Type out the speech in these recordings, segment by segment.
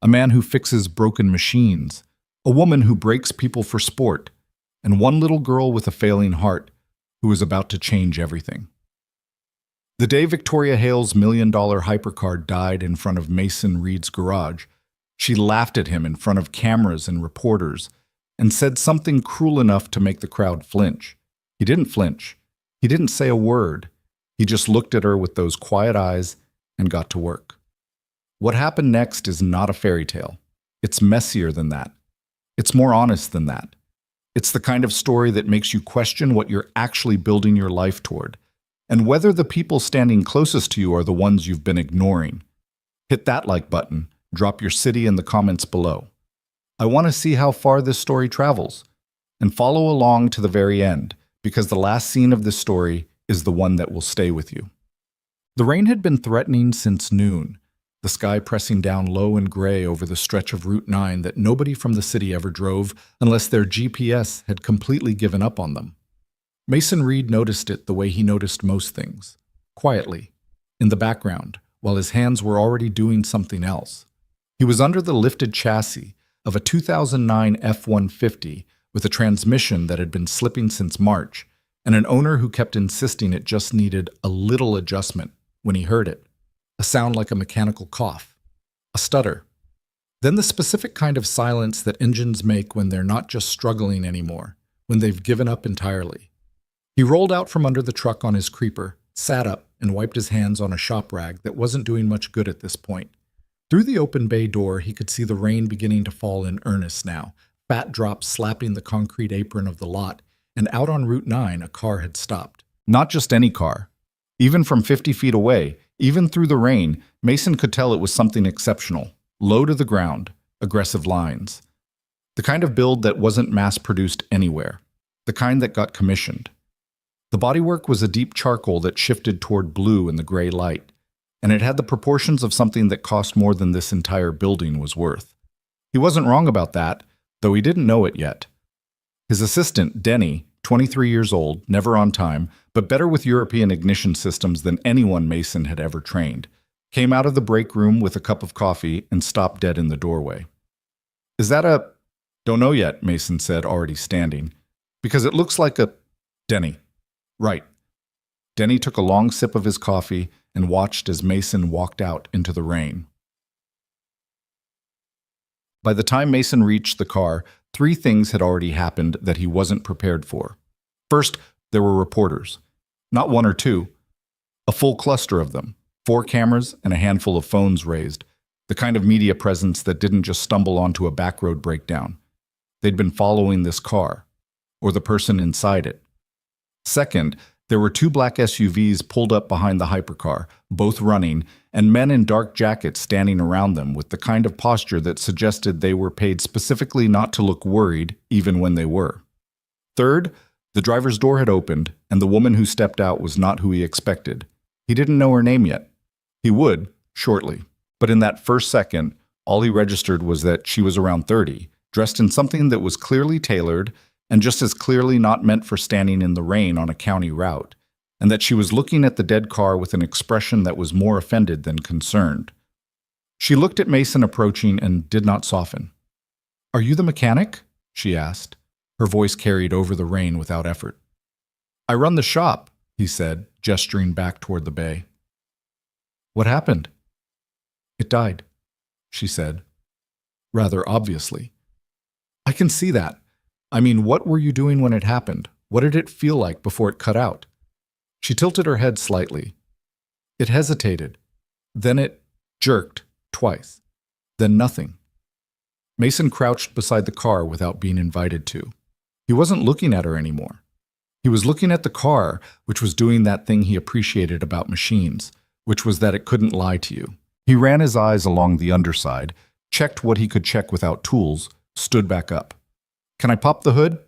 a man who fixes broken machines, a woman who breaks people for sport, and one little girl with a failing heart who is about to change everything. The day Victoria Hale's $1 million hypercar died in front of Mason Reed's garage, she laughed at him in front of cameras and reporters and said something cruel enough to make the crowd flinch. He didn't flinch. He didn't say a word. He just looked at her with those quiet eyes and got to work. What happened next is not a fairy tale. It's messier than that. It's more honest than that. It's the kind of story that makes you question what you're actually building your life toward, and whether the people standing closest to you are the ones you've been ignoring. Hit that like button. Drop your city in the comments below. I want to see how far this story travels, and follow along to the very end, because the last scene of this story is the one that will stay with you. The rain had been threatening since noon, the sky pressing down low and gray over the stretch of Route 9 that nobody from the city ever drove unless their GPS had completely given up on them. Mason Reed noticed it the way he noticed most things, quietly, in the background, while his hands were already doing something else. He was under the lifted chassis of a 2009 F-150 with a transmission that had been slipping since March, and an owner who kept insisting it just needed a little adjustment when he heard it. A sound like a mechanical cough, a stutter. Then the specific kind of silence that engines make when they're not just struggling anymore, when they've given up entirely. He rolled out from under the truck on his creeper, sat up, and wiped his hands on a shop rag that wasn't doing much good at this point. Through the open bay door, he could see the rain beginning to fall in earnest now, fat drops slapping the concrete apron of the lot, and out on Route 9 a car had stopped. Not just any car. Even from 50 feet away, even through the rain, Mason could tell it was something exceptional, low to the ground, aggressive lines. The kind of build that wasn't mass-produced anywhere, the kind that got commissioned. The bodywork was a deep charcoal that shifted toward blue in the gray light, and it had the proportions of something that cost more than this entire building was worth. He wasn't wrong about that, though he didn't know it yet. His assistant, Denny, 23 years old, never on time, but better with European ignition systems than anyone Mason had ever trained, came out of the break room with a cup of coffee and stopped dead in the doorway. "Is that a—" "Don't know yet," Mason said, already standing. "Because it looks like a—" "Denny." "Right." Denny took a long sip of his coffee and watched as Mason walked out into the rain. By the time Mason reached the car, 3 things had already happened that he wasn't prepared for. First, there were reporters. Not 1 or 2. A full cluster of them. 4 cameras and a handful of phones raised. The kind of media presence that didn't just stumble onto a backroad breakdown. They'd been following this car, or the person inside it. Second, there were 2 black SUVs pulled up behind the hypercar, both running, and men in dark jackets standing around them with the kind of posture that suggested they were paid specifically not to look worried, even when they were. Third, the driver's door had opened, and the woman who stepped out was not who he expected. He didn't know her name yet. He would, shortly. But in that first second, all he registered was that she was around 30, dressed in something that was clearly tailored, and just as clearly not meant for standing in the rain on a county route, and that she was looking at the dead car with an expression that was more offended than concerned. She looked at Mason approaching and did not soften. "Are you the mechanic?" she asked. Her voice carried over the rain without effort. "I run the shop," he said, gesturing back toward the bay. "What happened?" "It died," she said, rather obviously. "I can see that. I mean, what were you doing when it happened? What did it feel like before it cut out?" She tilted her head slightly. It hesitated. Then it jerked twice. Then nothing. Mason crouched beside the car without being invited to. He wasn't looking at her anymore. He was looking at the car, which was doing that thing he appreciated about machines, which was that it couldn't lie to you. He ran his eyes along the underside, checked what he could check without tools, stood back up. "Can I pop the hood?"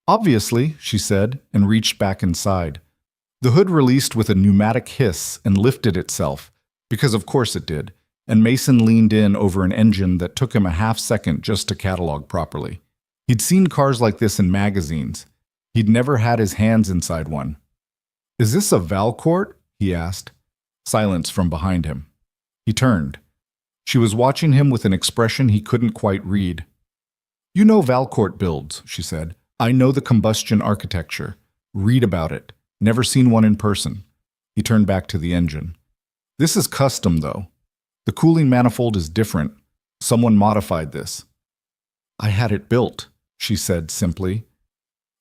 "Obviously," she said, and reached back inside. The hood released with a pneumatic hiss and lifted itself, because of course it did, and Mason leaned in over an engine that took him a half-second just to catalog properly. He'd seen cars like this in magazines. He'd never had his hands inside one. "Is this a Valcourt?" he asked. Silence from behind him. He turned. She was watching him with an expression he couldn't quite read. "You know Valcourt builds," she said. "I know the combustion architecture. Read about it. Never seen one in person." He turned back to the engine. "This is custom, though. The cooling manifold is different. Someone modified this." "I had it built," she said simply.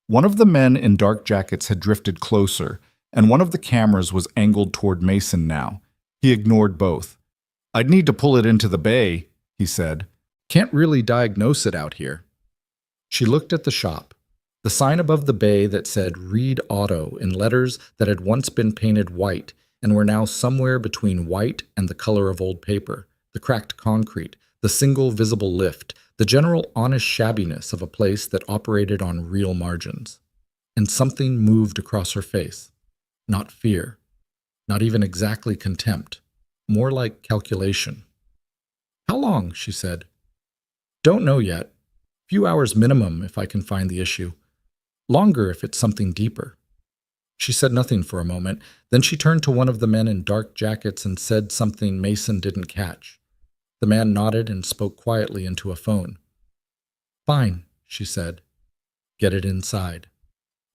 One of the men in dark jackets had drifted closer, and one of the cameras was angled toward Mason now. He ignored both. "I'd need to pull it into the bay," he said. "Can't really diagnose it out here." She looked at the shop. The sign above the bay that said "Reed Auto" in letters that had once been painted white and were now somewhere between white and the color of old paper, the cracked concrete, the single visible lift, the general honest shabbiness of a place that operated on real margins. And something moved across her face. Not fear. Not even exactly contempt. More like calculation. "How long?" she said. "Don't know yet. Few hours minimum if I can find the issue. Longer if it's something deeper." She said nothing for a moment. Then she turned to one of the men in dark jackets and said something Mason didn't catch. The man nodded and spoke quietly into a phone. "Fine," she said. "Get it inside."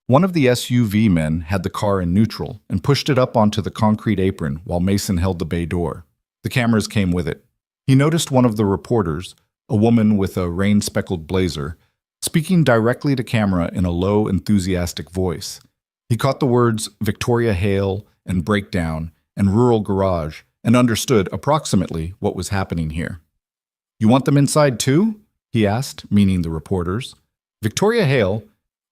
One of the SUV men had the car in neutral and pushed it up onto the concrete apron while Mason held the bay door. The cameras came with it. He noticed one of the reporters, a woman with a rain-speckled blazer, speaking directly to camera in a low, enthusiastic voice. He caught the words Victoria Hale and Breakdown and Rural Garage and understood approximately what was happening here. "You want them inside too?" he asked, meaning the reporters. Victoria Hale,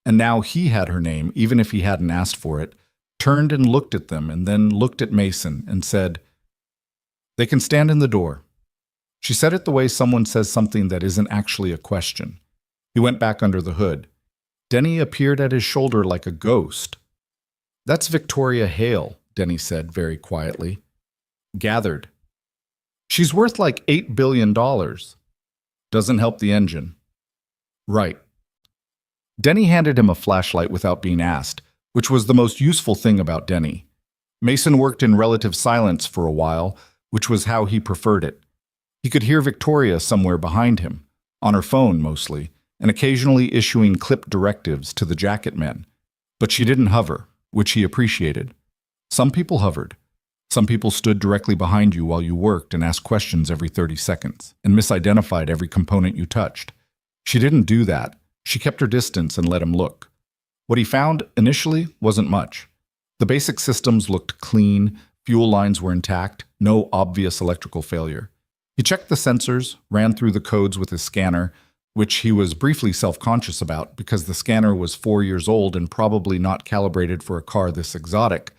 and now he had her name even if he hadn't asked for it, turned and looked at them and then looked at Mason and said, "They can stand in the door." She said it the way someone says something that isn't actually a question. He went back under the hood. Denny appeared at his shoulder like a ghost. "That's Victoria Hale," Denny said very quietly. "Gathered. She's worth like $8 billion. Doesn't help the engine." "Right." Denny handed him a flashlight without being asked, which was the most useful thing about Denny. Mason worked in relative silence for a while, which was how he preferred it. He could hear Victoria somewhere behind him, on her phone mostly, and occasionally issuing clipped directives to the jacket men. But she didn't hover, which he appreciated. Some people hovered. Some people stood directly behind you while you worked and asked questions every 30 seconds, and misidentified every component you touched. She didn't do that. She kept her distance and let him look. What he found initially wasn't much. The basic systems looked clean, fuel lines were intact, no obvious electrical failure. He checked the sensors, ran through the codes with his scanner, which he was briefly self-conscious about because the scanner was 4 years old and probably not calibrated for a car this exotic.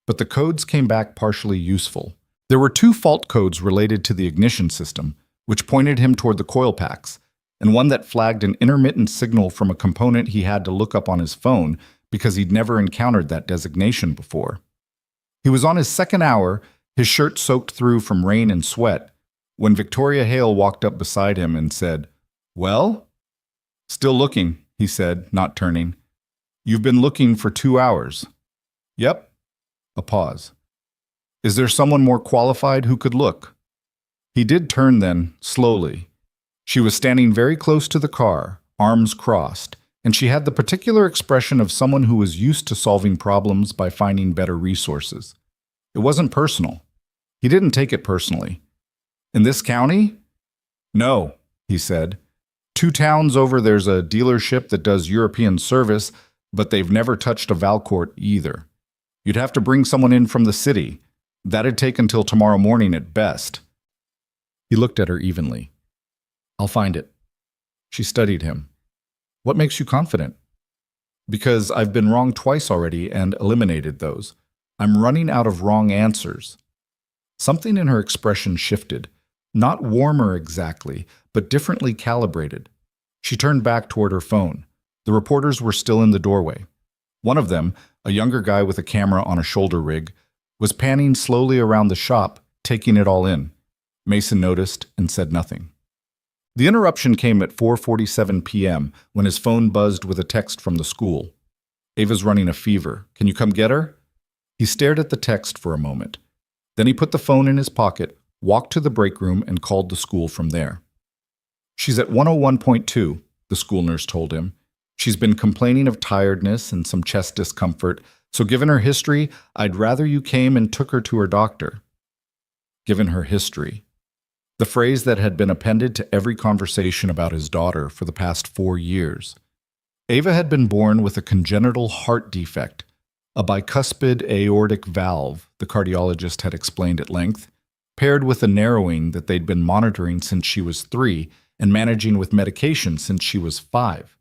But the codes came back partially useful. There were 2 fault codes related to the ignition system, which pointed him toward the coil packs, and one that flagged an intermittent signal from a component he had to look up on his phone because he'd never encountered that designation before. He was on his second hour, his shirt soaked through from rain and sweat, when Victoria Hale walked up beside him and said, "Well?" "Still looking," he said, not turning. "You've been looking for 2 hours." "Yep." A pause. "Is there someone more qualified who could look?" He did turn then, slowly. She was standing very close to the car, arms crossed, and she had the particular expression of someone who was used to solving problems by finding better resources. It wasn't personal. He didn't take it personally. "In this county?" "No," he said. 2 towns over there's a dealership that does European service, but they've never touched a Valcourt either. You'd have to bring someone in from the city. That'd take until tomorrow morning at best." He looked at her evenly. "I'll find it." She studied him. "What makes you confident?" "Because I've been wrong twice already and eliminated those. I'm running out of wrong answers." Something in her expression shifted. Not warmer exactly, but differently calibrated. She turned back toward her phone. The reporters were still in the doorway. One of them, a younger guy with a camera on a shoulder rig, was panning slowly around the shop, taking it all in. Mason noticed and said nothing. The interruption came at 4:47 p.m. when his phone buzzed with a text from the school. "Ava's running a fever. Can you come get her?" He stared at the text for a moment. Then he put the phone in his pocket, walked to the break room, and called the school from there. "She's at 101.2, the school nurse told him. "She's been complaining of tiredness and some chest discomfort, so given her history, I'd rather you came and took her to her doctor." Given her history. The phrase that had been appended to every conversation about his daughter for the past 4 years. Ava had been born with a congenital heart defect, a bicuspid aortic valve, the cardiologist had explained at length, paired with a narrowing that they'd been monitoring since she was 3 and managing with medication since she was 5.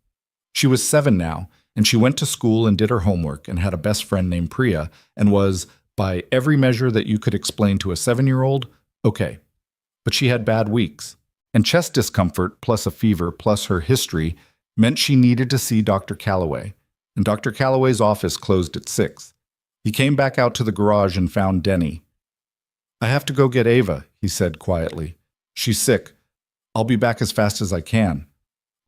She was 7 now, and she went to school and did her homework and had a best friend named Priya and was, by every measure that you could explain to a 7-year-old, okay. But she had bad weeks, and chest discomfort plus a fever plus her history meant she needed to see Dr. Calloway, and Dr. Calloway's office closed at 6. He came back out to the garage and found Denny. "I have to go get Ava," he said quietly. "She's sick. I'll be back as fast as I can."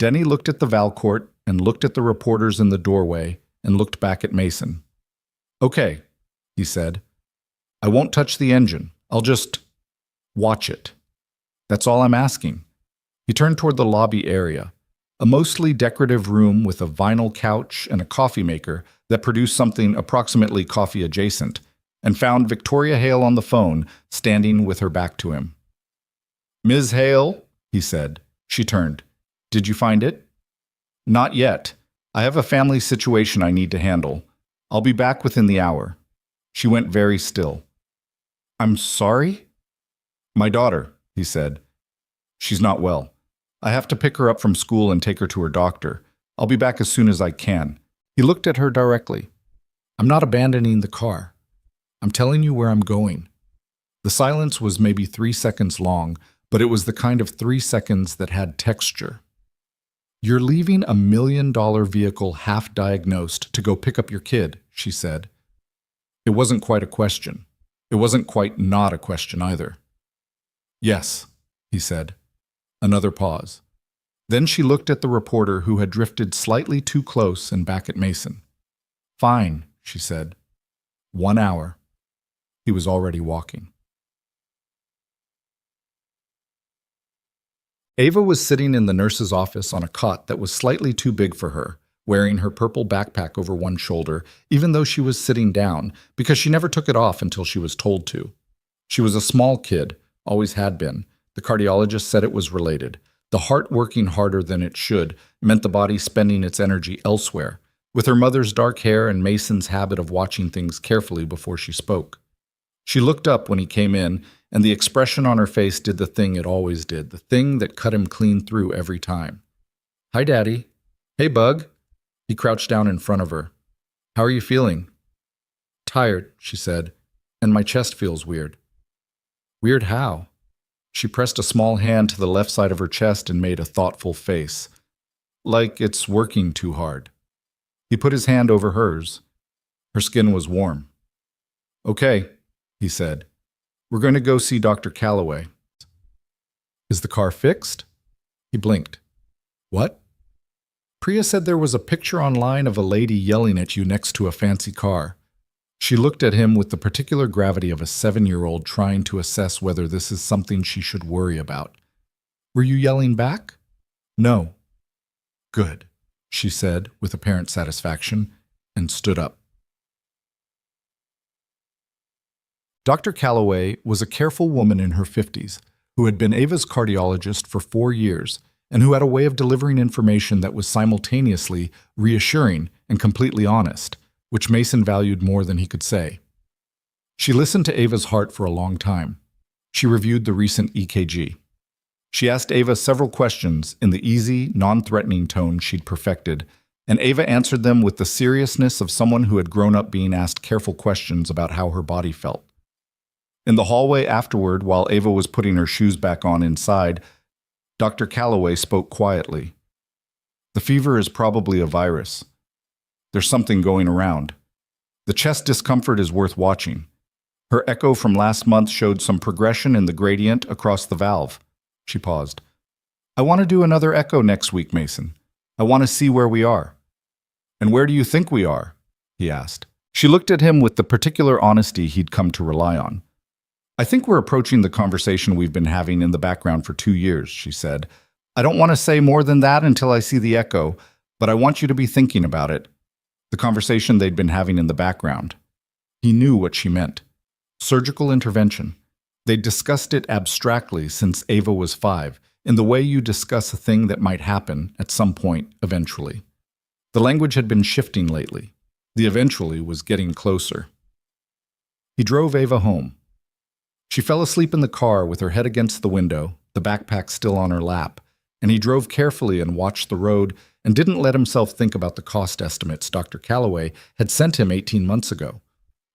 Denny looked at the Valcourt and looked at the reporters in the doorway and looked back at Mason. "Okay," he said. "I won't touch the engine. I'll just watch it. That's all I'm asking." He turned toward the lobby area, a mostly decorative room with a vinyl couch and a coffee maker that produced something approximately coffee adjacent, and found Victoria Hale on the phone, standing with her back to him. "Ms. Hale," he said. She turned. "Did you find it?" "Not yet. I have a family situation I need to handle. I'll be back within the hour." She went very still. "I'm sorry?" "My daughter," he said. "She's not well. I have to pick her up from school and take her to her doctor. I'll be back as soon as I can." He looked at her directly. "I'm not abandoning the car. I'm telling you where I'm going." The silence was maybe 3 seconds long, but it was the kind of 3 seconds that had texture. "You're leaving a $1 million vehicle half-diagnosed to go pick up your kid," she said. It wasn't quite a question. It wasn't quite not a question either. "Yes," he said. Another pause. Then she looked at the reporter who had drifted slightly too close and back at Mason. "Fine," she said. 1 hour. He was already walking. Ava was sitting in the nurse's office on a cot that was slightly too big for her, wearing her purple backpack over one shoulder, even though she was sitting down, because she never took it off until she was told to. She was a small kid, always had been. The cardiologist said it was related. The heart working harder than it should meant the body spending its energy elsewhere, with her mother's dark hair and Mason's habit of watching things carefully before she spoke. She looked up when he came in, and the expression on her face did the thing it always did, the thing that cut him clean through every time. "Hi, Daddy." "Hey, Bug." He crouched down in front of her. "How are you feeling?" "Tired," she said, "and my chest feels weird." "Weird how?" She pressed a small hand to the left side of her chest and made a thoughtful face. "Like it's working too hard." He put his hand over hers. Her skin was warm. "Okay," he said. "We're going to go see Dr. Calloway." "Is the car fixed?" He blinked. "What?" "Priya said there was a picture online of a lady yelling at you next to a fancy car." She looked at him with the particular gravity of a 7-year-old trying to assess whether this is something she should worry about. "Were you yelling back?" "No." "Good," she said with apparent satisfaction, and stood up. Dr. Calloway was a careful woman in her 50s who had been Ava's cardiologist for 4 years and who had a way of delivering information that was simultaneously reassuring and completely honest, which Mason valued more than he could say. She listened to Ava's heart for a long time. She reviewed the recent EKG. She asked Ava several questions in the easy, non-threatening tone she'd perfected, and Ava answered them with the seriousness of someone who had grown up being asked careful questions about how her body felt. In the hallway afterward, while Ava was putting her shoes back on inside, Dr. Calloway spoke quietly. "The fever is probably a virus. There's something going around. The chest discomfort is worth watching. Her echo from last month showed some progression in the gradient across the valve." She paused. "I want to do another echo next week, Mason. I want to see where we are." "And where do you think we are?" he asked. She looked at him with the particular honesty he'd come to rely on. I think we're approaching the conversation we've been having in the background for 2 years, she said. I don't want to say more than that until I see the echo, but I want you to be thinking about it. The conversation they'd been having in the background. He knew what she meant. Surgical intervention. They'd discussed it abstractly since Ava was 5, in the way you discuss a thing that might happen at some point eventually. The language had been shifting lately. The eventually was getting closer. He drove Ava home. She fell asleep in the car with her head against the window, the backpack still on her lap, and he drove carefully and watched the road and didn't let himself think about the cost estimates Dr. Calloway had sent him 18 months ago,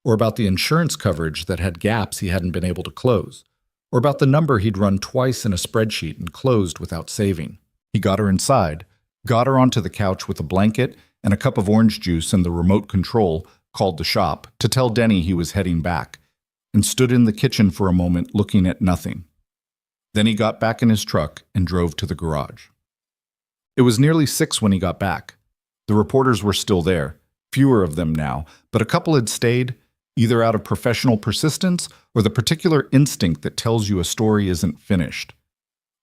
or about the insurance coverage that had gaps he hadn't been able to close, or about the number he'd run twice in a spreadsheet and closed without saving. He got her inside, got her onto the couch with a blanket and a cup of orange juice and the remote control, called the shop, to tell Denny he was heading back, and stood in the kitchen for a moment looking at nothing. Then he got back in his truck and drove to the garage. It was nearly 6 when he got back. The reporters were still there, fewer of them now, but a couple had stayed, either out of professional persistence or the particular instinct that tells you a story isn't finished.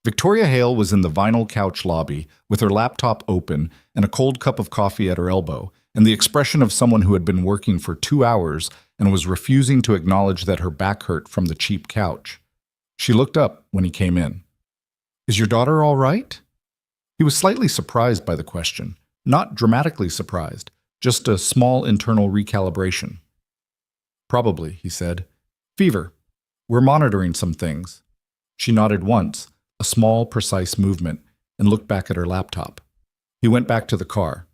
Victoria Hale was in the vinyl couch lobby with her laptop open and a cold cup of coffee at her elbow, and the expression of someone who had been working for 2 hours and was refusing to acknowledge that her back hurt from the cheap couch. She looked up when he came in. "Is your daughter all right?" He was slightly surprised by the question, not dramatically surprised, just a small internal recalibration. "Probably," he said. "Fever. We're monitoring some things." She nodded once, a small, precise movement, and looked back at her laptop. He went back to the car.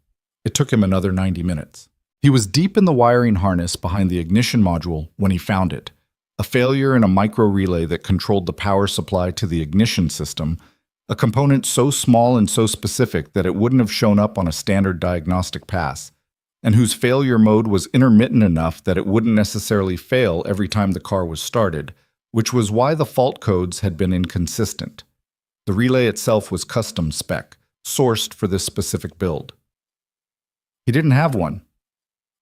It took him another 90 minutes. He was deep in the wiring harness behind the ignition module when he found it, a failure in a micro relay that controlled the power supply to the ignition system, a component so small and so specific that it wouldn't have shown up on a standard diagnostic pass, and whose failure mode was intermittent enough that it wouldn't necessarily fail every time the car was started, which was why the fault codes had been inconsistent. The relay itself was custom spec, sourced for this specific build. He didn't have one.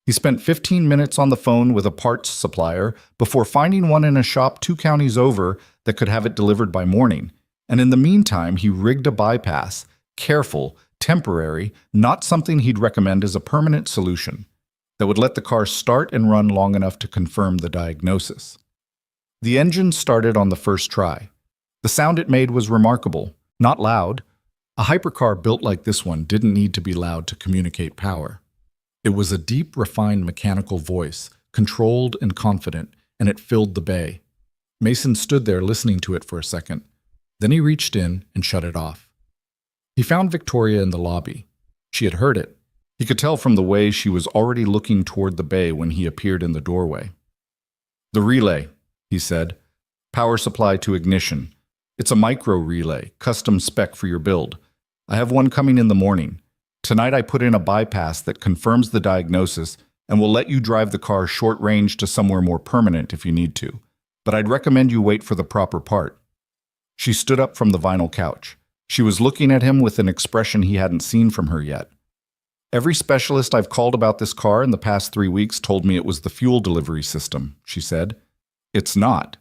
He spent 15 minutes on the phone with a parts supplier before finding one in a shop 2 counties over that could have it delivered by morning, and in the meantime he rigged a bypass, careful, temporary, not something he'd recommend as a permanent solution, that would let the car start and run long enough to confirm the diagnosis. The engine started on the first try. The sound it made was remarkable, not loud. A hypercar built like this one didn't need to be loud to communicate power. It was a deep, refined mechanical voice, controlled and confident, and it filled the bay. Mason stood there listening to it for a second. Then he reached in and shut it off. He found Victoria in the lobby. She had heard it. He could tell from the way she was already looking toward the bay when he appeared in the doorway. "The relay," he said. "Power supply to ignition. It's a micro relay, custom spec for your build. I have one coming in the morning. Tonight I put in a bypass that confirms the diagnosis and will let you drive the car short range to somewhere more permanent if you need to. But I'd recommend you wait for the proper part." She stood up from the vinyl couch. She was looking at him with an expression he hadn't seen from her yet. "Every specialist I've called about this car in the past 3 weeks told me it was the fuel delivery system," she said. "It's not."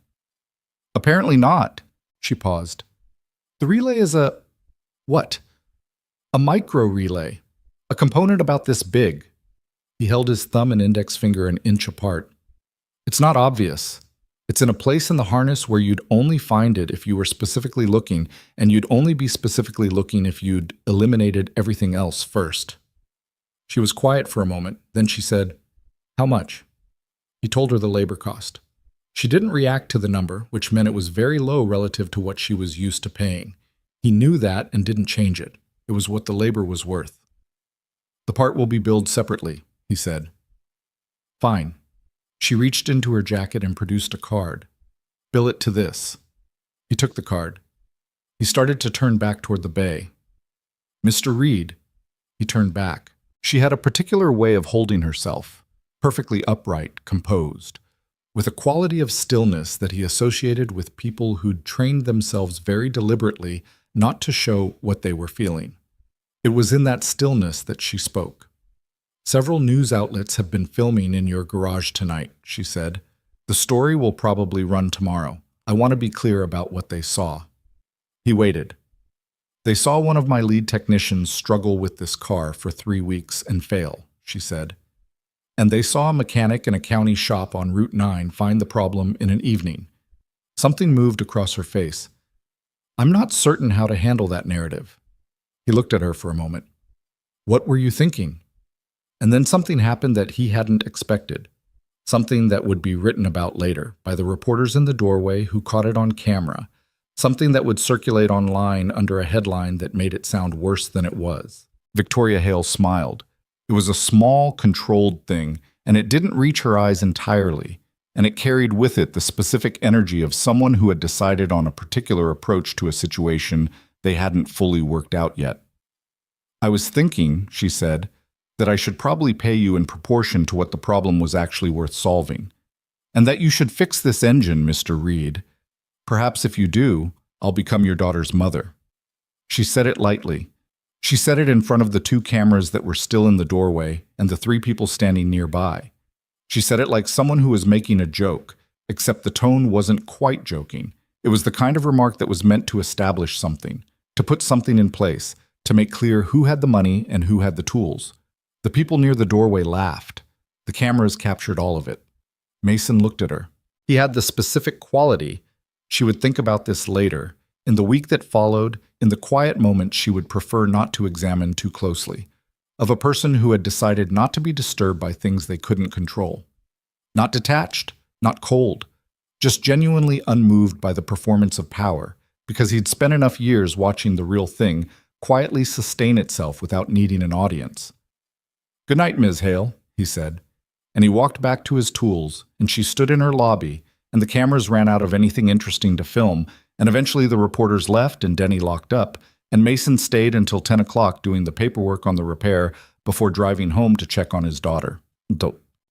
"Apparently not." She paused. "The relay is a... what?" "A micro relay. A component about this big." He held his thumb and index finger an inch apart. "It's not obvious. It's in a place in the harness where you'd only find it if you were specifically looking, and you'd only be specifically looking if you'd eliminated everything else first." She was quiet for a moment, then she said, "How much?" He told her the labor cost. She didn't react to the number, which meant it was very low relative to what she was used to paying. He knew that and didn't change it. It was what the labor was worth. "The part will be billed separately," he said. "Fine." She reached into her jacket and produced a card. "Bill it to this." He took the card. He started to turn back toward the bay. "Mr. Reed." He turned back. She had a particular way of holding herself, perfectly upright, composed, with a quality of stillness that he associated with people who'd trained themselves very deliberately not to show what they were feeling. It was in that stillness that she spoke. "Several news outlets have been filming in your garage tonight," she said. The story will probably run tomorrow. I want to be clear about what they saw. He waited. They saw one of my lead technicians struggle with this car for 3 weeks and fail, she said. And they saw a mechanic in a county shop on Route 9 find the problem in an evening. Something moved across her face. I'm not certain how to handle that narrative. He looked at her for a moment. What were you thinking? And then something happened that he hadn't expected. Something that would be written about later by the reporters in the doorway who caught it on camera. Something that would circulate online under a headline that made it sound worse than it was. Victoria Hale smiled. It was a small, controlled thing, and it didn't reach her eyes entirely, and it carried with it the specific energy of someone who had decided on a particular approach to a situation they hadn't fully worked out yet. I was thinking, she said, that I should probably pay you in proportion to what the problem was actually worth solving, and that you should fix this engine, Mr. Reed. Perhaps if you do, I'll become your daughter's mother. She said it lightly. She said it in front of the 2 cameras that were still in the doorway and the 3 people standing nearby. She said it like someone who was making a joke, except the tone wasn't quite joking. It was the kind of remark that was meant to establish something, to put something in place, to make clear who had the money and who had the tools. The people near the doorway laughed. The cameras captured all of it. Mason looked at her. He had the specific quality. She would think about this later. In the week that followed, in the quiet moments she would prefer not to examine too closely, of a person who had decided not to be disturbed by things they couldn't control. Not detached, not cold, just genuinely unmoved by the performance of power, because he'd spent enough years watching the real thing quietly sustain itself without needing an audience. "Good night, Ms. Hale," he said, and he walked back to his tools, and she stood in her lobby, and the cameras ran out of anything interesting to film, and eventually the reporters left and Denny locked up, and Mason stayed until 10 o'clock doing the paperwork on the repair before driving home to check on his daughter.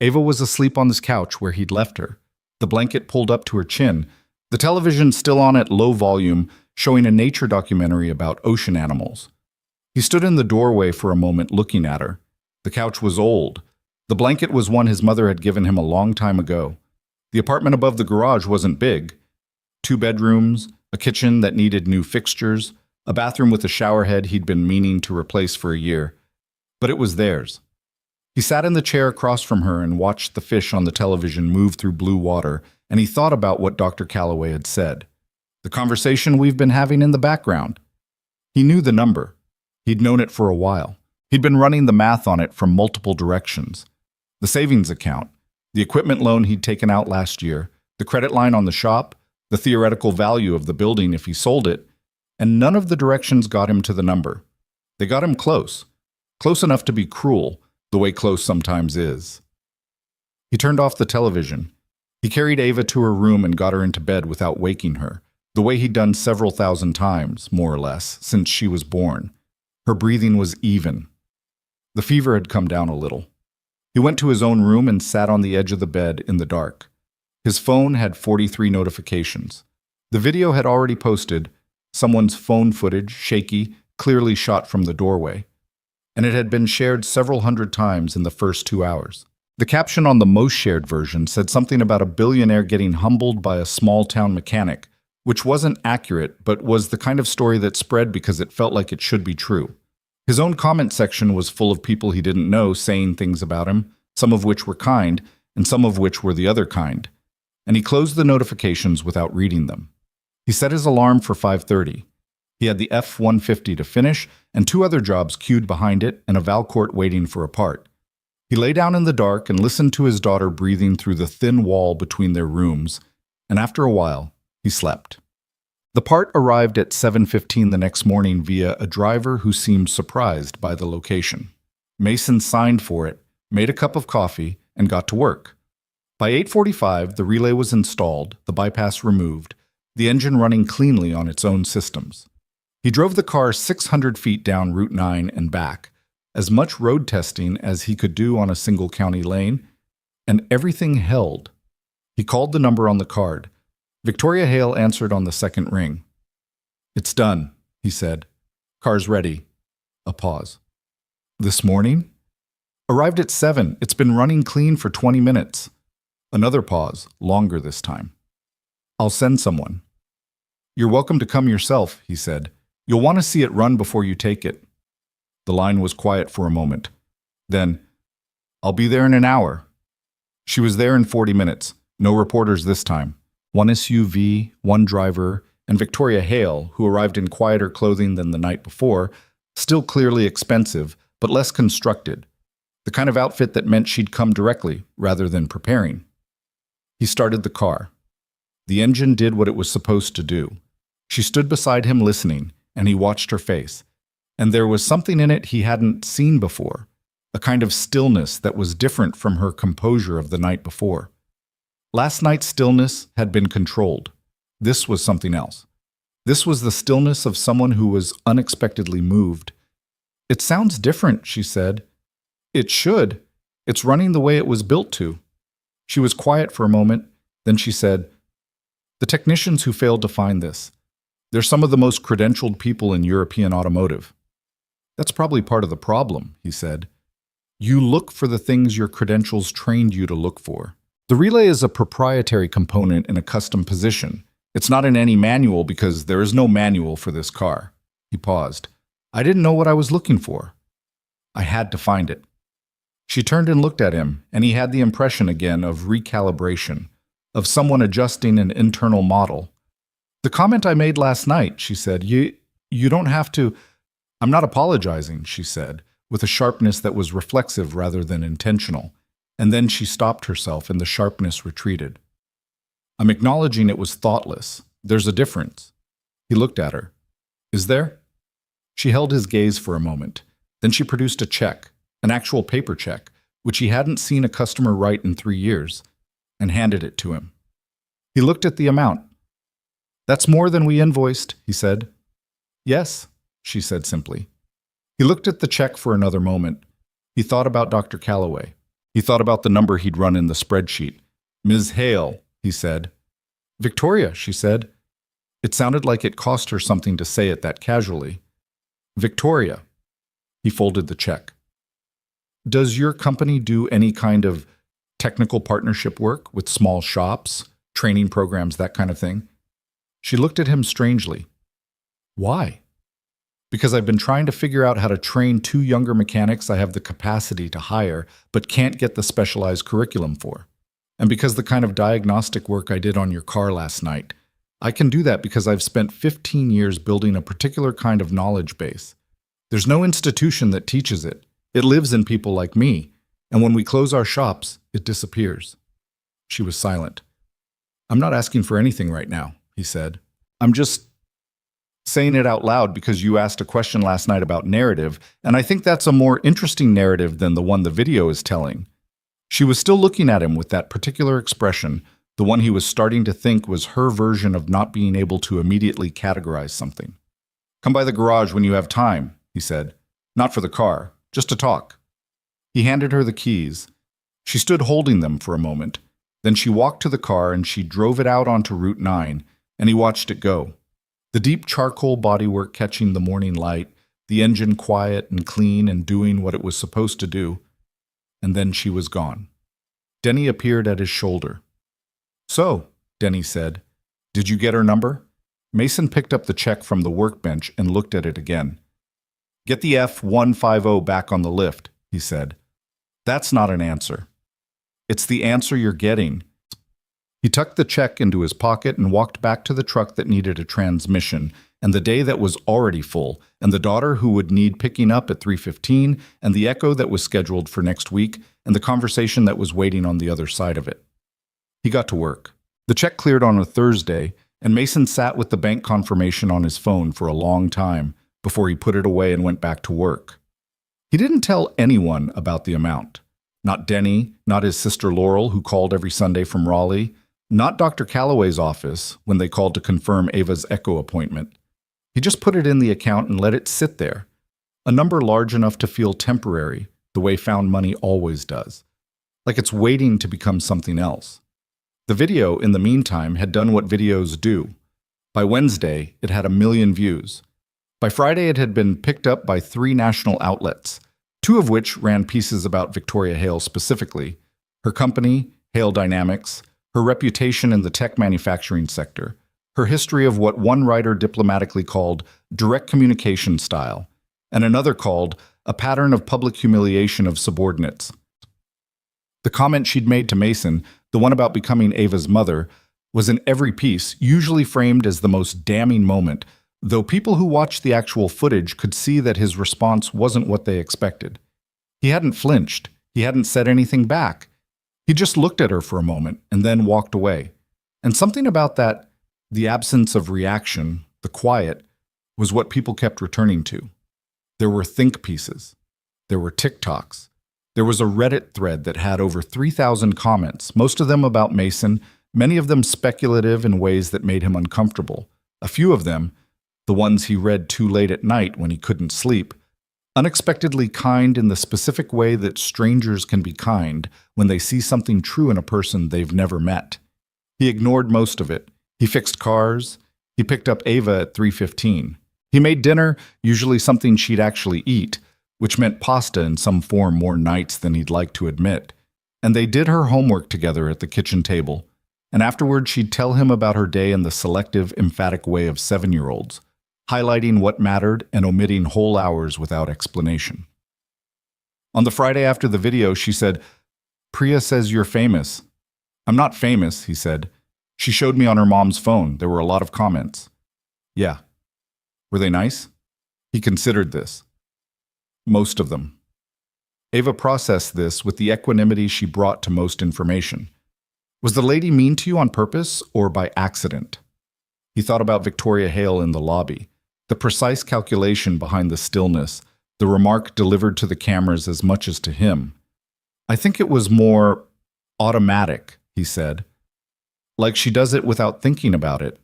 Ava was asleep on this couch where he'd left her, the blanket pulled up to her chin, the television still on at low volume, showing a nature documentary about ocean animals. He stood in the doorway for a moment looking at her. The couch was old. The blanket was one his mother had given him a long time ago. The apartment above the garage wasn't big. 2 bedrooms, a kitchen that needed new fixtures, a bathroom with a shower head he'd been meaning to replace for a year. But it was theirs. He sat in the chair across from her and watched the fish on the television move through blue water, and he thought about what Dr. Calloway had said. The conversation we've been having in the background. He knew the number. He'd known it for a while. He'd been running the math on it from multiple directions. The savings account, the equipment loan he'd taken out last year, the credit line on the shop, the theoretical value of the building if he sold it, and none of the directions got him to the number. They got him close enough to be cruel, the way close sometimes is. He turned off the television. He carried Ava to her room and got her into bed without waking her, the way he'd done several thousand times, more or less, since she was born. Her breathing was even. The fever had come down a little. He went to his own room and sat on the edge of the bed in the dark. His phone had 43 notifications. The video had already posted, someone's phone footage, shaky, clearly shot from the doorway, and it had been shared several hundred times in the first 2 hours. The caption on the most shared version said something about a billionaire getting humbled by a small-town mechanic, which wasn't accurate but was the kind of story that spread because it felt like it should be true. His own comment section was full of people he didn't know saying things about him, some of which were kind, and some of which were the other kind, and he closed the notifications without reading them. He set his alarm for 5:30. He had the F-150 to finish, and 2 other jobs queued behind it, and a Valcourt waiting for a part. He lay down in the dark and listened to his daughter breathing through the thin wall between their rooms, and after a while, he slept. The part arrived at 7:15 the next morning via a driver who seemed surprised by the location. Mason signed for it, made a cup of coffee, and got to work. By 8:45, the relay was installed, the bypass removed, the engine running cleanly on its own systems. He drove the car 600 feet down Route 9 and back, as much road testing as he could do on a single county lane, and everything held. He called the number on the card. Victoria Hale answered on the second ring. "It's done," he said. "Car's ready." A pause. "This morning?" "Arrived at 7. It's been running clean for 20 minutes. Another pause, longer this time. I'll send someone. You're welcome to come yourself, he said. You'll want to see it run before you take it. The line was quiet for a moment. Then, I'll be there in an hour. She was there in 40 minutes. No reporters this time. One SUV, one driver, and Victoria Hale, who arrived in quieter clothing than the night before, still clearly expensive, but less constructed. The kind of outfit that meant she'd come directly, rather than preparing. He started the car. The engine did what it was supposed to do. She stood beside him listening, and he watched her face. And there was something in it he hadn't seen before, a kind of stillness that was different from her composure of the night before. Last night's stillness had been controlled. This was something else. This was the stillness of someone who was unexpectedly moved. It sounds different, she said. It should. It's running the way it was built to. She was quiet for a moment, then she said, the technicians who failed to find this, they're some of the most credentialed people in European automotive. That's probably part of the problem, he said. You look for the things your credentials trained you to look for. The relay is a proprietary component in a custom position. It's not in any manual because there is no manual for this car. He paused. I didn't know what I was looking for. I had to find it. She turned and looked at him, and he had the impression again of recalibration, of someone adjusting an internal model. The comment I made last night, she said, you don't have to. I'm not apologizing, she said, with a sharpness that was reflexive rather than intentional. And then she stopped herself and the sharpness retreated. I'm acknowledging it was thoughtless. There's a difference. He looked at her. Is there? She held his gaze for a moment. Then she produced a check, an actual paper check, which he hadn't seen a customer write in 3 years, and handed it to him. He looked at the amount. That's more than we invoiced, he said. Yes, she said simply. He looked at the check for another moment. He thought about Dr. Calloway. He thought about the number he'd run in the spreadsheet. Ms. Hale, he said. Victoria, she said. It sounded like it cost her something to say it that casually. Victoria. He folded the check. Does your company do any kind of technical partnership work with small shops, training programs, that kind of thing? She looked at him strangely. Why? Because I've been trying to figure out how to train 2 younger mechanics I have the capacity to hire, but can't get the specialized curriculum for. And because the kind of diagnostic work I did on your car last night, I can do that because I've spent 15 years building a particular kind of knowledge base. There's no institution that teaches it. It lives in people like me, and when we close our shops, it disappears. She was silent. I'm not asking for anything right now, he said. I'm just saying it out loud because you asked a question last night about narrative, and I think that's a more interesting narrative than the one the video is telling. She was still looking at him with that particular expression, the one he was starting to think was her version of not being able to immediately categorize something. Come by the garage when you have time, he said. Not for the car, just to talk. He handed her the keys. She stood holding them for a moment. Then she walked to the car and she drove it out onto Route 9, and he watched it go. The deep charcoal bodywork catching the morning light, the engine quiet and clean and doing what it was supposed to do. And then she was gone. Denny appeared at his shoulder. So, Denny said, did you get her number? Mason picked up the check from the workbench and looked at it again. Get the F-150 back on the lift, he said. That's not an answer. It's the answer you're getting. He tucked the check into his pocket and walked back to the truck that needed a transmission, and the day that was already full, and the daughter who would need picking up at 3:15, and the echo that was scheduled for next week, and the conversation that was waiting on the other side of it. He got to work. The check cleared on a Thursday, and Mason sat with the bank confirmation on his phone for a long time before he put it away and went back to work. He didn't tell anyone about the amount. Not Denny, not his sister Laurel, who called every Sunday from Raleigh, not Dr. Calloway's office when they called to confirm Ava's echo appointment. He just put it in the account and let it sit there, a number large enough to feel temporary, the way found money always does, like it's waiting to become something else. The video, in the meantime, had done what videos do. By Wednesday, it had 1 million views. By Friday, it had been picked up by 3 national outlets, 2 of which ran pieces about Victoria Hale specifically, her company, Hale Dynamics, her reputation in the tech manufacturing sector, her history of what one writer diplomatically called direct communication style, and another called a pattern of public humiliation of subordinates. The comment she'd made to Mason, the one about becoming Ava's mother, was in every piece, usually framed as the most damning moment, though people who watched the actual footage could see that his response wasn't what they expected. He hadn't flinched. He hadn't said anything back. He just looked at her for a moment and then walked away. And something about that, the absence of reaction, the quiet, was what people kept returning to. There were think pieces. There were TikToks. There was a Reddit thread that had over 3,000 comments, most of them about Mason, many of them speculative in ways that made him uncomfortable. A few of them, the ones he read too late at night when he couldn't sleep, unexpectedly kind in the specific way that strangers can be kind when they see something true in a person they've never met. He ignored most of it. He fixed cars. He picked up Ava at 3:15. He made dinner, usually something she'd actually eat, which meant pasta in some form more nights than he'd like to admit. And they did her homework together at the kitchen table. And afterward, she'd tell him about her day in the selective, emphatic way of 7-year-olds, highlighting what mattered and omitting whole hours without explanation. On the Friday after the video, she said, "Priya says you're famous." "I'm not famous," he said. "She showed me on her mom's phone. There were a lot of comments." "Yeah." "Were they nice?" He considered this. "Most of them." Ava processed this with the equanimity she brought to most information. "Was the lady mean to you on purpose or by accident?" He thought about Victoria Hale in the lobby, the precise calculation behind the stillness, the remark delivered to the cameras as much as to him. "I think it was more automatic," he said. "Like she does it without thinking about it."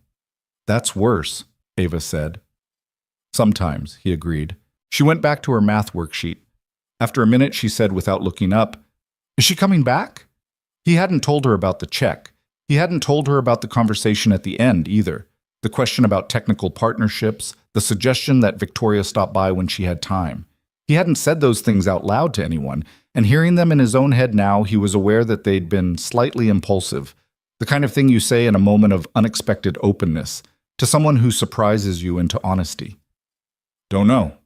"That's worse," Ava said. "Sometimes," he agreed. She went back to her math worksheet. After a minute, she said without looking up, "Is she coming back?" He hadn't told her about the check. He hadn't told her about the conversation at the end either. The question about technical partnerships, the suggestion that Victoria stop by when she had time. He hadn't said those things out loud to anyone, and hearing them in his own head now, he was aware that they'd been slightly impulsive, the kind of thing you say in a moment of unexpected openness, to someone who surprises you into honesty. "Don't know,"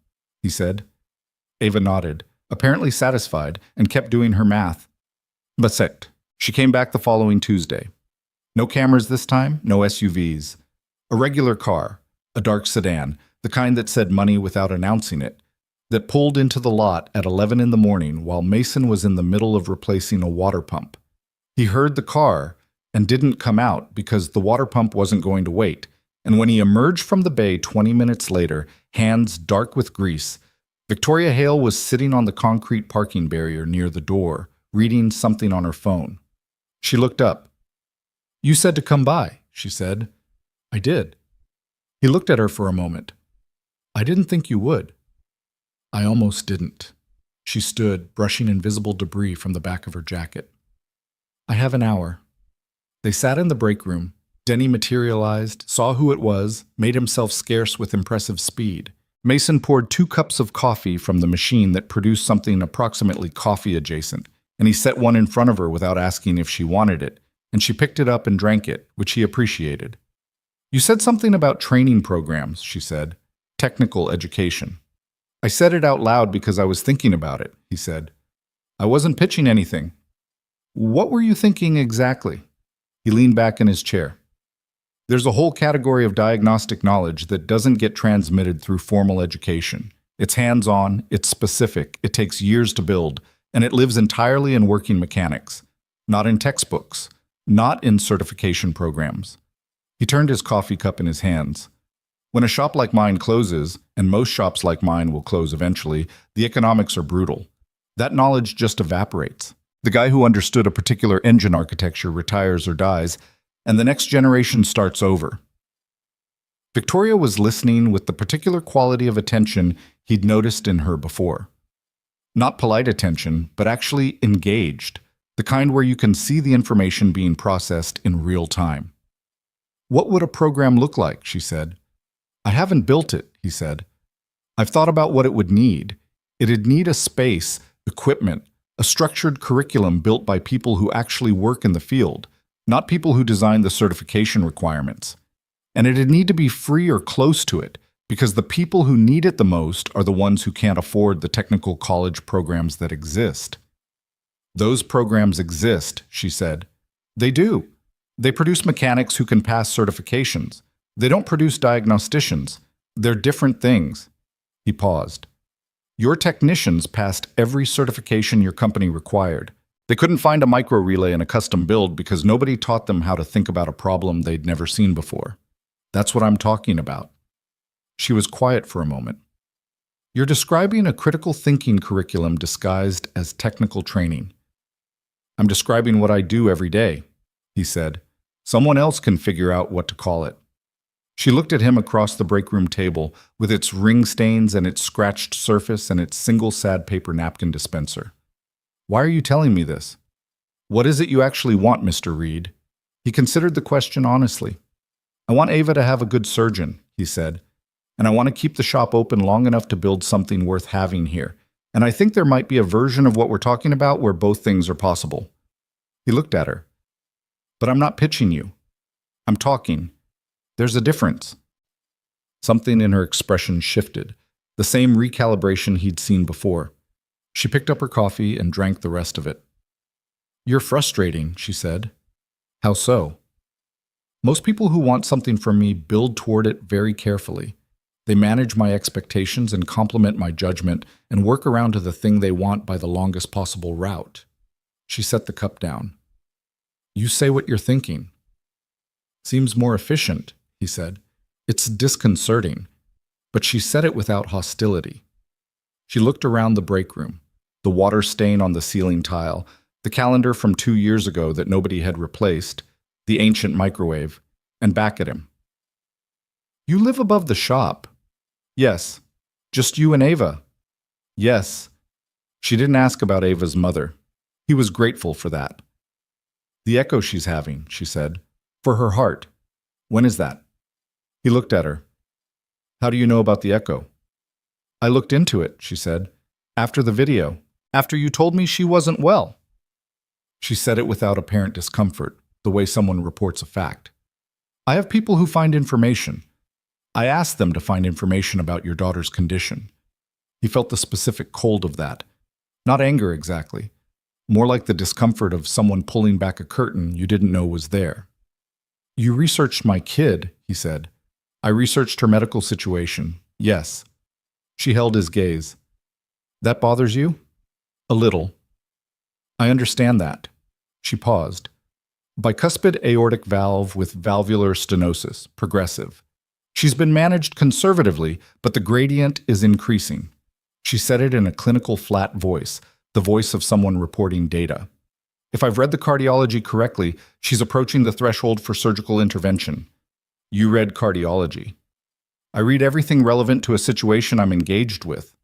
he said. Ava nodded, apparently satisfied, and kept doing her math. But set. She came back the following Tuesday. No cameras this time, no SUVs. A regular car, a dark sedan, the kind that said money without announcing it, that pulled into the lot at 11 in the morning while Mason was in the middle of replacing a water pump. He heard the car and didn't come out because the water pump wasn't going to wait, and when he emerged from the bay 20 minutes later, hands dark with grease, Victoria Hale was sitting on the concrete parking barrier near the door, reading something on her phone. She looked up. "You said to come by," she said. "I did." He looked at her for a moment. "I didn't think you would." "I almost didn't." She stood, brushing invisible debris from the back of her jacket. "I have an hour." They sat in the break room. Denny materialized, saw who it was, made himself scarce with impressive speed. Mason poured 2 cups of coffee from the machine that produced something approximately coffee adjacent, and he set one in front of her without asking if she wanted it, and she picked it up and drank it, which he appreciated. "You said something about training programs," she said. "Technical education." "I said it out loud because I was thinking about it," he said. "I wasn't pitching anything." "What were you thinking exactly?" He leaned back in his chair. "There's a whole category of diagnostic knowledge that doesn't get transmitted through formal education. It's hands-on, it's specific, it takes years to build, and it lives entirely in working mechanics, not in textbooks, not in certification programs." He turned his coffee cup in his hands. "When a shop like mine closes, and most shops like mine will close eventually, the economics are brutal. That knowledge just evaporates. The guy who understood a particular engine architecture retires or dies, and the next generation starts over." Victoria was listening with the particular quality of attention he'd noticed in her before. Not polite attention, but actually engaged, the kind where you can see the information being processed in real time. "What would a program look like?" she said. "I haven't built it," he said. "I've thought about what it would need. It'd need a space, equipment, A structured curriculum built by people who actually work in the field, not people who design the certification requirements. And it'd need to be free or close to it, because the people who need it the most are the ones who can't afford the technical college programs that exist. Those programs exist, she said. They do. They produce mechanics who can pass certifications. They don't produce diagnosticians. They're different things. He paused. Your technicians passed every certification your company required. They couldn't find a micro relay in a custom build because nobody taught them how to think about a problem they'd never seen before. That's what I'm talking about. She was quiet for a moment. You're describing a critical thinking curriculum disguised as technical training. I'm describing what I do every day, he said. Someone else can figure out what to call it. She looked at him across the break room table with its ring stains and its scratched surface and its single sad paper napkin dispenser. Why are you telling me this? What is it you actually want, Mr. Reed? He considered the question honestly. I want Ava to have a good surgeon, he said, and I want to keep the shop open long enough to build something worth having here. And I think there might be a version of what we're talking about where both things are possible. He looked at her. But I'm not pitching you. I'm talking. There's a difference. Something in her expression shifted, the same recalibration he'd seen before. She picked up her coffee and drank the rest of it. You're frustrating, she said. How so? Most people who want something from me build toward it very carefully. They manage my expectations and complement my judgment and work around to the thing they want by the longest possible route. She set the cup down. You say what you're thinking. Seems more efficient, he said. It's disconcerting. But she said it without hostility. She looked around the break room, the water stain on the ceiling tile, the calendar from 2 years ago that nobody had replaced, the ancient microwave, and back at him. You live above the shop. Yes. Just you and Ava. Yes. She didn't ask about Ava's mother. He was grateful for that. The echo she's having, she said. For her heart. When is that? He looked at her. How do you know about the echo? I looked into it, she said. After the video. After you told me she wasn't well. She said it without apparent discomfort, the way someone reports a fact. I have people who find information. I asked them to find information about your daughter's condition. He felt the specific cold of that. Not anger exactly. More like the discomfort of someone pulling back a curtain you didn't know was there. You researched my kid, he said. I researched her medical situation. Yes. She held his gaze. That bothers you? A little. I understand that. She paused. Bicuspid aortic valve with valvular stenosis, progressive. She's been managed conservatively, but the gradient is increasing. She said it in a clinical flat voice, the voice of someone reporting data. If I've read the cardiology correctly, she's approaching the threshold for surgical intervention. You read cardiology. I read everything relevant to a situation I'm engaged with.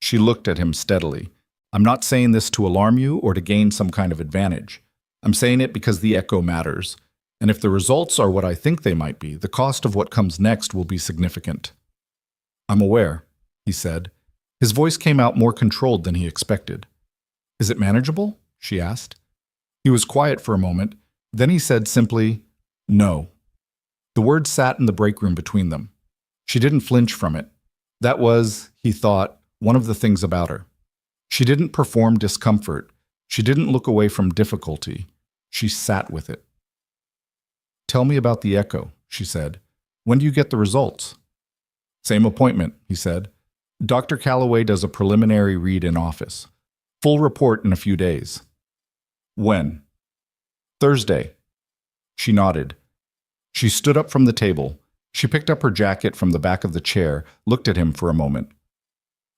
She looked at him steadily. I'm not saying this to alarm you or to gain some kind of advantage. I'm saying it because the echo matters. And if the results are what I think they might be, the cost of what comes next will be significant. I'm aware, he said. His voice came out more controlled than he expected. Is it manageable? She asked. He was quiet for a moment. Then he said simply, no. The word sat in the break room between them. She didn't flinch from it. That was, he thought, one of the things about her. She didn't perform discomfort. She didn't look away from difficulty. She sat with it. Tell me about the echo, she said. When do you get the results? Same appointment, he said. Dr. Calloway does a preliminary read in office. Full report in a few days. When? Thursday. She nodded. She stood up from the table. She picked up her jacket from the back of the chair, looked at him for a moment.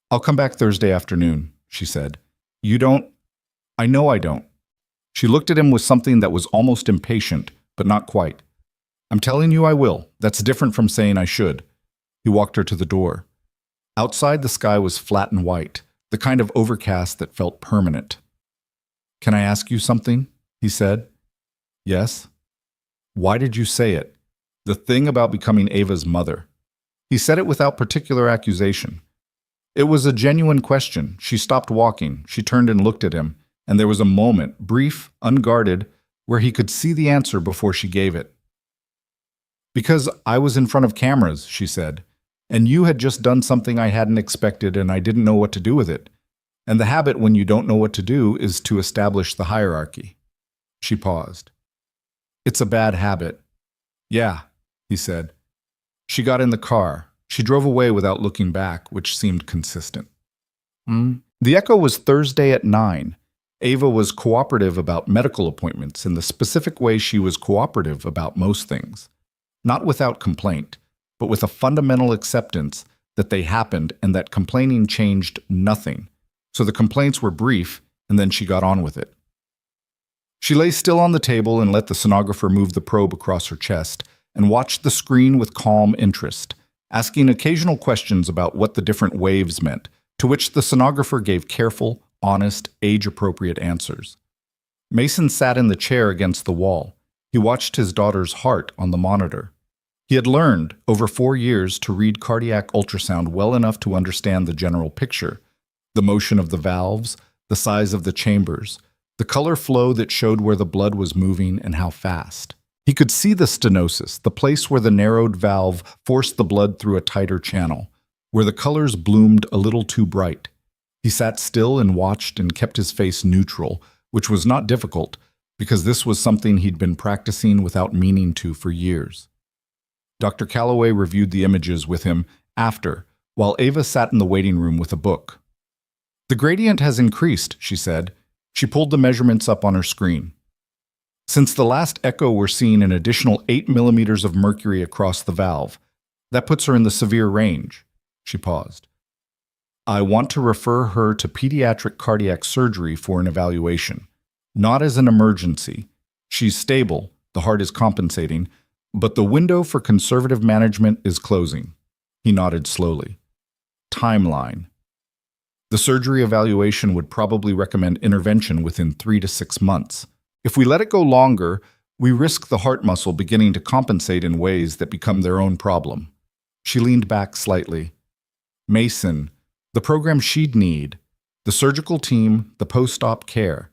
I'll come back Thursday afternoon, she said. You don't? I know I don't. She looked at him with something that was almost impatient, but not quite. I'm telling you I will. That's different from saying I should. He walked her to the door. Outside, the sky was flat and white, the kind of overcast that felt permanent. Can I ask you something? He said. Yes. Why did you say it? The thing about becoming Ava's mother. He said it without particular accusation. It was a genuine question. She stopped walking. She turned and looked at him. and there was a moment, brief, unguarded, where he could see the answer before she gave it. "Because I was in front of cameras," she said, "and you had just done something I hadn't expected and I didn't know what to do with it. And the habit when you don't know what to do is to establish the hierarchy." She paused. "It's a bad habit." "Yeah," he said. She got in the car. She drove away without looking back, which seemed consistent. The Echo was Thursday at 9. Ava was cooperative about medical appointments in the specific way she was cooperative about most things. Not without complaint, but with a fundamental acceptance that they happened and that complaining changed nothing. So the complaints were brief, and then she got on with it. She lay still on the table and let the sonographer move the probe across her chest and watched the screen with calm interest, asking occasional questions about what the different waves meant, to which the sonographer gave careful, honest, age-appropriate answers. Mason sat in the chair against the wall. He watched his daughter's heart on the monitor. He had learned, over 4 years, to read cardiac ultrasound well enough to understand the general picture, the motion of the valves, the size of the chambers, the color flow that showed where the blood was moving and how fast. He could see the stenosis, the place where the narrowed valve forced the blood through a tighter channel, where the colors bloomed a little too bright. He sat still and watched and kept his face neutral, which was not difficult, because this was something he'd been practicing without meaning to for years. Dr. Calloway reviewed the images with him after, while Ava sat in the waiting room with a book. "The gradient has increased," she said. She pulled the measurements up on her screen. "Since the last echo, we're seeing an additional 8 millimeters of mercury across the valve. That puts her in the severe range." She paused. "I want to refer her to pediatric cardiac surgery for an evaluation. Not as an emergency. She's stable, the heart is compensating, but the window for conservative management is closing." He nodded slowly. "Timeline. The surgery evaluation would probably recommend intervention within 3 to 6 months. If we let it go longer, we risk the heart muscle beginning to compensate in ways that become their own problem." She leaned back slightly. "Mason, the program she'd need, the surgical team, the post-op care.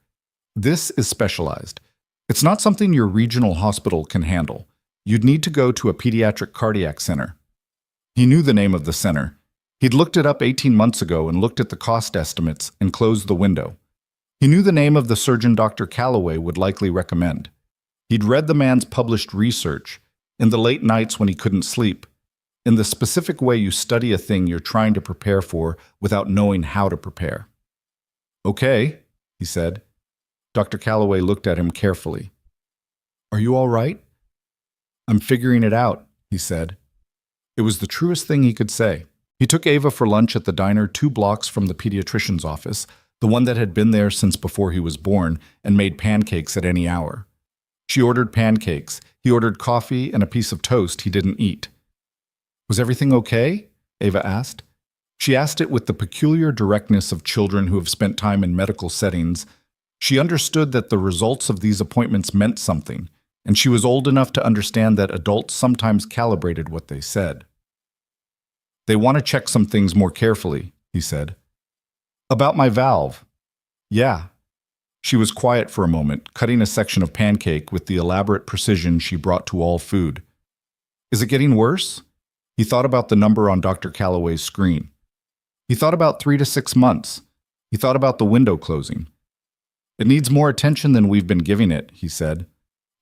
This is specialized. It's not something your regional hospital can handle. You'd need to go to a pediatric cardiac center." He knew the name of the center. He'd looked it up 18 months ago and looked at the cost estimates and closed the window. He knew the name of the surgeon Dr. Calloway would likely recommend. He'd read the man's published research, in the late nights when he couldn't sleep, in the specific way you study a thing you're trying to prepare for without knowing how to prepare. "Okay," he said. Dr. Calloway looked at him carefully. "Are you all right?" "I'm figuring it out," he said. It was the truest thing he could say. He took Ava for lunch at the diner 2 blocks from the pediatrician's office, the one that had been there since before he was born, and made pancakes at any hour. She ordered pancakes. He ordered coffee and a piece of toast he didn't eat. "Was everything okay?" Ava asked. She asked it with the peculiar directness of children who have spent time in medical settings. She understood that the results of these appointments meant something, and she was old enough to understand that adults sometimes calibrated what they said. "They want to check some things more carefully," he said. "About my valve." "Yeah." She was quiet for a moment, cutting a section of pancake with the elaborate precision she brought to all food. "Is it getting worse?" He thought about the number on Dr. Calloway's screen. He thought about 3 to 6 months. He thought about the window closing. "It needs more attention than we've been giving it," he said.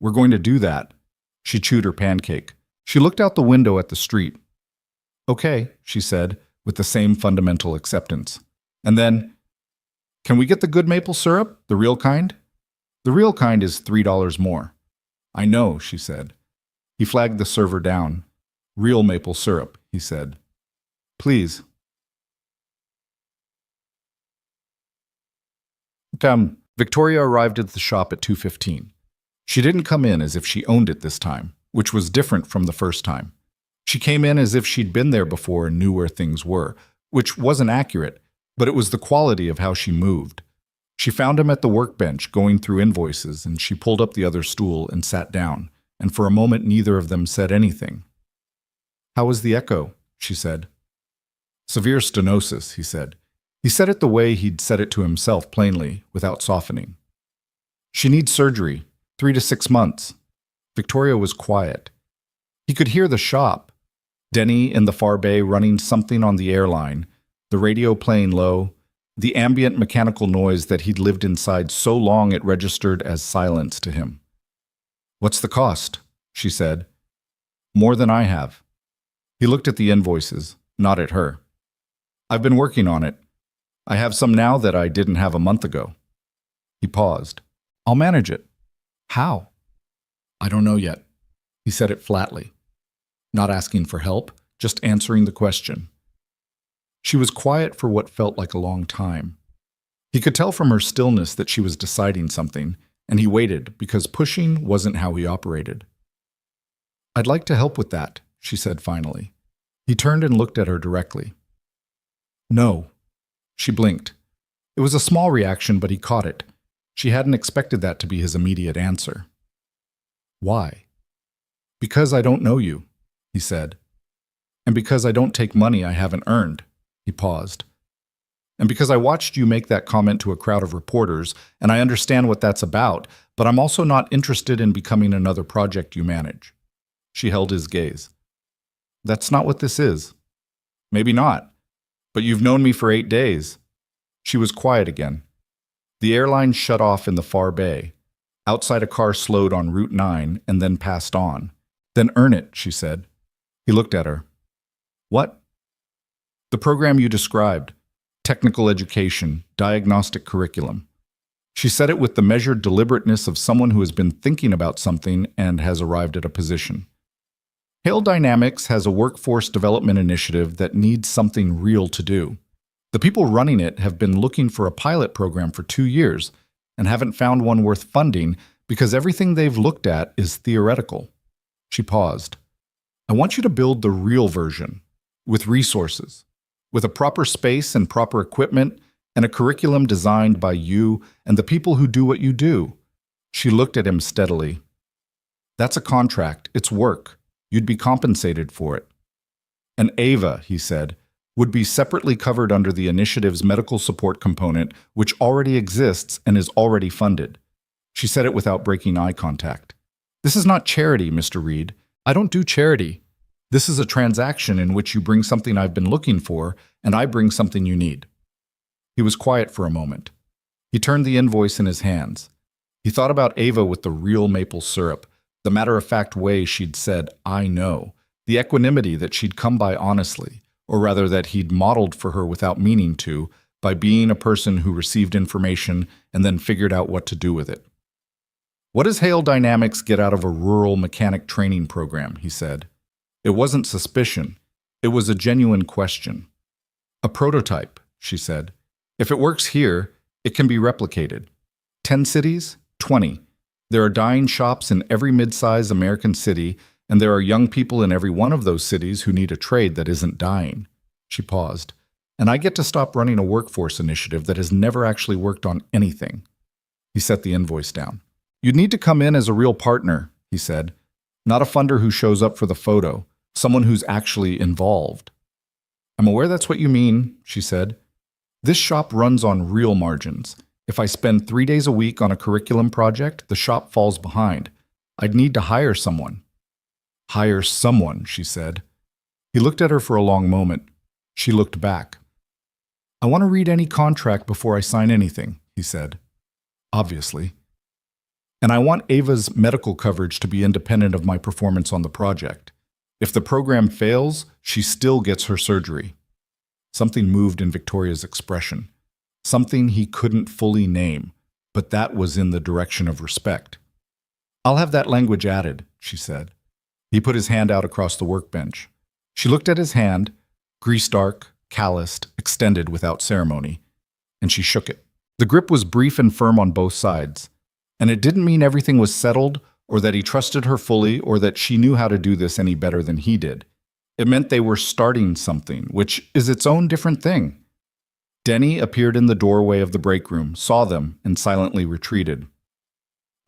"We're going to do that." She chewed her pancake. She looked out the window at the street. "Okay," she said, with the same fundamental acceptance. And then, "Can we get the good maple syrup, the real kind?" "The real kind is $3 more." "I know," she said. He flagged the server down. "Real maple syrup," he said. "Please." Victoria arrived at the shop at 2:15. She didn't come in as if she owned it this time, which was different from the first time. She came in as if she'd been there before and knew where things were, which wasn't accurate, but it was the quality of how she moved. She found him at the workbench going through invoices, and she pulled up the other stool and sat down, and for a moment neither of them said anything. "How was the echo?" she said. "Severe stenosis," he said. He said it the way he'd said it to himself plainly, without softening. She needs surgery, 3 to 6 months. Victoria was quiet. He could hear the shop. Denny in the far bay running something on the airline, the radio playing low, the ambient mechanical noise that he'd lived inside so long it registered as silence to him. "What's the cost?" she said. "More than I have." He looked at the invoices, not at her. "I've been working on it. I have some now that I didn't have a month ago." He paused. "I'll manage it." "How?" "I don't know yet." He said it flatly. Not asking for help, just answering the question. She was quiet for what felt like a long time. He could tell from her stillness that she was deciding something, and he waited because pushing wasn't how he operated. "I'd like to help with that," she said finally. He turned and looked at her directly. "No." She blinked. It was a small reaction, but he caught it. She hadn't expected that to be his immediate answer. "Why?" "Because I don't know you," he said. "And because I don't take money I haven't earned." He paused. "And because I watched you make that comment to a crowd of reporters, and I understand what that's about, but I'm also not interested in becoming another project you manage." She held his gaze. "That's not what this is." "Maybe not. But you've known me for 8 days. She was quiet again. The airline shut off in the far bay. Outside a car slowed on Route 9 and then passed on. "Then earn it," she said. He looked at her. "What?" "The program you described. Technical education, diagnostic curriculum." She said it with the measured deliberateness of someone who has been thinking about something and has arrived at a position. Hale Dynamics has a workforce development initiative that needs something real to do. The people running it have been looking for a pilot program for 2 years and haven't found one worth funding because everything they've looked at is theoretical. She paused. "I want you to build the real version, with resources, with a proper space and proper equipment, and a curriculum designed by you and the people who do what you do." She looked at him steadily. "That's a contract. It's work. You'd be compensated for it." "And Ava," he said, "would be separately covered under the initiative's medical support component, which already exists and is already funded." She said it without breaking eye contact. "This is not charity, Mr. Reed. I don't do charity. This is a transaction in which you bring something I've been looking for, and I bring something you need." He was quiet for a moment. He turned the invoice in his hands. He thought about Ava with the real maple syrup, the matter-of-fact way she'd said, "I know," the equanimity that she'd come by honestly, or rather that he'd modeled for her without meaning to, by being a person who received information and then figured out what to do with it. "What does Hale Dynamics get out of a rural mechanic training program?" he said. It wasn't suspicion. It was a genuine question. "A prototype," she said. "If it works here, it can be replicated. 10 cities? 20. There are dying shops in every mid-size American city, and there are young people in every one of those cities who need a trade that isn't dying." She paused. "And I get to stop running a workforce initiative that has never actually worked on anything." He set the invoice down. "You'd need to come in as a real partner," he said. "Not a funder who shows up for the photo, someone who's actually involved." "I'm aware that's what you mean," she said. "This shop runs on real margins. If I spend 3 days a week on a curriculum project, the shop falls behind. I'd need to hire someone." "Hire someone," she said. He looked at her for a long moment. She looked back. "I want to read any contract before I sign anything," he said. "Obviously. And I want Ava's medical coverage to be independent of my performance on the project. If the program fails, she still gets her surgery." Something moved in Victoria's expression. Something he couldn't fully name, but that was in the direction of respect. "I'll have that language added," she said. He put his hand out across the workbench. She looked at his hand, grease-dark, calloused, extended without ceremony, and she shook it. The grip was brief and firm on both sides, and it didn't mean everything was settled or that he trusted her fully or that she knew how to do this any better than he did. It meant they were starting something, which is its own different thing. Denny appeared in the doorway of the break room, saw them, and silently retreated.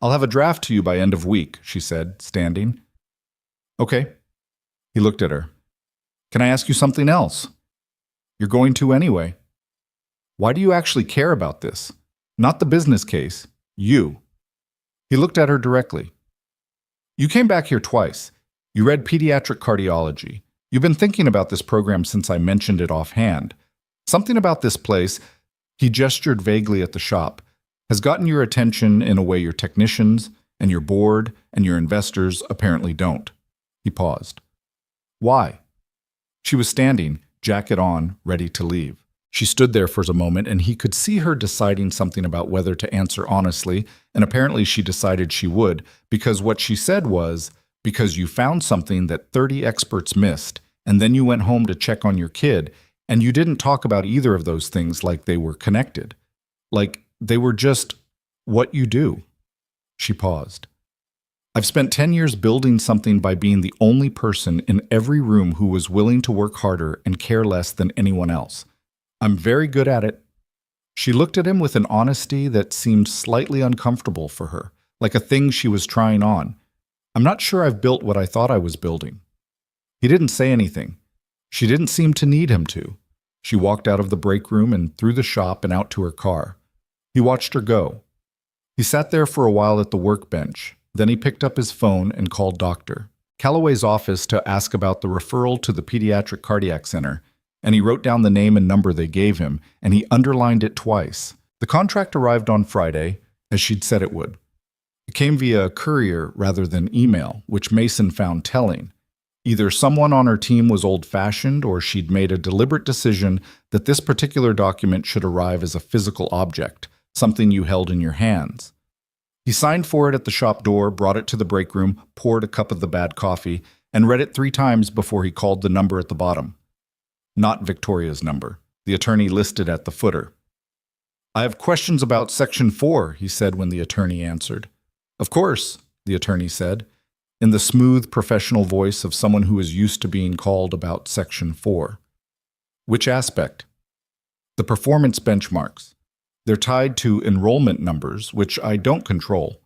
"I'll have a draft to you by end of week," she said, standing. "Okay." He looked at her. "Can I ask you something else?" "You're going to anyway." Why do you actually care about this? Not the business case. You. He looked at her directly. You came back here twice. You read pediatric cardiology. You've been thinking about this program since I mentioned it offhand. Something about this place, he gestured vaguely at the shop, has gotten your attention in a way your technicians and your board and your investors apparently don't. He paused. Why? She was standing, jacket on, ready to leave. She stood there for a moment, and he could see her deciding something about whether to answer honestly, and apparently she decided she would, because what she said was, because you found something that 30 experts missed, and then you went home to check on your kid, and you didn't talk about either of those things like they were connected. Like they were just what you do. She paused. I've spent 10 years building something by being the only person in every room who was willing to work harder and care less than anyone else. I'm very good at it. She looked at him with an honesty that seemed slightly uncomfortable for her, like a thing she was trying on. I'm not sure I've built what I thought I was building. He didn't say anything. She didn't seem to need him to. She walked out of the break room and through the shop and out to her car. He watched her go. He sat there for a while at the workbench. Then he picked up his phone and called Dr. Calloway's office to ask about the referral to the Pediatric Cardiac Center, and he wrote down the name and number they gave him, and he underlined it twice. The contract arrived on Friday, as she'd said it would. It came via a courier rather than email, which Mason found telling. Either someone on her team was old-fashioned or she'd made a deliberate decision that this particular document should arrive as a physical object, something you held in your hands. He signed for it at the shop door, brought it to the break room, poured a cup of the bad coffee, and read it 3 times before he called the number at the bottom. Not Victoria's number. The attorney listed at the footer. I have questions about Section 4, he said when the attorney answered. Of course, the attorney said, in the smooth, professional voice of someone who is used to being called about Section 4. Which aspect? The performance benchmarks. They're tied to enrollment numbers, which I don't control.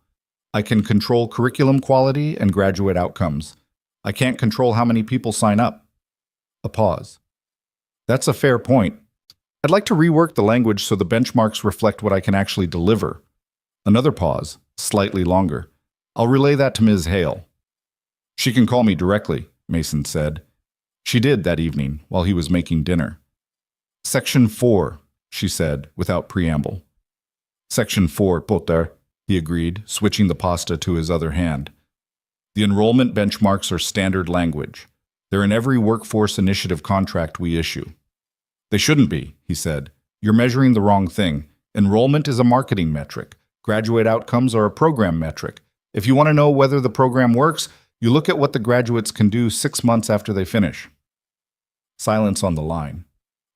I can control curriculum quality and graduate outcomes. I can't control how many people sign up. A pause. That's a fair point. I'd like to rework the language so the benchmarks reflect what I can actually deliver. Another pause, slightly longer. I'll relay that to Ms. Hale. She can call me directly, Mason said. She did that evening while he was making dinner. Section 4, she said, without preamble. Section 4, Potter, he agreed, switching the pasta to his other hand. The enrollment benchmarks are standard language. They're in every workforce initiative contract we issue. They shouldn't be, he said. You're measuring the wrong thing. Enrollment is a marketing metric. Graduate outcomes are a program metric. If you want to know whether the program works, you look at what the graduates can do 6 months after they finish. Silence on the line.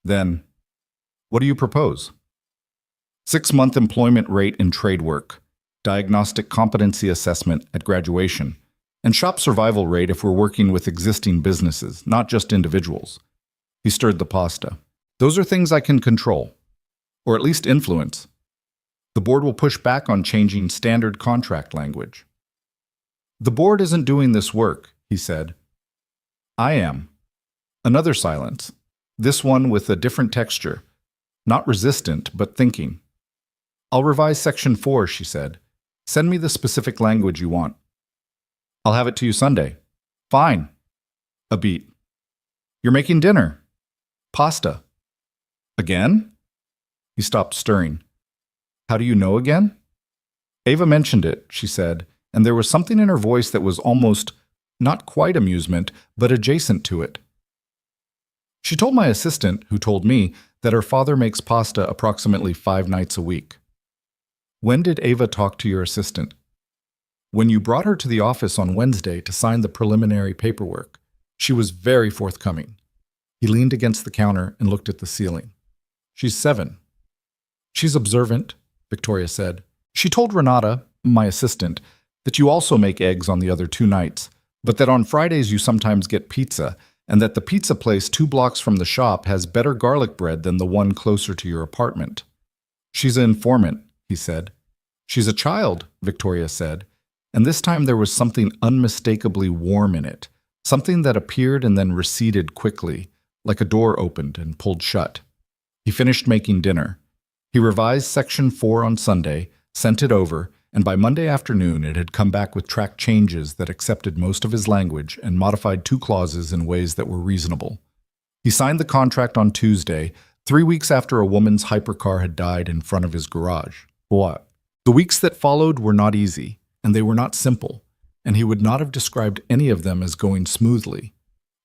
Then, what do you propose? 6-month employment rate in trade work, diagnostic competency assessment at graduation, and shop survival rate if we're working with existing businesses, not just individuals. He stirred the pasta. Those are things I can control, or at least influence. The board will push back on changing standard contract language. The board isn't doing this work, he said. I am. Another silence, this one with a different texture, not resistant, but thinking. I'll revise Section 4, she said. Send me the specific language you want. I'll have it to you Sunday. Fine. A beat. You're making dinner. Pasta. Again? He stopped stirring. How do you know again? Ava mentioned it, she said, and there was something in her voice that was almost, not quite amusement, but adjacent to it. She told my assistant, who told me, that her father makes pasta approximately 5 nights a week. When did Ava talk to your assistant? When you brought her to the office on Wednesday to sign the preliminary paperwork. She was very forthcoming. He leaned against the counter and looked at the ceiling. She's 7. She's observant, Victoria said. She told Renata, my assistant, that you also make eggs on the other 2 nights, but that on Fridays you sometimes get pizza, and that the pizza place 2 blocks from the shop has better garlic bread than the one closer to your apartment. She's an informant, he said. She's a child, Victoria said, and this time there was something unmistakably warm in it, something that appeared and then receded quickly, like a door opened and pulled shut. He finished making dinner. He revised Section 4 on Sunday, sent it over, and by Monday afternoon it had come back with track changes that accepted most of his language and modified 2 clauses in ways that were reasonable. He signed the contract on Tuesday, 3 weeks after a woman's hypercar had died in front of his garage. What? The weeks that followed were not easy, and they were not simple, and he would not have described any of them as going smoothly.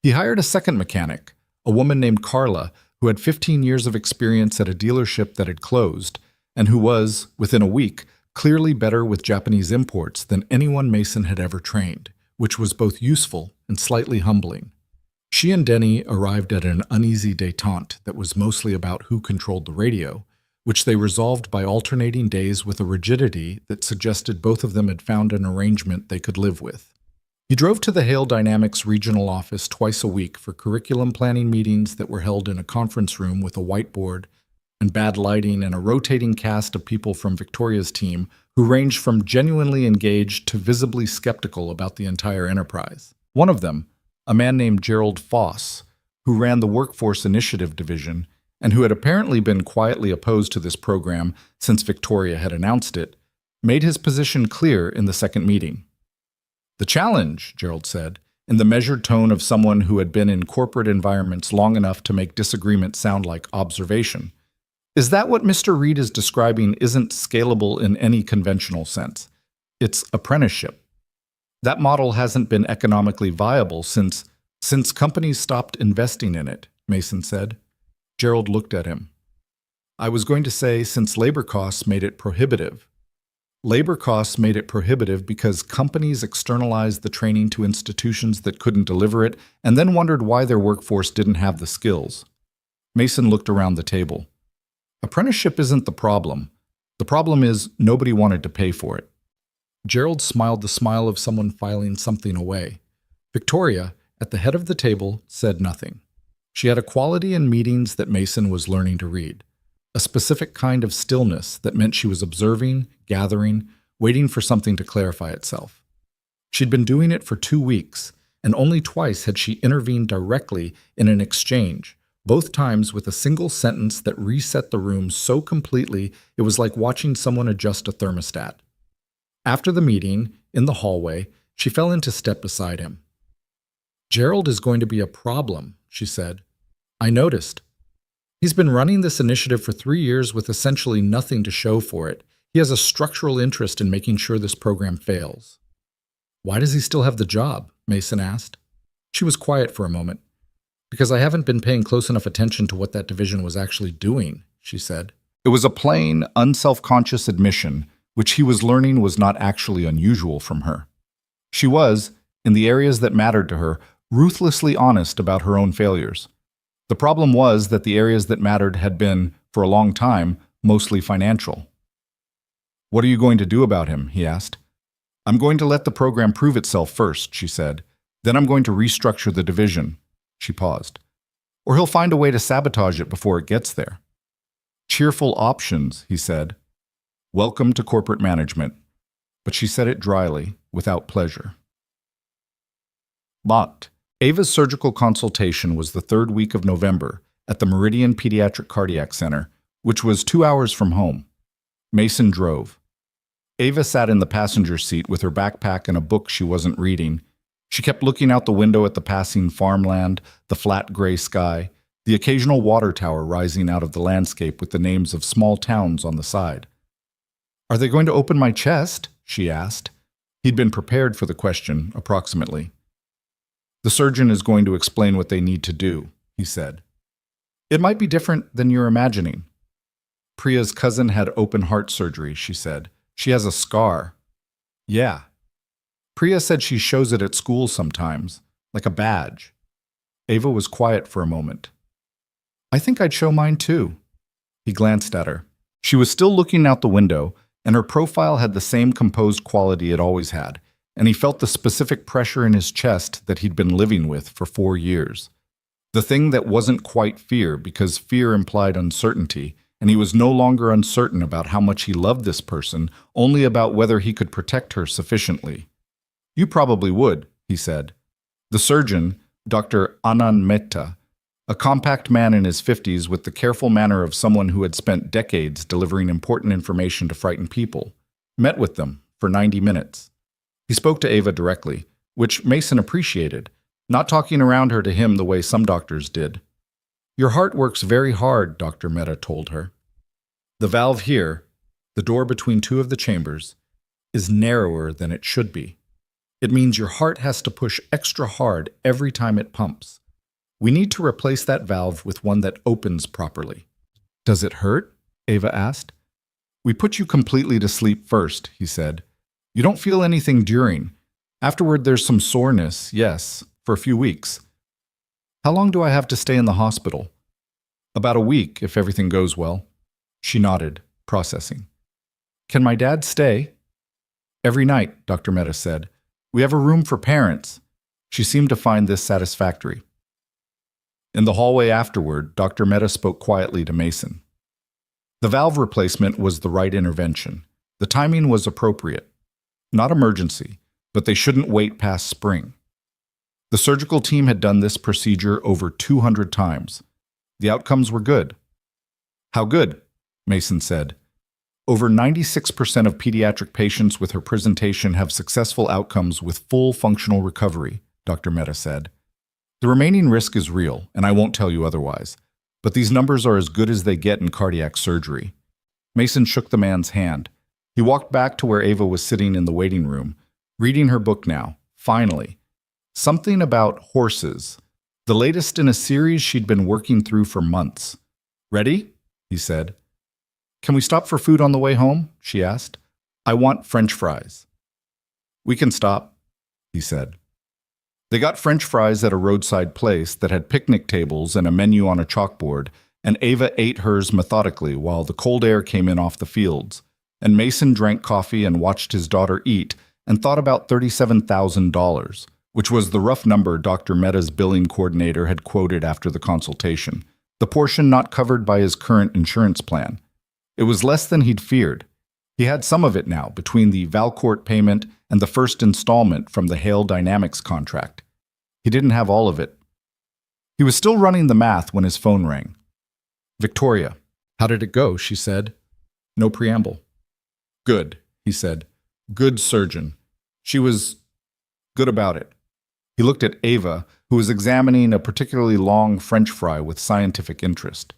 He hired a second mechanic, a woman named Carla, who had 15 years of experience at a dealership that had closed, and who was, within a week, clearly better with Japanese imports than anyone Mason had ever trained, which was both useful and slightly humbling. She and Denny arrived at an uneasy détente that was mostly about who controlled the radio, which they resolved by alternating days with a rigidity that suggested both of them had found an arrangement they could live with. He drove to the Hale Dynamics regional office twice a week for curriculum planning meetings that were held in a conference room with a whiteboard and bad lighting and a rotating cast of people from Victoria's team who ranged from genuinely engaged to visibly skeptical about the entire enterprise. One of them, a man named Gerald Foss, who ran the Workforce Initiative Division and who had apparently been quietly opposed to this program since Victoria had announced it, made his position clear in the second meeting. "The challenge," Gerald said, in the measured tone of someone who had been in corporate environments long enough to make disagreement sound like observation, "is that what Mr. Reed is describing isn't scalable in any conventional sense. It's apprenticeship. That model hasn't been economically viable since companies stopped investing in it," Mason said. Gerald looked at him. "I was going to say since labor costs made it prohibitive. Labor costs made it prohibitive because companies externalized the training to institutions that couldn't deliver it and then wondered why their workforce didn't have the skills." Mason looked around the table. "Apprenticeship isn't the problem. The problem is nobody wanted to pay for it." Gerald smiled the smile of someone filing something away. Victoria, at the head of the table, said nothing. She had a quality in meetings that Mason was learning to read, a specific kind of stillness that meant she was observing, gathering, waiting for something to clarify itself. She'd been doing it for 2 weeks, and only twice had she intervened directly in an exchange, both times with a single sentence that reset the room so completely it was like watching someone adjust a thermostat. After the meeting, in the hallway, she fell into step beside him. "Gerald is going to be a problem," she said. "I noticed. He's been running this initiative for 3 years with essentially nothing to show for it. He has a structural interest in making sure this program fails." "Why does he still have the job?" Mason asked. She was quiet for a moment. "Because I haven't been paying close enough attention to what that division was actually doing," she said. It was a plain, unself-conscious admission, which he was learning was not actually unusual from her. She was, in the areas that mattered to her, ruthlessly honest about her own failures. The problem was that the areas that mattered had been, for a long time, mostly financial. "What are you going to do about him?" he asked. "I'm going to let the program prove itself first," she said. "Then I'm going to restructure the division." She paused. "Or he'll find a way to sabotage it before it gets there." "Cheerful options," he said. "Welcome to corporate management." But she said it dryly, without pleasure. But Ava's surgical consultation was the 3rd week of November at the Meridian Pediatric Cardiac Center, which was 2 hours from home. Mason drove. Ava sat in the passenger seat with her backpack and a book she wasn't reading. She kept looking out the window at the passing farmland, the flat gray sky, the occasional water tower rising out of the landscape with the names of small towns on the side. "Are they going to open my chest?" she asked. He'd been prepared for the question, approximately. "The surgeon is going to explain what they need to do," he said. "It might be different than you're imagining." "Priya's cousin had open heart surgery," she said. "She has a scar." "Yeah." "Priya said she shows it at school sometimes, like a badge." Ava was quiet for a moment. "I think I'd show mine too." He glanced at her. She was still looking out the window, and her profile had the same composed quality it always had, and he felt the specific pressure in his chest that he'd been living with for 4 years. The thing that wasn't quite fear, because fear implied uncertainty, and he was no longer uncertain about how much he loved this person, only about whether he could protect her sufficiently. "You probably would," he said. The surgeon, Dr. Anand Mehta, A compact man in his 50s with the careful manner of someone who had spent decades delivering important information to frightened people, met with them for 90 minutes. He spoke to Ava directly, which Mason appreciated, not talking around her to him the way some doctors did. "Your heart works very hard," Dr. Mehta told her. "The valve here, the door between two of the chambers, is narrower than it should be. It means your heart has to push extra hard every time it pumps. We need to replace that valve with one that opens properly." "Does it hurt?" Ava asked. "We put you completely to sleep first," he said. "You don't feel anything during. Afterward, there's some soreness, yes, for a few weeks." "How long do I have to stay in the hospital?" "About a week, if everything goes well." She nodded, processing. "Can my dad stay?" "Every night," Dr. Mehta said. "We have a room for parents." She seemed to find this satisfactory. In the hallway afterward, Dr. Mehta spoke quietly to Mason. The valve replacement was the right intervention. The timing was appropriate. Not emergency, but they shouldn't wait past spring. The surgical team had done this procedure over 200 times. The outcomes were good. "How good?" Mason said. "Over 96% of pediatric patients with her presentation have successful outcomes with full functional recovery," Dr. Mehta said. "The remaining risk is real, and I won't tell you otherwise, but these numbers are as good as they get in cardiac surgery." Mason shook the man's hand. He walked back to where Ava was sitting in the waiting room, reading her book now, finally. Something about horses, the latest in a series she'd been working through for months. "Ready?" he said. "Can we stop for food on the way home?" she asked. "I want French fries." "We can stop," he said. They got French fries at a roadside place that had picnic tables and a menu on a chalkboard, and Ava ate hers methodically while the cold air came in off the fields, and Mason drank coffee and watched his daughter eat and thought about $37,000, which was the rough number Dr. Mehta's billing coordinator had quoted after the consultation, the portion not covered by his current insurance plan. It was less than he'd feared. He had some of it now between the Valcourt payment and the first installment from the Hale Dynamics contract. He didn't have all of it. He was still running the math when his phone rang. "Victoria." "How did it go?" she said. No preamble. "Good," he said. "Good surgeon. She was good about it." He looked at Ava, who was examining a particularly long French fry with scientific interest.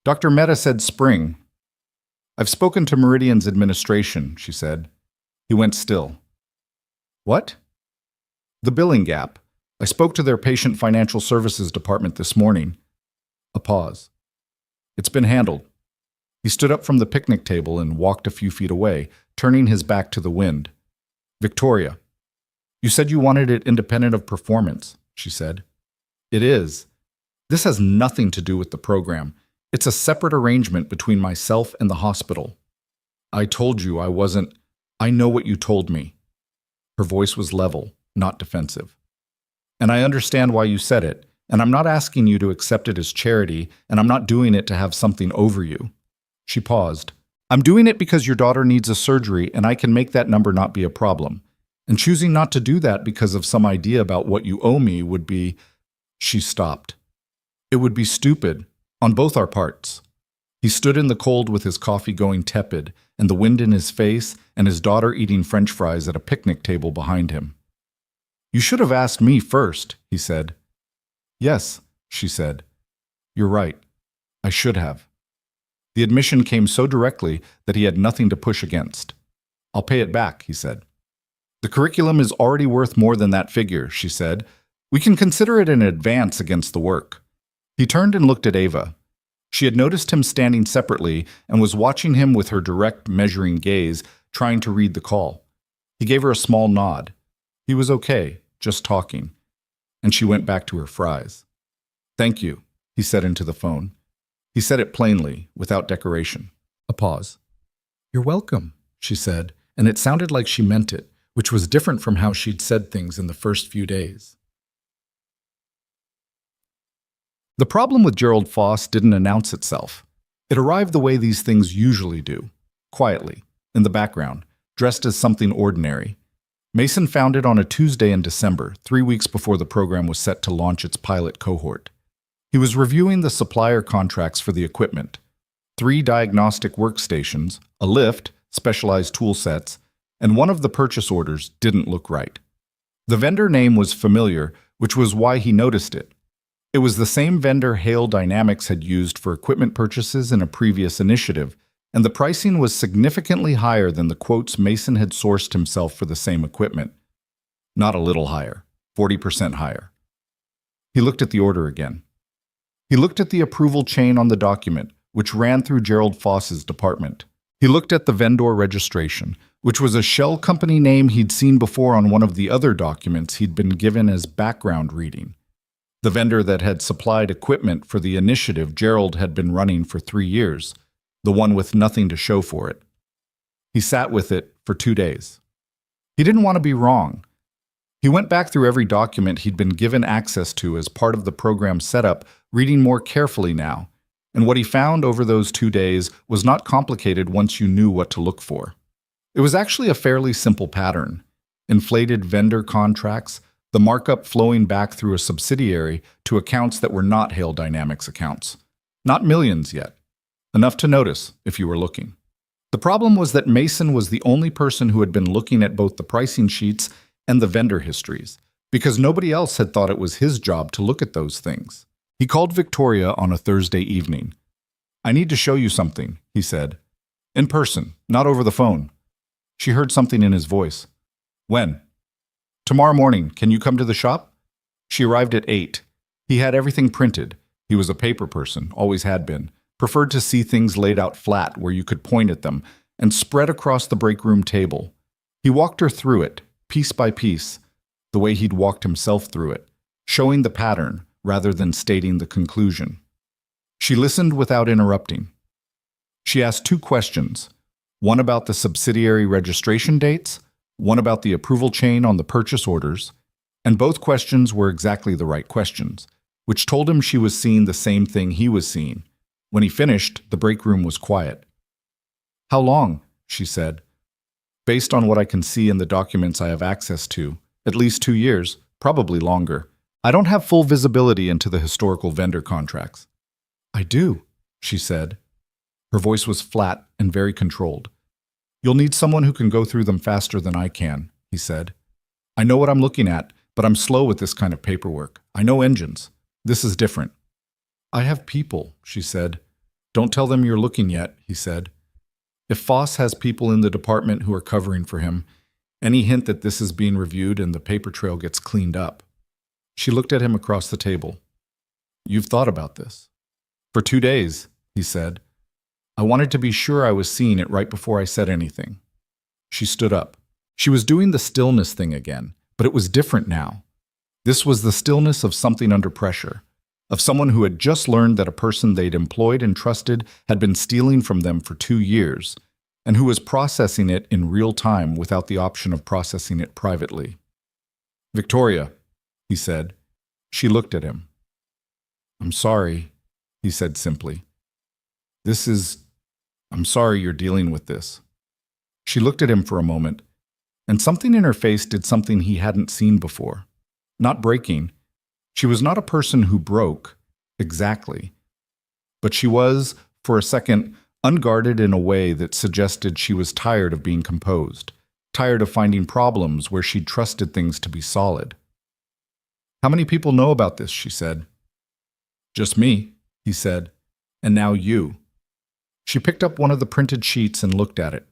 "Dr. Mehta said spring." "I've spoken to Meridian's administration," she said. He went still. "What?" "The billing gap. I spoke to their patient financial services department this morning." A pause. "It's been handled." He stood up from the picnic table and walked a few feet away, turning his back to the wind. "Victoria, you said you wanted it independent of performance," she said. "It is. This has nothing to do with the program. It's a separate arrangement between myself and the hospital." "I told you I wasn't. I know what you told me." Her voice was level, not defensive. "And I understand why you said it, and I'm not asking you to accept it as charity, and I'm not doing it to have something over you." She paused. "I'm doing it because your daughter needs a surgery, and I can make that number not be a problem. And choosing not to do that because of some idea about what you owe me would be..." She stopped. "It would be stupid, on both our parts." He stood in the cold with his coffee going tepid, and the wind in his face, and his daughter eating French fries at a picnic table behind him. "You should have asked me first," he said. "Yes," she said. "You're right. I should have." The admission came so directly that he had nothing to push against. "I'll pay it back," he said. "The curriculum is already worth more than that figure," she said. "We can consider it an advance against the work." He turned and looked at Ava. She had noticed him standing separately and was watching him with her direct, measuring gaze, trying to read the call. He gave her a small nod. He was okay, just talking. And she went back to her fries. "Thank you," he said into the phone. He said it plainly, without decoration. A pause. "You're welcome," she said, and it sounded like she meant it, which was different from how she'd said things in the first few days. The problem with Gerald Foss didn't announce itself. It arrived the way these things usually do, quietly, in the background, dressed as something ordinary. Mason found it on a Tuesday in December, 3 weeks before the program was set to launch its pilot cohort. He was reviewing the supplier contracts for the equipment: 3 diagnostic workstations, a lift, specialized tool sets, and one of the purchase orders didn't look right. The vendor name was familiar, which was why he noticed it. It was the same vendor Hale Dynamics had used for equipment purchases in a previous initiative, and the pricing was significantly higher than the quotes Mason had sourced himself for the same equipment. Not a little higher, 40% higher. He looked at the order again. He looked at the approval chain on the document, which ran through Gerald Foss's department. He looked at the vendor registration, which was a shell company name he'd seen before on one of the other documents he'd been given as background reading. The vendor that had supplied equipment for the initiative Gerald had been running for 3 years, the one with nothing to show for it. He sat with it for 2 days. He didn't want to be wrong. He went back through every document he'd been given access to as part of the program setup, reading more carefully now, and what he found over those 2 days was not complicated once you knew what to look for. It was actually a fairly simple pattern: inflated vendor contracts, the markup flowing back through a subsidiary to accounts that were not Hale Dynamics accounts. Not millions yet. Enough to notice if you were looking. The problem was that Mason was the only person who had been looking at both the pricing sheets and the vendor histories, because nobody else had thought it was his job to look at those things. He called Victoria on a Thursday evening. "I need to show you something," he said. "In person, not over the phone." She heard something in his voice. "When?" "Tomorrow morning. Can you come to the shop?" She arrived at 8. He had everything printed. He was a paper person, always had been. Preferred to see things laid out flat where you could point at them, and spread across the break room table. He walked her through it, piece by piece, the way he'd walked himself through it, showing the pattern rather than stating the conclusion. She listened without interrupting. She asked 2 questions, one about the subsidiary registration dates, one about the approval chain on the purchase orders, and both questions were exactly the right questions, which told him she was seeing the same thing he was seeing. When he finished, the break room was quiet. "How long?" she said. "Based on what I can see in the documents I have access to, at least 2 years, probably longer. I don't have full visibility into the historical vendor contracts." "I do," she said. Her voice was flat and very controlled. "You'll need someone who can go through them faster than I can," he said. "I know what I'm looking at, but I'm slow with this kind of paperwork. I know engines. This is different." "I have people," she said. "Don't tell them you're looking yet," he said. "If Foss has people in the department who are covering for him, any hint that this is being reviewed and the paper trail gets cleaned up." She looked at him across the table. "You've thought about this." "For 2 days," he said. "I wanted to be sure I was seeing it right before I said anything." She stood up. She was doing the stillness thing again, but it was different now. This was the stillness of something under pressure, of someone who had just learned that a person they'd employed and trusted had been stealing from them for 2 years, and who was processing it in real time without the option of processing it privately. "Victoria," he said. She looked at him. "I'm sorry," he said simply. "I'm sorry you're dealing with this." She looked at him for a moment, and something in her face did something he hadn't seen before. Not breaking. She was not a person who broke, exactly. But she was, for a second, unguarded in a way that suggested she was tired of being composed, tired of finding problems where she'd trusted things to be solid. "How many people know about this?" she said. "Just me," he said. "And now you." She picked up one of the printed sheets and looked at it.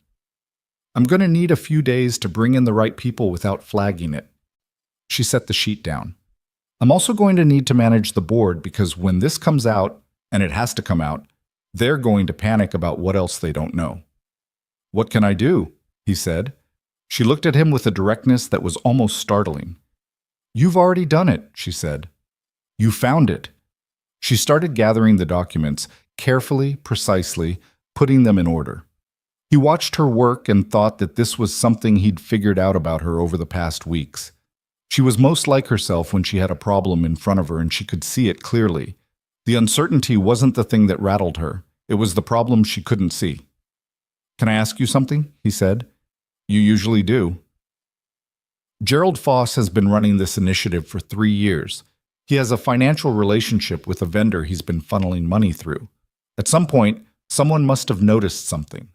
"I'm going to need a few days to bring in the right people without flagging it." She set the sheet down. "I'm also going to need to manage the board because when this comes out, and it has to come out, they're going to panic about what else they don't know." "What can I do?" he said. She looked at him with a directness that was almost startling. "You've already done it," she said. "You found it." She started gathering the documents, carefully, precisely, putting them in order. He watched her work and thought that this was something he'd figured out about her over the past weeks. She was most like herself when she had a problem in front of her and she could see it clearly. The uncertainty wasn't the thing that rattled her. It was the problem she couldn't see. "Can I ask you something?" he said. "You usually do." Gerald Foss has been running this initiative for 3 years. He has a financial relationship with a vendor he's been funneling money through. At some point, someone must have noticed something.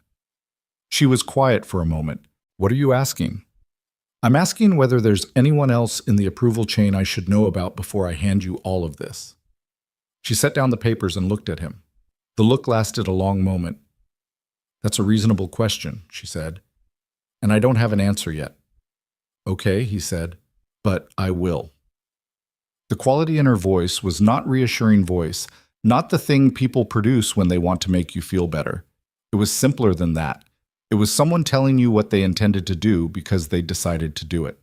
She was quiet for a moment. What are you asking? I'm asking whether there's anyone else in the approval chain I should know about before I hand you all of this. She set down the papers and looked at him. The look lasted a long moment. That's a reasonable question, she said, and I don't have an answer yet. Okay, he said, but I will. The quality in her voice was not reassuring voice, not the thing people produce when they want to make you feel better. It was simpler than that. It was someone telling you what they intended to do because they decided to do it.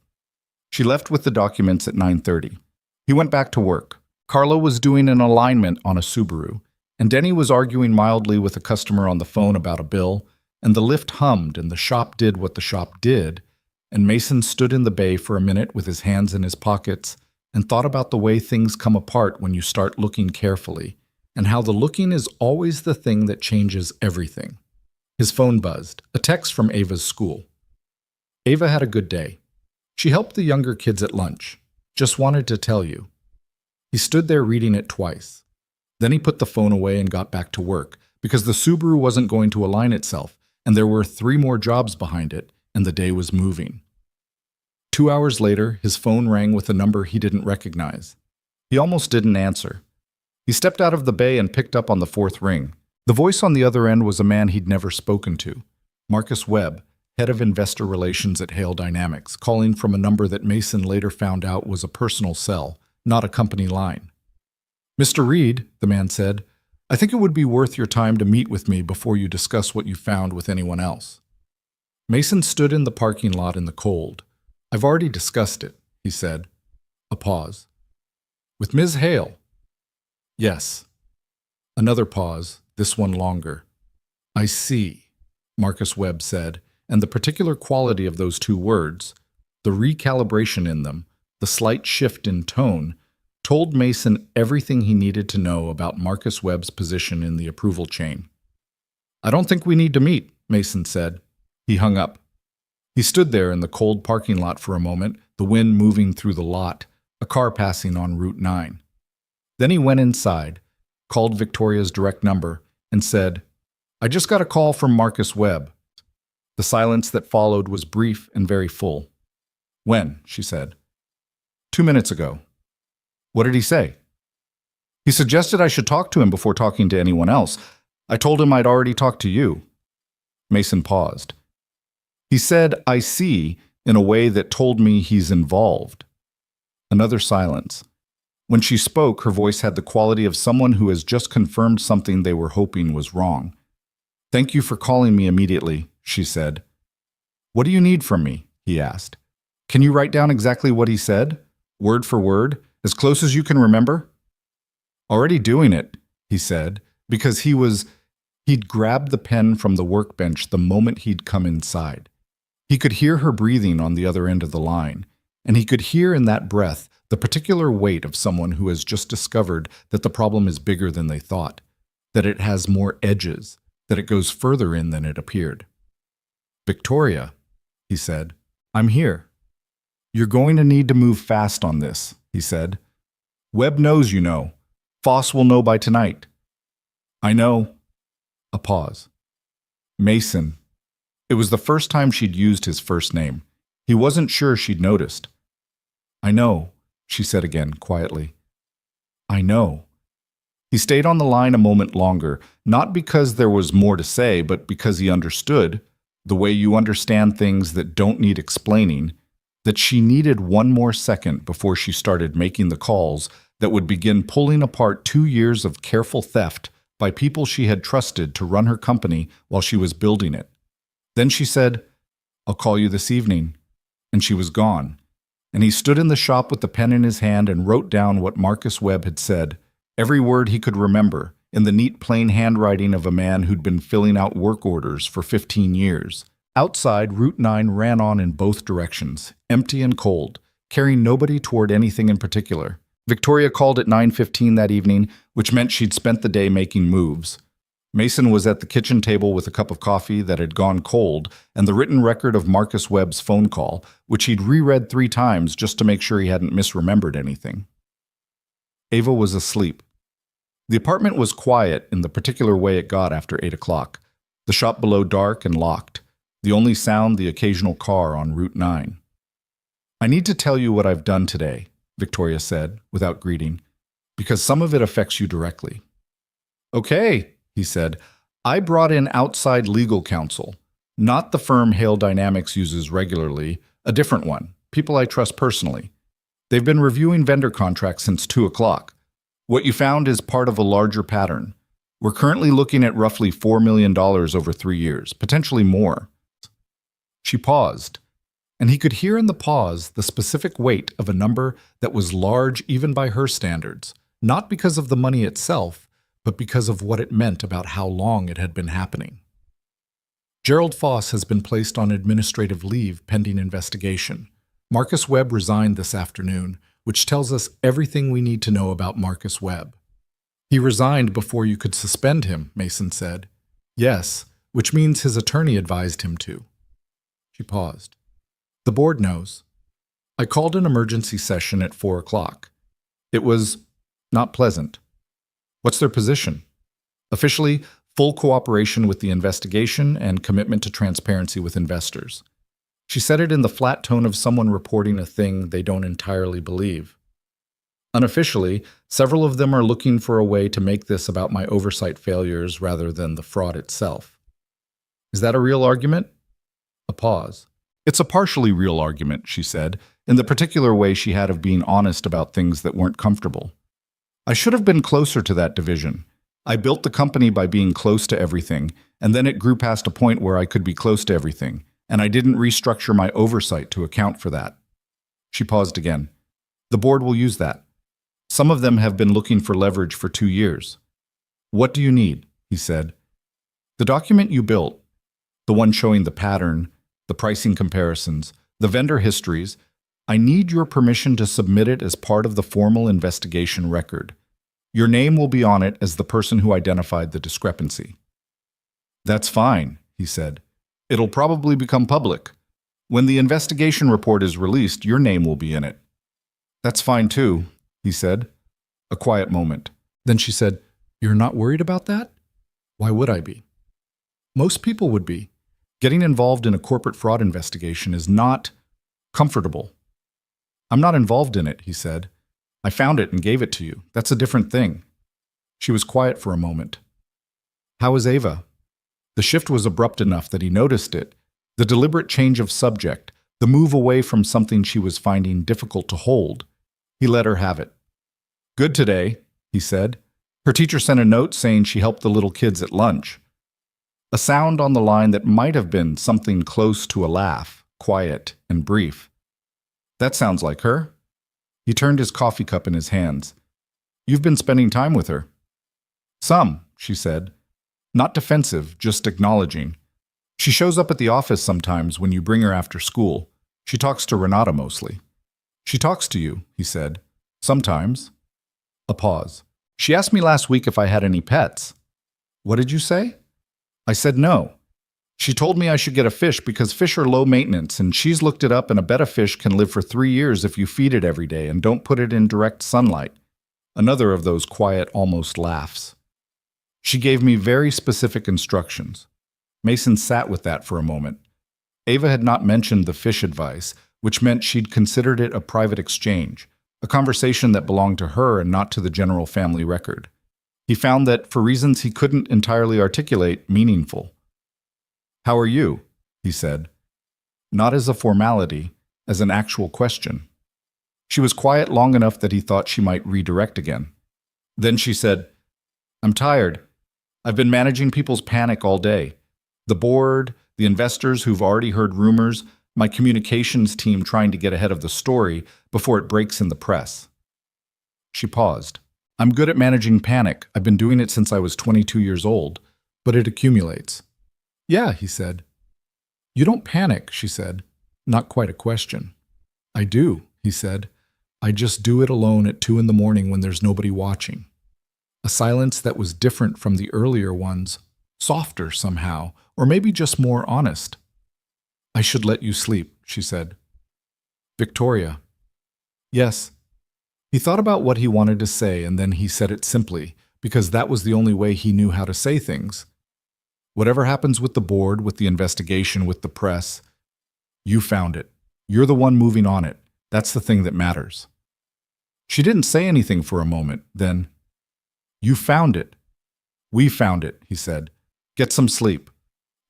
She left with the documents at 9:30. He went back to work. Carla was doing an alignment on a Subaru, and Denny was arguing mildly with a customer on the phone about a bill, and the lift hummed and the shop did what the shop did, and Mason stood in the bay for a minute with his hands in his pockets and thought about the way things come apart when you start looking carefully, and how the looking is always the thing that changes everything. His phone buzzed, a text from Ava's school. Ava had a good day. She helped the younger kids at lunch. Just wanted to tell you. He stood there reading it twice. Then he put the phone away and got back to work, because the Subaru wasn't going to align itself, and there were 3 more jobs behind it, and the day was moving. 2 hours later, his phone rang with a number he didn't recognize. He almost didn't answer. He stepped out of the bay and picked up on the 4th ring. The voice on the other end was a man he'd never spoken to, Marcus Webb, head of investor relations at Hale Dynamics, calling from a number that Mason later found out was a personal cell, not a company line. Mr. Reed, the man said, I think it would be worth your time to meet with me before you discuss what you found with anyone else. Mason stood in the parking lot in the cold. I've already discussed it, he said. A pause. With Ms. Hale? Yes. Another pause, this one longer. I see, Marcus Webb said, and the particular quality of those 2 words, the recalibration in them, the slight shift in tone, told Mason everything he needed to know about Marcus Webb's position in the approval chain. I don't think we need to meet, Mason said. He hung up. He stood there in the cold parking lot for a moment, the wind moving through the lot, a car passing on Route 9. Then he went inside, called Victoria's direct number, and said, I just got a call from Marcus Webb. The silence that followed was brief and very full. When? She said. 2 minutes ago. What did he say? He suggested I should talk to him before talking to anyone else. I told him I'd already talked to you. Mason paused. He said, I see, in a way that told me he's involved. Another silence. When she spoke, her voice had the quality of someone who has just confirmed something they were hoping was wrong. Thank you for calling me immediately, she said. What do you need from me? He asked. Can you write down exactly what he said? Word for word, as close as you can remember? Already doing it, he said, because he'd grabbed the pen from the workbench the moment he'd come inside. He could hear her breathing on the other end of the line, and he could hear in that breath the particular weight of someone who has just discovered that the problem is bigger than they thought, that it has more edges, that it goes further in than it appeared. Victoria, he said, I'm here. You're going to need to move fast on this, he said. Webb knows you know. Foss will know by tonight. I know. A pause. Mason. It was the first time she'd used his first name. He wasn't sure she'd noticed. I know, she said again, quietly. I know. He stayed on the line a moment longer, not because there was more to say, but because he understood, the way you understand things that don't need explaining, that she needed one more second before she started making the calls that would begin pulling apart 2 years of careful theft by people she had trusted to run her company while she was building it. Then she said, I'll call you this evening. And she was gone. And he stood in the shop with the pen in his hand and wrote down what Marcus Webb had said, every word he could remember, in the neat plain handwriting of a man who'd been filling out work orders for 15 years. Outside, Route 9 ran on in both directions, empty and cold, carrying nobody toward anything in particular. Victoria called at 9:15 that evening, which meant she'd spent the day making moves. Mason was at the kitchen table with a cup of coffee that had gone cold and the written record of Marcus Webb's phone call, which he'd reread 3 times just to make sure he hadn't misremembered anything. Ava was asleep. The apartment was quiet in the particular way it got after 8 o'clock. The shop below dark and locked. The only sound, the occasional car on Route 9. "I need to tell you what I've done today," Victoria said, without greeting, "because some of it affects you directly." "Okay," he said. "I brought in outside legal counsel. Not the firm Hale Dynamics uses regularly, a different one, people I trust personally. They've been reviewing vendor contracts since 2 o'clock. What you found is part of a larger pattern. We're currently looking at roughly $4 million over 3 years, potentially more." She paused, and he could hear in the pause the specific weight of a number that was large even by her standards, not because of the money itself, but because of what it meant about how long it had been happening. "Gerald Foss has been placed on administrative leave pending investigation. Marcus Webb resigned this afternoon, which tells us everything we need to know about Marcus Webb." "He resigned before you could suspend him," Mason said. "Yes, which means his attorney advised him to." She paused. "The board knows. I called an emergency session at 4 o'clock. It was not pleasant." "What's their position?" "Officially, full cooperation with the investigation and commitment to transparency with investors." She said it in the flat tone of someone reporting a thing they don't entirely believe. "Unofficially, several of them are looking for a way to make this about my oversight failures rather than the fraud itself." "Is that a real argument?" A pause. "It's a partially real argument," she said, in the particular way she had of being honest about things that weren't comfortable. "I should have been closer to that division. I built the company by being close to everything, and then it grew past a point where I could be close to everything, and I didn't restructure my oversight to account for that." She paused again. "The board will use that. Some of them have been looking for leverage for 2 years. What do you need?" he said. "The document you built, the one showing the pattern, the pricing comparisons, the vendor histories, I need your permission to submit it as part of the formal investigation record. Your name will be on it as the person who identified the discrepancy." "That's fine," he said. "It'll probably become public. When the investigation report is released, your name will be in it." "That's fine too," he said. A quiet moment. Then she said, "You're not worried about that?" "Why would I be?" "Most people would be. Getting involved in a corporate fraud investigation is not comfortable." "I'm not involved in it," he said. "I found it and gave it to you. That's a different thing." She was quiet for a moment. "How is Ava?" The shift was abrupt enough that he noticed it, the deliberate change of subject, the move away from something she was finding difficult to hold. He let her have it. "Good today," he said. "Her teacher sent a note saying she helped the little kids at lunch." A sound on the line that might have been something close to a laugh, quiet and brief. "That sounds like her." He turned his coffee cup in his hands. "You've been spending time with her." "Some," she said. Not defensive, just acknowledging. "She shows up at the office sometimes when you bring her after school. She talks to Renata mostly." "She talks to you," he said. "Sometimes." A pause. "She asked me last week if I had any pets." "What did you say?" "I said no. She told me I should get a fish because fish are low maintenance, and she's looked it up, and a betta fish can live for 3 years if you feed it every day and don't put it in direct sunlight." Another of those quiet, almost laughs. "She gave me very specific instructions." Mason sat with that for a moment. Ava had not mentioned the fish advice, which meant she'd considered it a private exchange, a conversation that belonged to her and not to the general family record. He found that, for reasons he couldn't entirely articulate, meaningful. "How are you?" he said. Not as a formality, as an actual question. She was quiet long enough that he thought she might redirect again. Then she said, "I'm tired. I've been managing people's panic all day. The board, the investors who've already heard rumors, my communications team trying to get ahead of the story before it breaks in the press." She paused. "I'm good at managing panic. I've been doing it since I was 22 years old, but it accumulates." "Yeah," he said. "You don't panic," she said. Not quite a question. "I do," he said. "I just do it alone at 2 in the morning when there's nobody watching." A silence that was different from the earlier ones, softer somehow, or maybe just more honest. "I should let you sleep," she said. "Victoria." "Yes." He thought about what he wanted to say, and then he said it simply, because that was the only way he knew how to say things. Whatever happens with the board, with the investigation, with the press, you found it. You're the one moving on it. That's the thing that matters. She didn't say anything for a moment. Then, you found it. We found it, he said. Get some sleep.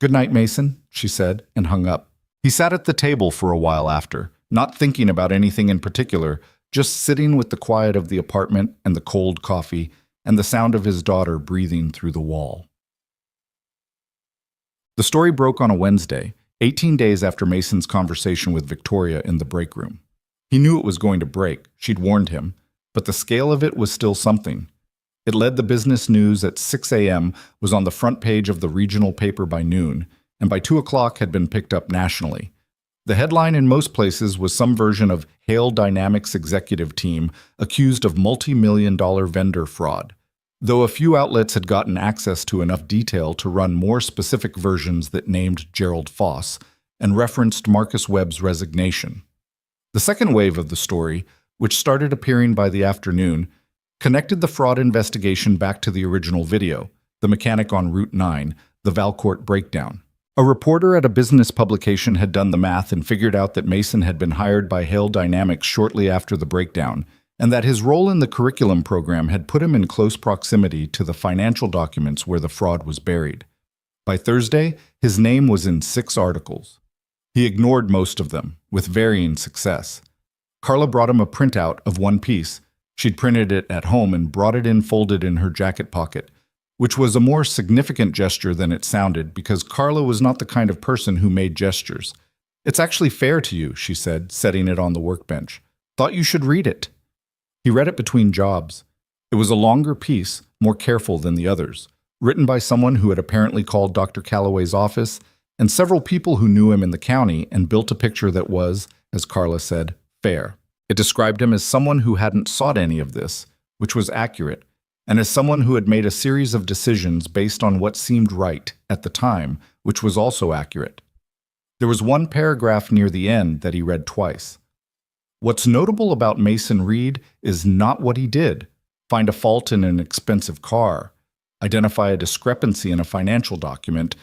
Good night, Mason, she said, and hung up. He sat at the table for a while after, not thinking about anything in particular, just sitting with the quiet of the apartment and the cold coffee and the sound of his daughter breathing through the wall. The story broke on a Wednesday, 18 days after Mason's conversation with Victoria in the break room. He knew it was going to break, she'd warned him, but the scale of it was still something. It led the business news at 6 a.m., was on the front page of the regional paper by noon, and by 2 o'clock had been picked up nationally. The headline in most places was some version of Hale Dynamics executive team accused of multi-million-dollar vendor fraud, though a few outlets had gotten access to enough detail to run more specific versions that named Gerald Foss and referenced Marcus Webb's resignation. The second wave of the story, which started appearing by the afternoon, connected the fraud investigation back to the original video, the mechanic on Route 9, the Valcourt breakdown. A reporter at a business publication had done the math and figured out that Mason had been hired by Hale Dynamics shortly after the breakdown, and that his role in the curriculum program had put him in close proximity to the financial documents where the fraud was buried. By Thursday, his name was in 6 articles. He ignored most of them, with varying success. Carla brought him a printout of one piece. She'd printed it at home and brought it in folded in her jacket pocket, which was a more significant gesture than it sounded because Carla was not the kind of person who made gestures. "It's actually fair to you," she said, setting it on the workbench. "Thought you should read it." He read it between jobs. It was a longer piece, more careful than the others, written by someone who had apparently called Dr. Calloway's office and several people who knew him in the county and built a picture that was, as Carla said, fair. It described him as someone who hadn't sought any of this, which was accurate, and as someone who had made a series of decisions based on what seemed right at the time, which was also accurate. There was one paragraph near the end that he read twice. "What's notable about Mason Reed is not what he did, find a fault in an expensive car, identify a discrepancy in a financial document,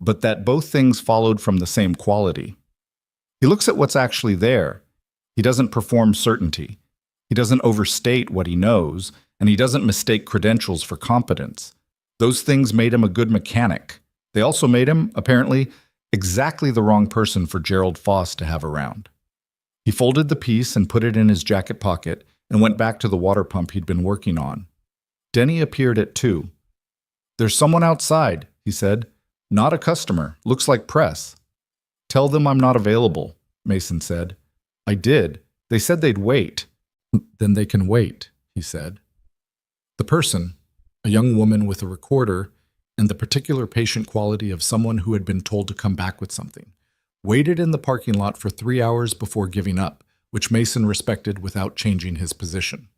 but that both things followed from the same quality. He looks at what's actually there. He doesn't perform certainty. He doesn't overstate what he knows, and he doesn't mistake credentials for competence. Those things made him a good mechanic. They also made him, apparently, exactly the wrong person for Gerald Foss to have around." He folded the piece and put it in his jacket pocket and went back to the water pump he'd been working on. Denny appeared at 2. "There's someone outside," he said. "Not a customer. Looks like press." "Tell them I'm not available," Mason said. "I did. They said they'd wait." "Then they can wait," he said. The person, a young woman with a recorder and the particular patient quality of someone who had been told to come back with something, waited in the parking lot for 3 hours before giving up, which Mason respected without changing his position.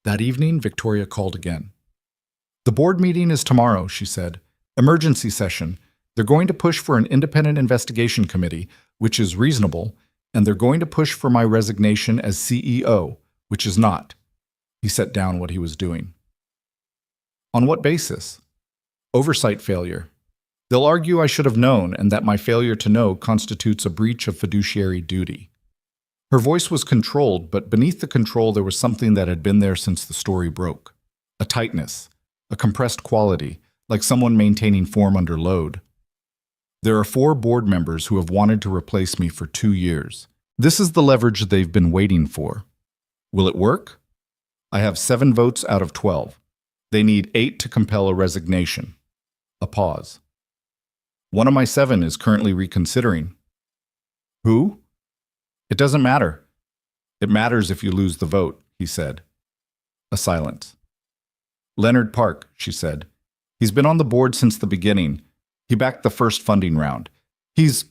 That evening, Victoria called again. "The board meeting is tomorrow," she said. "Emergency session. They're going to push for an independent investigation committee, which is reasonable, and they're going to push for my resignation as CEO, which is not." He set down what he was doing. "On what basis?" "Oversight failure. They'll argue I should have known and that my failure to know constitutes a breach of fiduciary duty." Her voice was controlled, but beneath the control there was something that had been there since the story broke. A tightness, a compressed quality, like someone maintaining form under load. "There are 4 board members who have wanted to replace me for 2 years. This is the leverage they've been waiting for. Will it work? I have 7 votes out of 12. They need 8 to compel a resignation." A pause. "One of my 7 is currently reconsidering." "Who?" "It doesn't matter." "It matters if you lose the vote," he said. A silence. "Leonard Park," she said. "He's been on the board since the beginning. He backed the first funding round. He's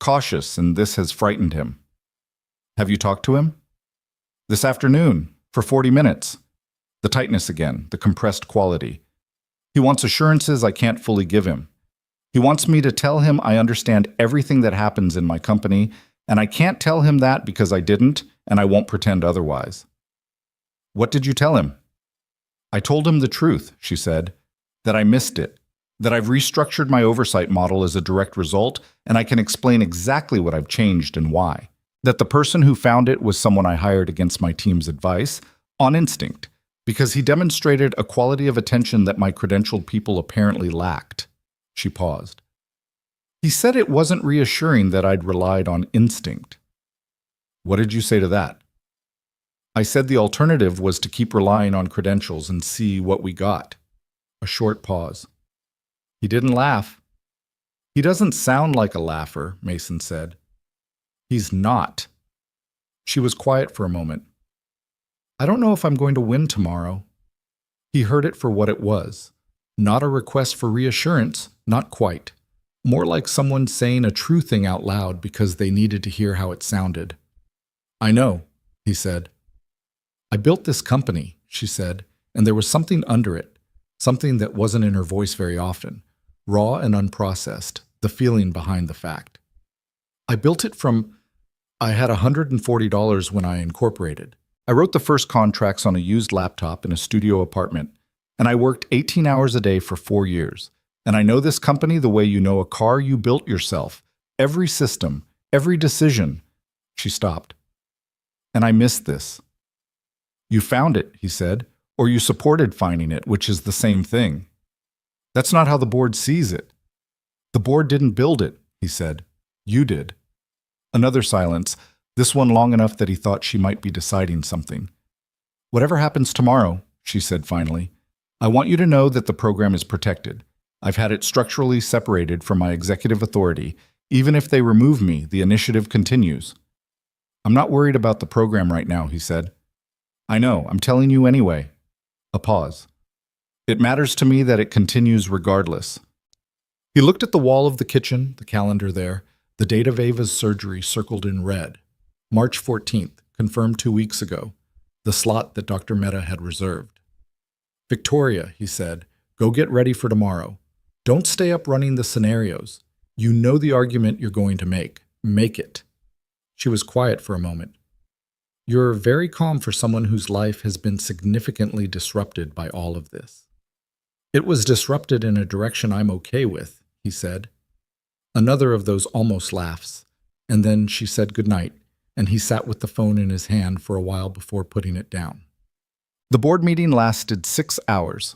cautious, and this has frightened him." "Have you talked to him?" "This afternoon, for 40 minutes. The tightness again, the compressed quality. He wants assurances I can't fully give him. He wants me to tell him I understand everything that happens in my company, and I can't tell him that because I didn't, and I won't pretend otherwise." What did you tell him? I told him the truth, she said, that I missed it, that I've restructured my oversight model as a direct result, and I can explain exactly what I've changed and why. That the person who found it was someone I hired against my team's advice, on instinct, because he demonstrated a quality of attention that my credentialed people apparently lacked. She paused. He said it wasn't reassuring that I'd relied on instinct. What did you say to that? I said the alternative was to keep relying on credentials and see what we got. A short pause. He didn't laugh. He doesn't sound like a laugher, Mason said. He's not. She was quiet for a moment. I don't know if I'm going to win tomorrow. He heard it for what it was. Not a request for reassurance, not quite. More like someone saying a true thing out loud because they needed to hear how it sounded. I know, he said. I built this company, she said, and there was something under it, something that wasn't in her voice very often, raw and unprocessed, the feeling behind the fact. I built it from, I had $140 when I incorporated. I wrote the first contracts on a used laptop in a studio apartment, and I worked 18 hours a day for 4 years. And I know this company the way you know a car you built yourself. Every system, every decision. She stopped. And I missed this. You found it, he said, or you supported finding it, which is the same thing. That's not how the board sees it. The board didn't build it, he said. You did. Another silence, this one long enough that he thought she might be deciding something. Whatever happens tomorrow, she said finally, I want you to know that the program is protected. I've had it structurally separated from my executive authority. Even if they remove me, the initiative continues. I'm not worried about the program right now, he said. I know, I'm telling you anyway. A pause. It matters to me that it continues regardless. He looked at the wall of the kitchen, the calendar there, the date of Ava's surgery circled in red. March 14th, confirmed 2 weeks ago, the slot that Dr. Mehta had reserved. Victoria, he said, go get ready for tomorrow. Don't stay up running the scenarios. You know the argument you're going to make. Make it. She was quiet for a moment. You're very calm for someone whose life has been significantly disrupted by all of this. It was disrupted in a direction I'm okay with, he said. Another of those almost laughs, and then she said goodnight, and he sat with the phone in his hand for a while before putting it down. The board meeting lasted 6 hours.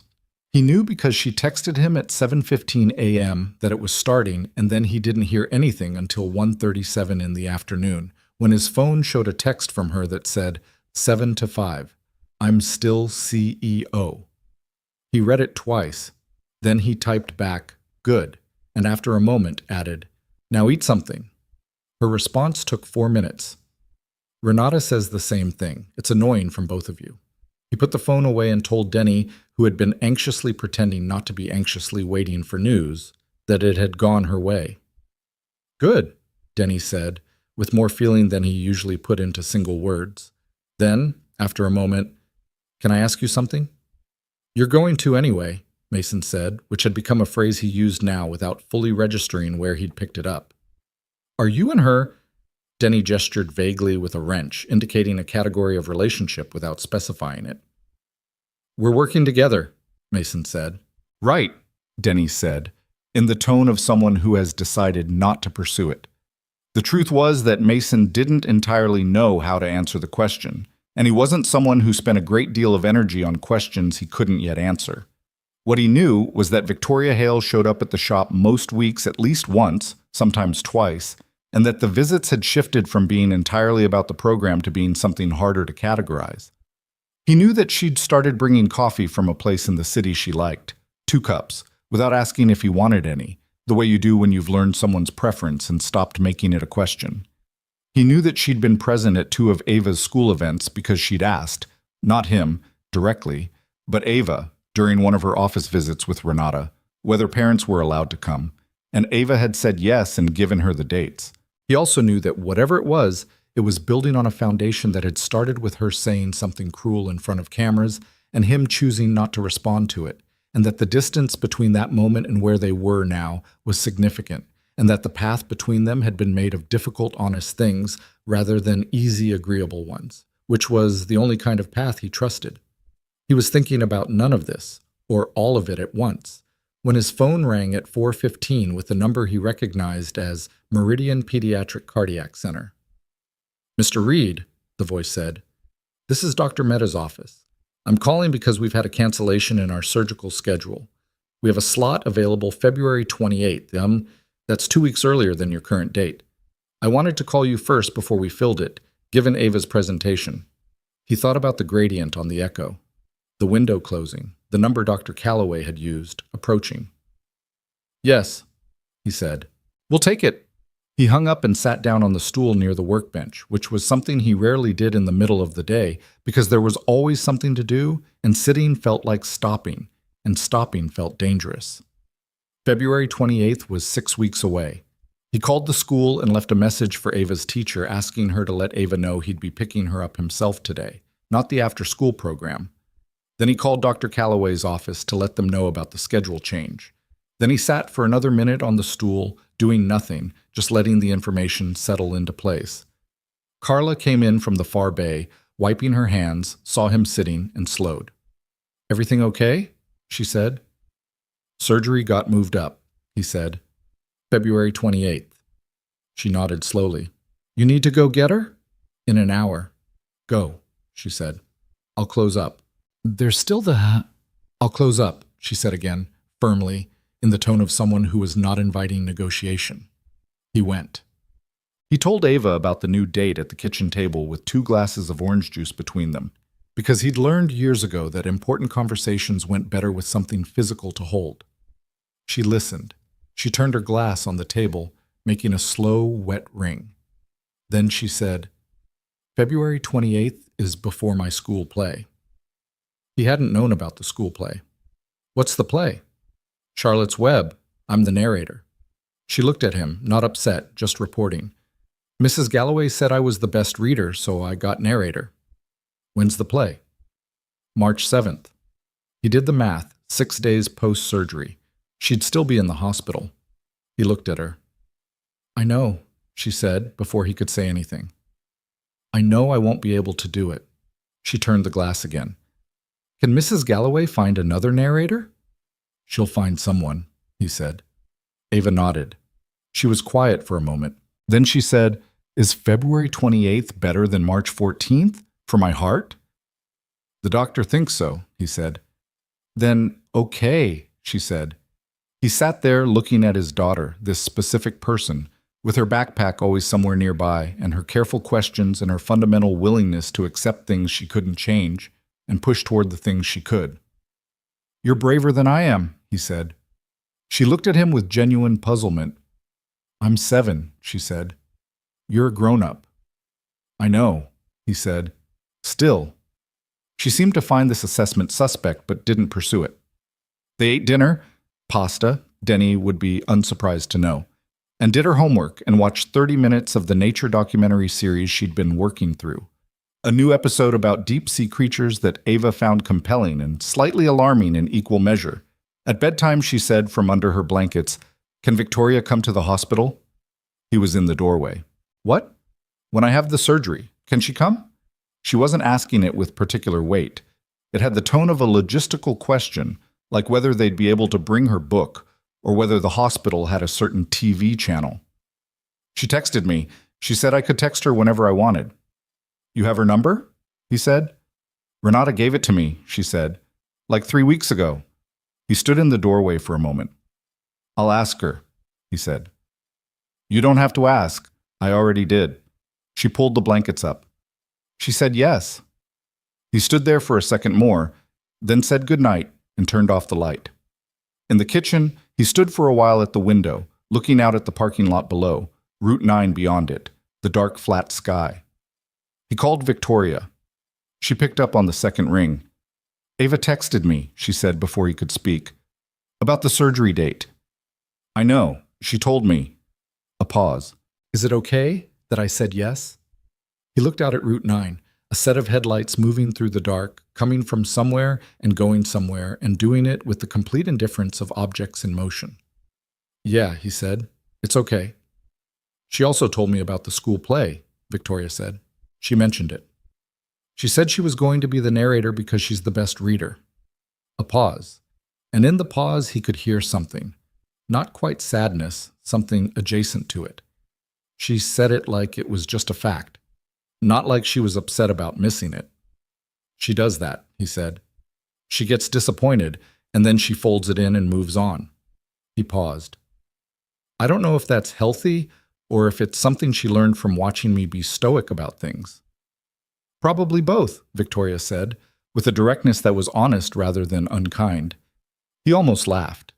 He knew because she texted him at 7:15 a.m. that it was starting, and then he didn't hear anything until 1:37 in the afternoon, when his phone showed a text from her that said, 7 to 5, I'm still CEO. He read it twice. Then he typed back, good, and after a moment added, now eat something. Her response took 4 minutes. Renata says the same thing. It's annoying from both of you. He put the phone away and told Denny, who had been anxiously pretending not to be anxiously waiting for news, that it had gone her way. Good, Denny said, with more feeling than he usually put into single words. Then, after a moment, can I ask you something? You're going to anyway, Mason said, which had become a phrase he used now without fully registering where he'd picked it up. Are you and her? Denny gestured vaguely with a wrench, indicating a category of relationship without specifying it. We're working together, Mason said. Right, Denny said, in the tone of someone who has decided not to pursue it. The truth was that Mason didn't entirely know how to answer the question, and he wasn't someone who spent a great deal of energy on questions he couldn't yet answer. What he knew was that Victoria Hale showed up at the shop most weeks at least once, sometimes twice, and that the visits had shifted from being entirely about the program to being something harder to categorize. He knew that she'd started bringing coffee from a place in the city she liked, 2 cups, without asking if he wanted any, the way you do when you've learned someone's preference and stopped making it a question. He knew that she'd been present at 2 of Ava's school events because she'd asked, not him, directly, but Ava, during one of her office visits with Renata, whether parents were allowed to come, and Ava had said yes and given her the dates. He also knew that whatever it was building on a foundation that had started with her saying something cruel in front of cameras and him choosing not to respond to it, and that the distance between that moment and where they were now was significant, and that the path between them had been made of difficult, honest things rather than easy, agreeable ones, which was the only kind of path he trusted. He was thinking about none of this, or all of it at once, when his phone rang at 4:15 with a number he recognized as Meridian Pediatric Cardiac Center. "Mr. Reed," the voice said, "this is Dr. Mehta's office. I'm calling because we've had a cancellation in our surgical schedule. We have a slot available February 28th. That's 2 weeks earlier than your current date. I wanted to call you first before we filled it, given Ava's presentation." He thought about the gradient on the echo, the window closing, the number Dr. Calloway had used, approaching. "Yes," he said. "We'll take it." He hung up and sat down on the stool near the workbench, which was something he rarely did in the middle of the day because there was always something to do, and sitting felt like stopping, and stopping felt dangerous. February 28th was 6 weeks away. He called the school and left a message for Ava's teacher asking her to let Ava know he'd be picking her up himself today, not the after-school program. Then he called Dr. Calloway's office to let them know about the schedule change. Then he sat for another minute on the stool, doing nothing, just letting the information settle into place. Carla came in from the far bay, wiping her hands, saw him sitting, and slowed. "Everything okay?" she said. "Surgery got moved up," he said. "February 28th. She nodded slowly. "You need to go get her?" "In an hour." "Go," she said. "I'll close up." "There's still the—" "I'll close up," she said again, firmly, in the tone of someone who was not inviting negotiation. He went. He told Ava about the new date at the kitchen table with 2 glasses of orange juice between them, because he'd learned years ago that important conversations went better with something physical to hold. She listened. She turned her glass on the table, making a slow, wet ring. Then she said, "February 28th is before my school play." He hadn't known about the school play. "What's the play?" "Charlotte's Web. I'm the narrator." She looked at him, not upset, just reporting. "Mrs. Galloway said I was the best reader, so I got narrator." "When's the play?" "March 7th. He did the math, 6 days post-surgery. She'd still be in the hospital. He looked at her. "I know," she said, before he could say anything. "I know I won't be able to do it." She turned the glass again. "Can Mrs. Galloway find another narrator?" "She'll find someone," he said. Ava nodded. She was quiet for a moment. Then she said, "Is February 28th better than March 14th? For my heart?" "The doctor thinks so," he said. "Then, okay," she said. He sat there looking at his daughter, this specific person, with her backpack always somewhere nearby, and her careful questions and her fundamental willingness to accept things she couldn't change and push toward the things she could. "You're braver than I am," he said. She looked at him with genuine puzzlement. "I'm 7, she said. "You're a grown-up." "I know," he said. "Still." She seemed to find this assessment suspect, but didn't pursue it. They ate dinner, pasta, Denny would be unsurprised to know, and did her homework and watched 30 minutes of the nature documentary series she'd been working through. A new episode about deep-sea creatures that Ava found compelling and slightly alarming in equal measure. At bedtime, she said from under her blankets, "Can Victoria come to the hospital?" He was in the doorway. "What?" "When I have the surgery. Can she come?" She wasn't asking it with particular weight. It had the tone of a logistical question, like whether they'd be able to bring her book, or whether the hospital had a certain TV channel. "She texted me. She said I could text her whenever I wanted." "You have her number?" he said. "Renata gave it to me," she said. "Like 3 weeks ago." He stood in the doorway for a moment. "I'll ask her," he said. "You don't have to ask. I already did." She pulled the blankets up. She said yes. He stood there for a second more, then said goodnight and turned off the light. In the kitchen, he stood for a while at the window, looking out at the parking lot below, Route 9 beyond it, the dark flat sky. He called Victoria. She picked up on the second ring. "Ava texted me," she said before he could speak, "about the surgery date." "I know. She told me." A pause. "Is it okay that I said yes?" He looked out at Route 9, a set of headlights moving through the dark, coming from somewhere and going somewhere, and doing it with the complete indifference of objects in motion. "Yeah," he said. "It's okay." "She also told me about the school play," Victoria said. "She mentioned it." She said she was going to be the narrator because she's the best reader. A pause. And in the pause, he could hear something. Not quite sadness, something adjacent to it. She said it like it was just a fact, not like she was upset about missing it. She does that, he said. She gets disappointed, and then she folds it in and moves on. He paused. I don't know if that's healthy or if it's something she learned from watching me be stoic about things. Probably both, Victoria said, with a directness that was honest rather than unkind. He almost laughed.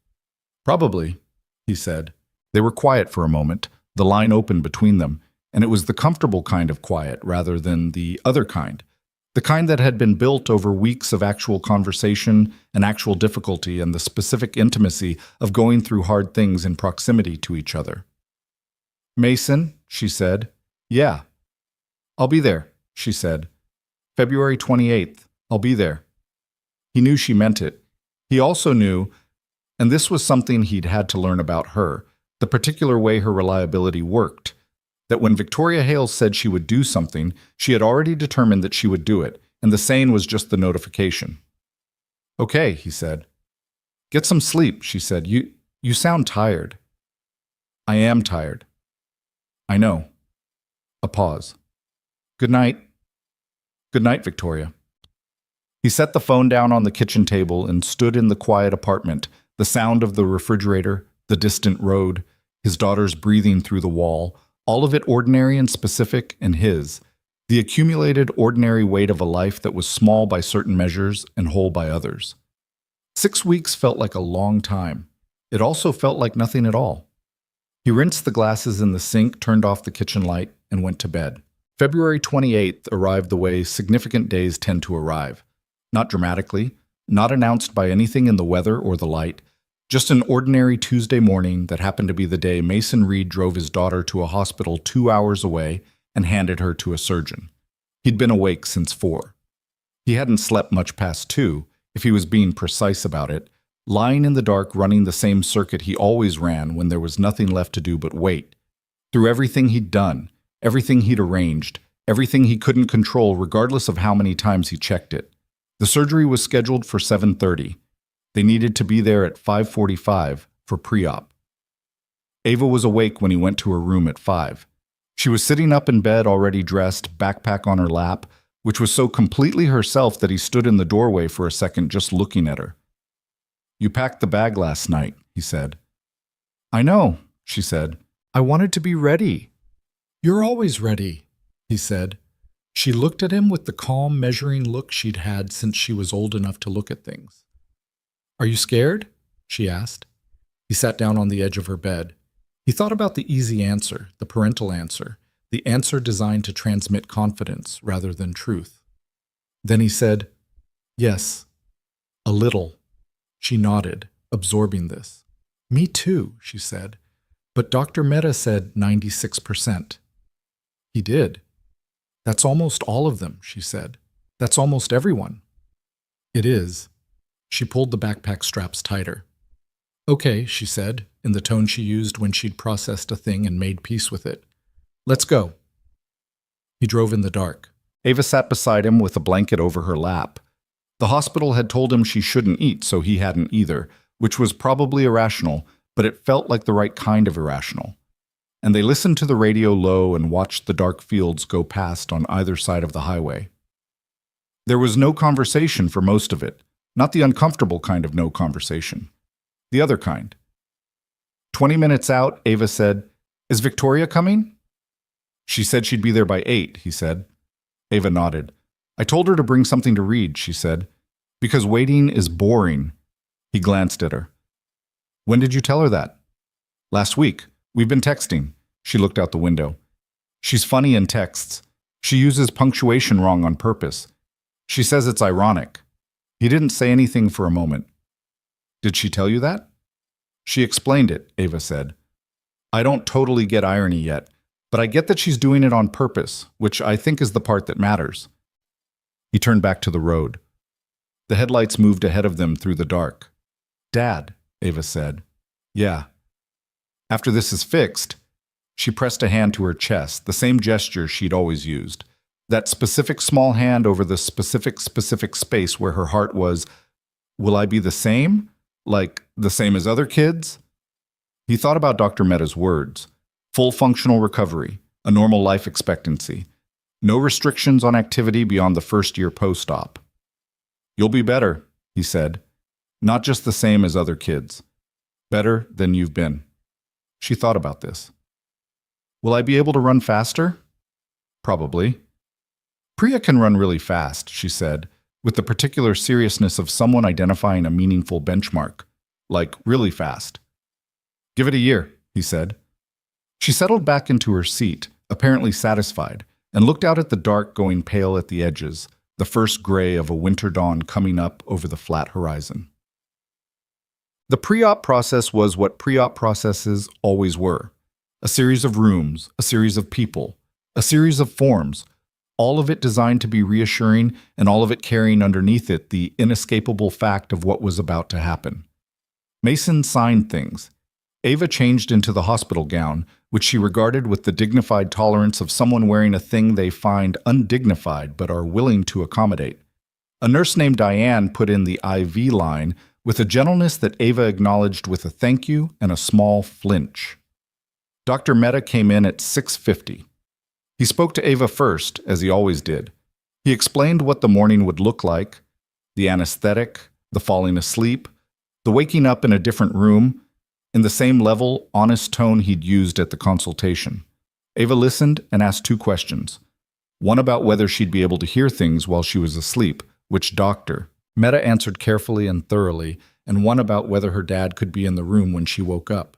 Probably, he said. They were quiet for a moment, the line opened between them, and it was the comfortable kind of quiet rather than the other kind, the kind that had been built over weeks of actual conversation and actual difficulty and the specific intimacy of going through hard things in proximity to each other. Mason, she said. Yeah. I'll be there, she said. February 28th. I'll be there. He knew she meant it. He also knew, and this was something he'd had to learn about her, the particular way her reliability worked, that when Victoria Hale said she would do something, she had already determined that she would do it, and the saying was just the notification. Okay, he said. Get some sleep, she said. You sound tired. I am tired. I know. A pause. Good night. Good night, Victoria. He set the phone down on the kitchen table and stood in the quiet apartment, the sound of the refrigerator, the distant road, his daughter's breathing through the wall, all of it ordinary and specific and his, the accumulated ordinary weight of a life that was small by certain measures and whole by others. 6 weeks felt like a long time. It also felt like nothing at all. He rinsed the glasses in the sink, turned off the kitchen light, and went to bed. February 28th arrived the way significant days tend to arrive. Not dramatically, not announced by anything in the weather or the light, just an ordinary Tuesday morning that happened to be the day Mason Reed drove his daughter to a hospital 2 hours away and handed her to a surgeon. He'd been awake since 4. He hadn't slept much past 2, if he was being precise about it, lying in the dark running the same circuit he always ran when there was nothing left to do but wait. Through everything he'd done, everything he'd arranged, everything he couldn't control regardless of how many times he checked it. The surgery was scheduled for 7:30. They needed to be there at 5:45 for pre-op. Ava was awake when he went to her room at 5. She was sitting up in bed already dressed, backpack on her lap, which was so completely herself that he stood in the doorway for a second just looking at her. You packed the bag last night, he said. I know, she said. I wanted to be ready. You're always ready, he said. She looked at him with the calm, measuring look she'd had since she was old enough to look at things. Are you scared? She asked. He sat down on the edge of her bed. He thought about the easy answer, the parental answer, the answer designed to transmit confidence rather than truth. Then he said, Yes, a little. She nodded, absorbing this. Me too, she said. But Dr. Mehta said 96%. He did. That's almost all of them, she said. That's almost everyone. It is. She pulled the backpack straps tighter. Okay, she said, in the tone she used when she'd processed a thing and made peace with it. Let's go. He drove in the dark. Ava sat beside him with a blanket over her lap. The hospital had told him she shouldn't eat, so he hadn't either, which was probably irrational, but it felt like the right kind of irrational. And they listened to the radio low and watched the dark fields go past on either side of the highway. There was no conversation for most of it, not the uncomfortable kind of no conversation, the other kind. 20 minutes out, Ava said, Is Victoria coming? She said she'd be there by 8, he said. Ava nodded. I told her to bring something to read, she said, because waiting is boring. He glanced at her. When did you tell her that? Last week. We've been texting. She looked out the window. She's funny in texts. She uses punctuation wrong on purpose. She says it's ironic. He didn't say anything for a moment. Did she tell you that? She explained it, Ava said. I don't totally get irony yet, but I get that she's doing it on purpose, which I think is the part that matters. He turned back to the road. The headlights moved ahead of them through the dark. Dad, Ava said. Yeah. After this is fixed, she pressed a hand to her chest, the same gesture she'd always used. That specific small hand over the specific space where her heart was, will I be the same? Like the same as other kids? He thought about Dr. Mehta's words. Full functional recovery, a normal life expectancy, no restrictions on activity beyond the first year post-op. You'll be better, he said. Not just the same as other kids. Better than you've been. She thought about this. Will I be able to run faster? Probably. Priya can run really fast, she said, with the particular seriousness of someone identifying a meaningful benchmark. Like, really fast. Give it a year, he said. She settled back into her seat, apparently satisfied, and looked out at the dark going pale at the edges, the first gray of a winter dawn coming up over the flat horizon. The pre-op process was what pre-op processes always were. A series of rooms, a series of people, a series of forms, all of it designed to be reassuring and all of it carrying underneath it the inescapable fact of what was about to happen. Mason signed things. Ava changed into the hospital gown, which she regarded with the dignified tolerance of someone wearing a thing they find undignified but are willing to accommodate. A nurse named Diane put in the IV line with a gentleness that Ava acknowledged with a thank you and a small flinch. Dr. Mehta came in at 6:50. He spoke to Ava first, as he always did. He explained what the morning would look like, the anesthetic, the falling asleep, the waking up in a different room, in the same level, honest tone he'd used at the consultation. Ava listened and asked 2 questions. One about whether she'd be able to hear things while she was asleep, which doctor. Mehta answered carefully and thoroughly, and one about whether her dad could be in the room when she woke up.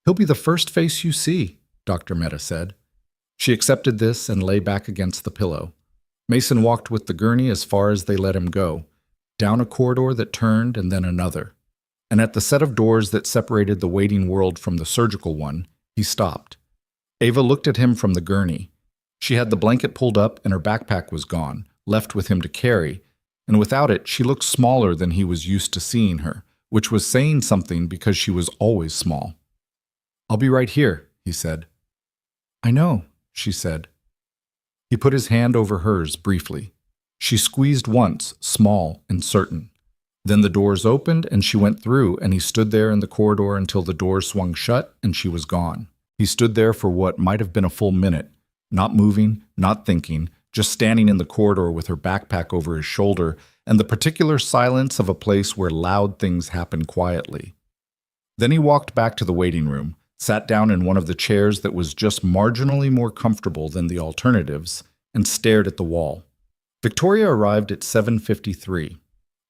He'll be the first face you see, Dr. Mehta said. She accepted this and lay back against the pillow. Mason walked with the gurney as far as they let him go, down a corridor that turned and then another. And at the set of doors that separated the waiting world from the surgical one, he stopped. Ava looked at him from the gurney. She had the blanket pulled up and her backpack was gone, left with him to carry, and without it she looked smaller than he was used to seeing her, which was saying something because she was always small. I'll be right here, he said. I know, she said. He put his hand over hers briefly. She squeezed once, small and certain. Then the doors opened and she went through, and he stood there in the corridor until the doors swung shut and she was gone. He stood there for what might have been a full minute, not moving, not thinking, just standing in the corridor with her backpack over his shoulder and the particular silence of a place where loud things happen quietly. Then he walked back to the waiting room, sat down in one of the chairs that was just marginally more comfortable than the alternatives, and stared at the wall. Victoria arrived at 7:53.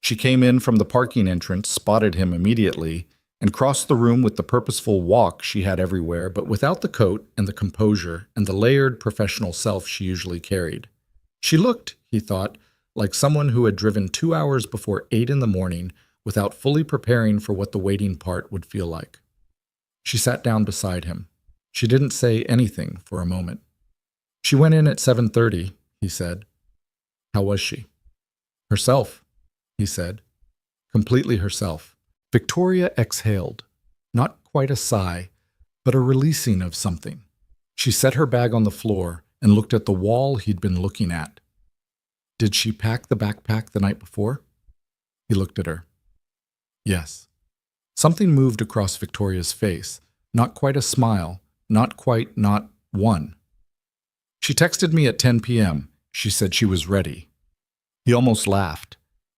She came in from the parking entrance, spotted him immediately, and crossed the room with the purposeful walk she had everywhere, but without the coat and the composure and the layered professional self she usually carried. She looked, he thought, like someone who had driven 2 hours before 8 in the morning without fully preparing for what the waiting part would feel like. She sat down beside him. She didn't say anything for a moment. She went in at 7:30, he said. How was she? Herself, he said. Completely herself. Victoria exhaled. Not quite a sigh, but a releasing of something. She set her bag on the floor and looked at the wall he'd been looking at. Did she pack the backpack the night before? He looked at her. Yes. Something moved across Victoria's face. Not quite a smile. Not one. She texted me at 10 p.m. She said she was ready. He almost laughed.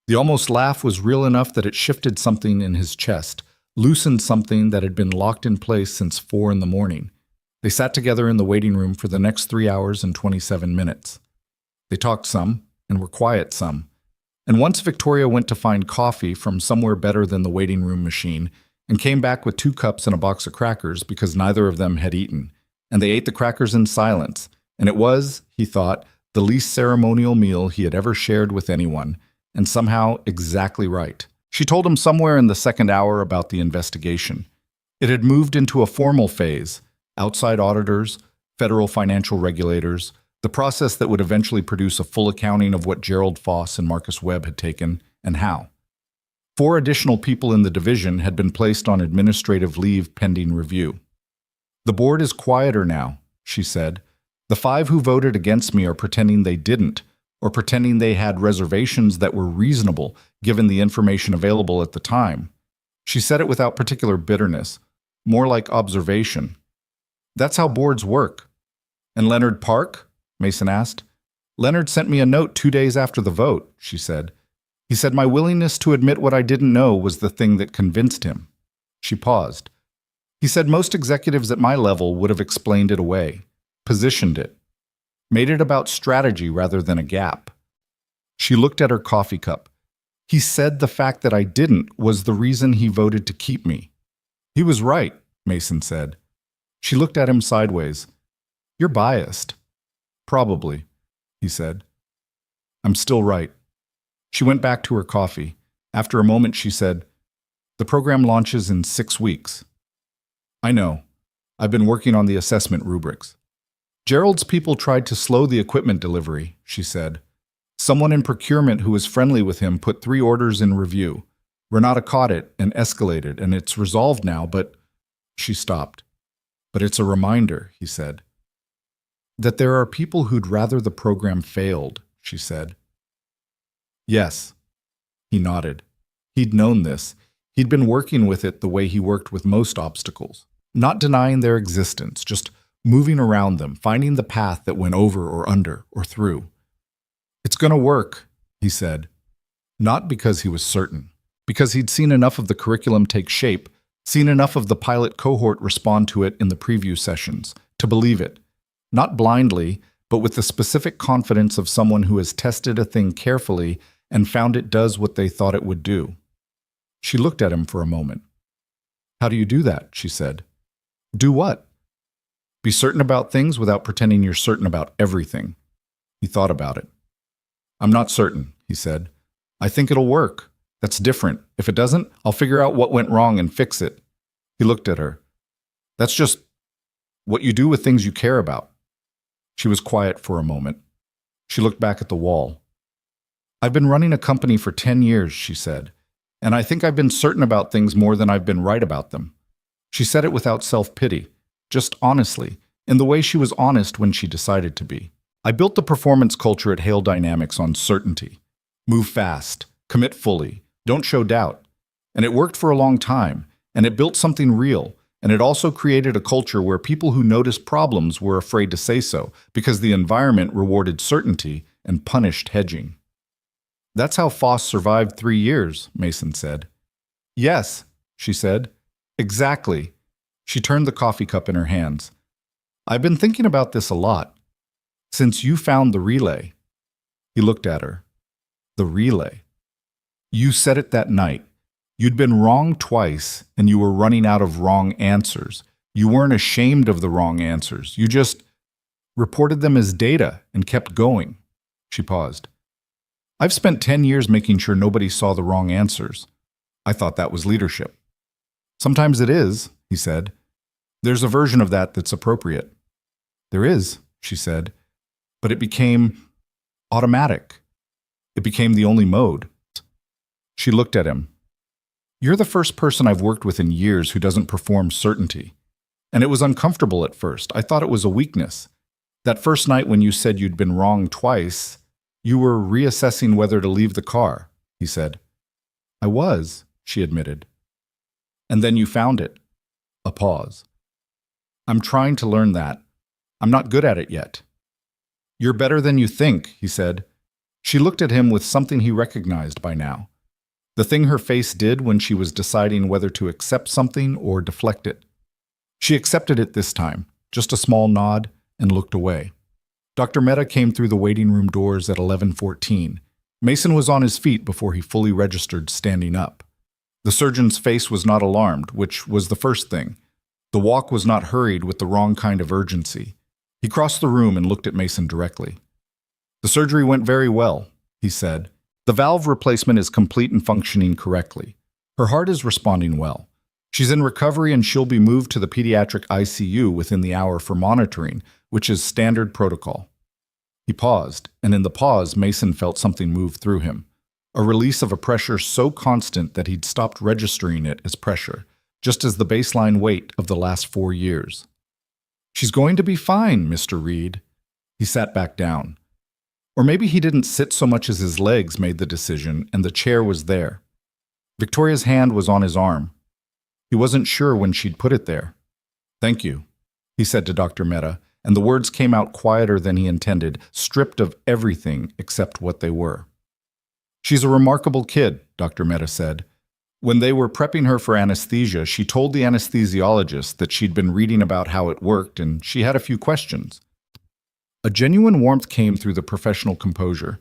The almost laugh was real enough that it shifted something in his chest, loosened something that had been locked in place since 4 in the morning. They sat together in the waiting room for the next 3 hours and 27 minutes. They talked some, and were quiet some. And once Victoria went to find coffee from somewhere better than the waiting room machine, and came back with 2 cups and a box of crackers because neither of them had eaten. And they ate the crackers in silence, and it was, he thought, the least ceremonial meal he had ever shared with anyone, and somehow exactly right. She told him somewhere in the second hour about the investigation. It had moved into a formal phase, outside auditors, federal financial regulators, the process that would eventually produce a full accounting of what Gerald Foss and Marcus Webb had taken, and how. 4 additional people in the division had been placed on administrative leave pending review. The board is quieter now, she said. The 5 who voted against me are pretending they didn't, or pretending they had reservations that were reasonable given the information available at the time. She said it without particular bitterness, more like observation. That's how boards work. And Leonard Park? Mason asked. Leonard sent me a note 2 days after the vote, she said. He said my willingness to admit what I didn't know was the thing that convinced him. She paused. He said most executives at my level would have explained it away, positioned it, made it about strategy rather than a gap. She looked at her coffee cup. He said the fact that I didn't was the reason he voted to keep me. He was right, Mason said. She looked at him sideways. You're biased. Probably, he said. I'm still right. She went back to her coffee. After a moment, she said, the program launches in 6 weeks. I know. I've been working on the assessment rubrics. Gerald's people tried to slow the equipment delivery, she said. Someone in procurement who was friendly with him put 3 orders in review. Renata caught it and escalated, and it's resolved now, but... She stopped. But it's a reminder, he said. That there are people who'd rather the program failed, she said. Yes. He nodded. He'd known this. He'd been working with it the way he worked with most obstacles. Not denying their existence, just moving around them, finding the path that went over or under or through. It's going to work, he said. Not because he was certain. Because he'd seen enough of the curriculum take shape, seen enough of the pilot cohort respond to it in the preview sessions, to believe it. Not blindly, but with the specific confidence of someone who has tested a thing carefully and found it does what they thought it would do. She looked at him for a moment. How do you do that? She said. Do what? Be certain about things without pretending you're certain about everything. He thought about it. I'm not certain, he said. I think it'll work. That's different. If it doesn't, I'll figure out what went wrong and fix it. He looked at her. That's just what you do with things you care about. She was quiet for a moment. She looked back at the wall. I've been running a company for 10 years, she said, and I think I've been certain about things more than I've been right about them. She said it without self-pity, just honestly, in the way she was honest when she decided to be. I built the performance culture at Hale Dynamics on certainty. Move fast, commit fully, don't show doubt. And it worked for a long time, and it built something real, and it also created a culture where people who noticed problems were afraid to say so, because the environment rewarded certainty and punished hedging. That's how Foss survived 3 years, Mason said. Yes, she said. Exactly. She turned the coffee cup in her hands. I've been thinking about this a lot. Since you found the relay. He looked at her. The relay. You said it that night. You'd been wrong twice, and you were running out of wrong answers. You weren't ashamed of the wrong answers. You just reported them as data and kept going. She paused. I've spent 10 years making sure nobody saw the wrong answers. I thought that was leadership. Sometimes it is, he said. There's a version of that that's appropriate. There is, she said, but it became automatic. It became the only mode. She looked at him. You're the first person I've worked with in years who doesn't perform certainty. And it was uncomfortable at first. I thought it was a weakness. That first night when you said you'd been wrong twice, you were reassessing whether to leave the car, he said. I was, she admitted. And then you found it. A pause. I'm trying to learn that. I'm not good at it yet. You're better than you think, he said. She looked at him with something he recognized by now. The thing her face did when she was deciding whether to accept something or deflect it. She accepted it this time, just a small nod, and looked away. Dr. Mehta came through the waiting room doors at 11:14. Mason was on his feet before he fully registered standing up. The surgeon's face was not alarmed, which was the first thing. The walk was not hurried with the wrong kind of urgency. He crossed the room and looked at Mason directly. The surgery went very well, he said. The valve replacement is complete and functioning correctly. Her heart is responding well. She's in recovery and she'll be moved to the pediatric ICU within the hour for monitoring, which is standard protocol. He paused, and in the pause, Mason felt something move through him. A release of a pressure so constant that he'd stopped registering it as pressure, just as the baseline weight of the last 4 years. She's going to be fine, Mr. Reed. He sat back down. Or maybe he didn't sit so much as his legs made the decision, and the chair was there. Victoria's hand was on his arm. He wasn't sure when she'd put it there. "Thank you," he said to Dr. Mehta, and the words came out quieter than he intended, stripped of everything except what they were. "She's a remarkable kid," Dr. Mehta said. When they were prepping her for anesthesia, she told the anesthesiologist that she'd been reading about how it worked, and she had a few questions. A genuine warmth came through the professional composure.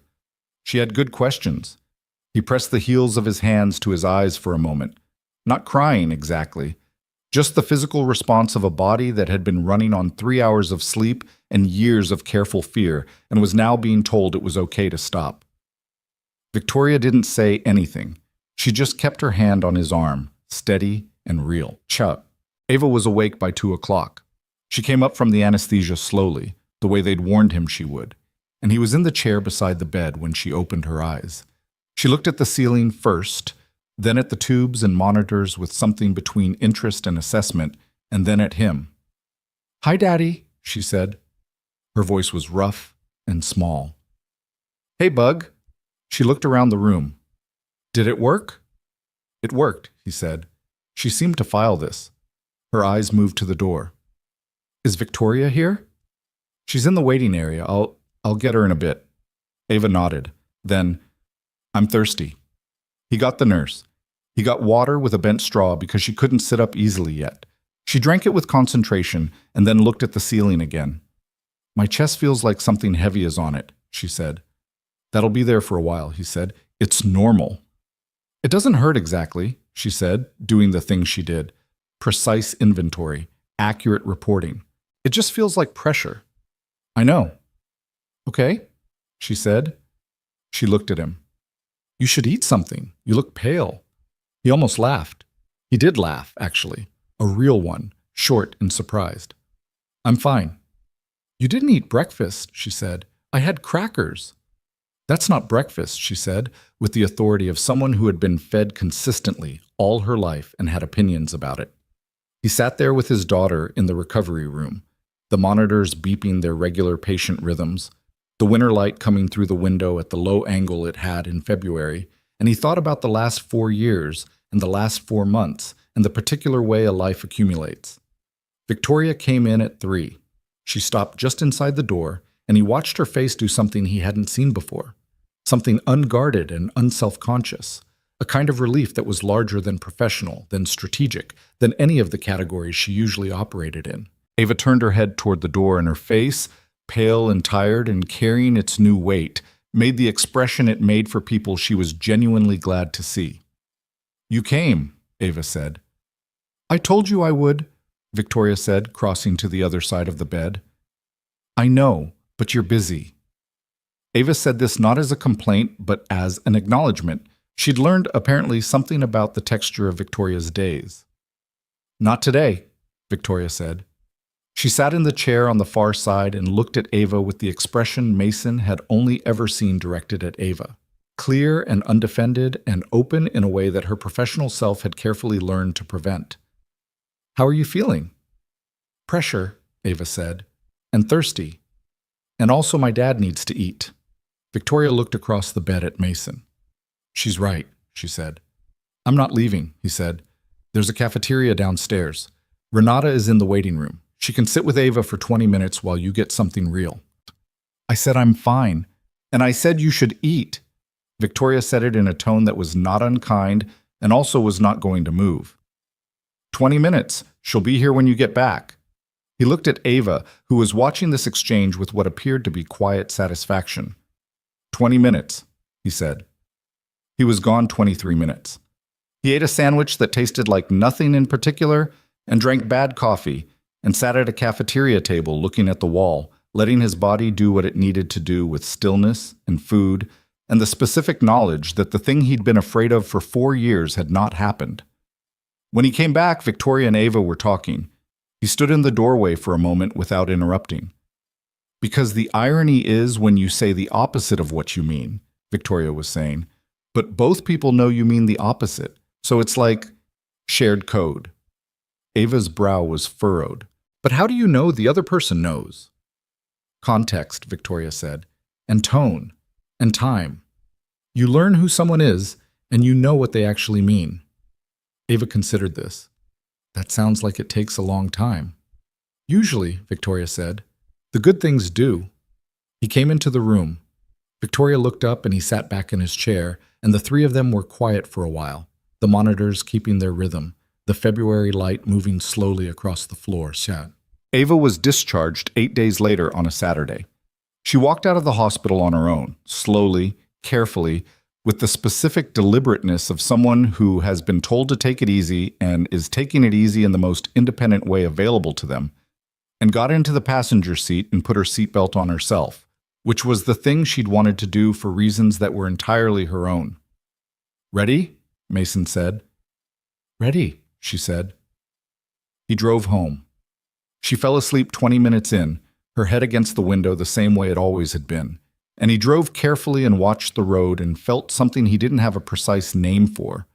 She had good questions. He pressed the heels of his hands to his eyes for a moment. Not crying exactly, just the physical response of a body that had been running on 3 hours of sleep and years of careful fear and was now being told it was okay to stop. Victoria didn't say anything. She just kept her hand on his arm, steady and real. Chuck. Ava was awake by 2 o'clock. She came up from the anesthesia slowly, the way they'd warned him she would, and he was in the chair beside the bed when she opened her eyes. She looked at the ceiling first, then at the tubes and monitors with something between interest and assessment, and then at him. "Hi, Daddy," she said. Her voice was rough and small. "Hey, Bug." She looked around the room. "Did it work?" "It worked," he said. She seemed to file this. Her eyes moved to the door. "Is Victoria here?" "She's in the waiting area. I'll get her in a bit." Ava nodded. Then, "I'm thirsty." He got the nurse. He got water with a bent straw because she couldn't sit up easily yet. She drank it with concentration and then looked at the ceiling again. "My chest feels like something heavy is on it," she said. "That'll be there for a while," he said. "It's normal." "It doesn't hurt exactly," she said, doing the thing she did. Precise inventory, accurate reporting. "It just feels like pressure." "I know." "Okay," she said. She looked at him. "You should eat something. You look pale." He almost laughed. He did laugh, actually. A real one, short and surprised. "I'm fine." "You didn't eat breakfast," she said. "I had crackers." "That's not breakfast," she said, with the authority of someone who had been fed consistently all her life and had opinions about it. He sat there with his daughter in the recovery room, the monitors beeping their regular patient rhythms, the winter light coming through the window at the low angle it had in February, and he thought about the last 4 years and the last 4 months and the particular way a life accumulates. Victoria came in at 3. She stopped just inside the door, and he watched her face do something he hadn't seen before, something unguarded and unself-conscious, a kind of relief that was larger than professional, than strategic, than any of the categories she usually operated in. Ava turned her head toward the door, and her face, pale and tired and carrying its new weight, made the expression it made for people she was genuinely glad to see. "You came," Ava said. "I told you I would," Victoria said, crossing to the other side of the bed. "I know, but you're busy." Ava said this not as a complaint, but as an acknowledgement. She'd learned, apparently, something about the texture of Victoria's days. "Not today," Victoria said. She sat in the chair on the far side and looked at Ava with the expression Mason had only ever seen directed at Ava. Clear and undefended and open in a way that her professional self had carefully learned to prevent. "How are you feeling?" "Pressure," Ava said, "and thirsty. And also my dad needs to eat." Victoria looked across the bed at Mason. "She's right," she said. "I'm not leaving," he said. "There's a cafeteria downstairs. Renata is in the waiting room. She can sit with Ava for 20 minutes while you get something real." "I said I'm fine. And I said you should eat." Victoria said it in a tone that was not unkind and also was not going to move. 20 minutes. She'll be here when you get back." He looked at Ava, who was watching this exchange with what appeared to be quiet satisfaction. 20 minutes, he said. He was gone 23 minutes. He ate a sandwich that tasted like nothing in particular and drank bad coffee and sat at a cafeteria table looking at the wall, letting his body do what it needed to do with stillness and food and the specific knowledge that the thing he'd been afraid of for 4 years had not happened. When he came back, Victoria and Ava were talking. He stood in the doorway for a moment without interrupting. "Because the irony is when you say the opposite of what you mean," Victoria was saying, "but both people know you mean the opposite, so it's like shared code." Ava's brow was furrowed. "But how do you know the other person knows?" Context, Victoria said, and tone, and time. You learn who someone is, and you know what they actually mean. Ava considered this. That sounds like it takes a long time. Usually, Victoria said. The good things do. He came into the room. Victoria looked up and he sat back in his chair, and the three of them were quiet for a while, the monitors keeping their rhythm, the February light moving slowly across the floor. Ava was discharged 8 days later on a Saturday. She walked out of the hospital on her own, slowly, carefully, with the specific deliberateness of someone who has been told to take it easy and is taking it easy in the most independent way available to them, and got into the passenger seat and put her seatbelt on herself, which was the thing she'd wanted to do for reasons that were entirely her own. "Ready?" Mason said. "Ready," she said. He drove home. She fell asleep 20 minutes in, her head against the window the same way it always had been, and he drove carefully and watched the road and felt something he didn't have a precise name for.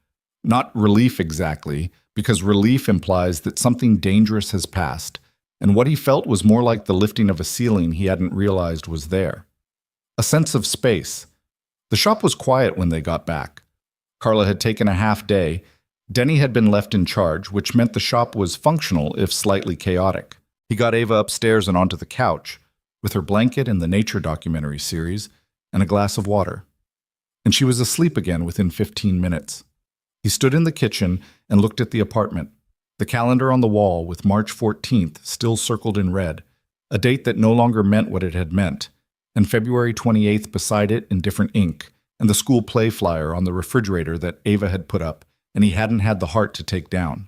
Not relief exactly, because relief implies that something dangerous has passed, and what he felt was more like the lifting of a ceiling he hadn't realized was there. A sense of space. The shop was quiet when they got back. Carla had taken a half day. Denny had been left in charge, which meant the shop was functional if slightly chaotic. He got Ava upstairs and onto the couch, with her blanket and the nature documentary series, and a glass of water. And she was asleep again within 15 minutes. He stood in the kitchen and looked at the apartment, the calendar on the wall with March 14th still circled in red, a date that no longer meant what it had meant, and February 28th beside it in different ink, and the school play flyer on the refrigerator that Ava had put up and he hadn't had the heart to take down.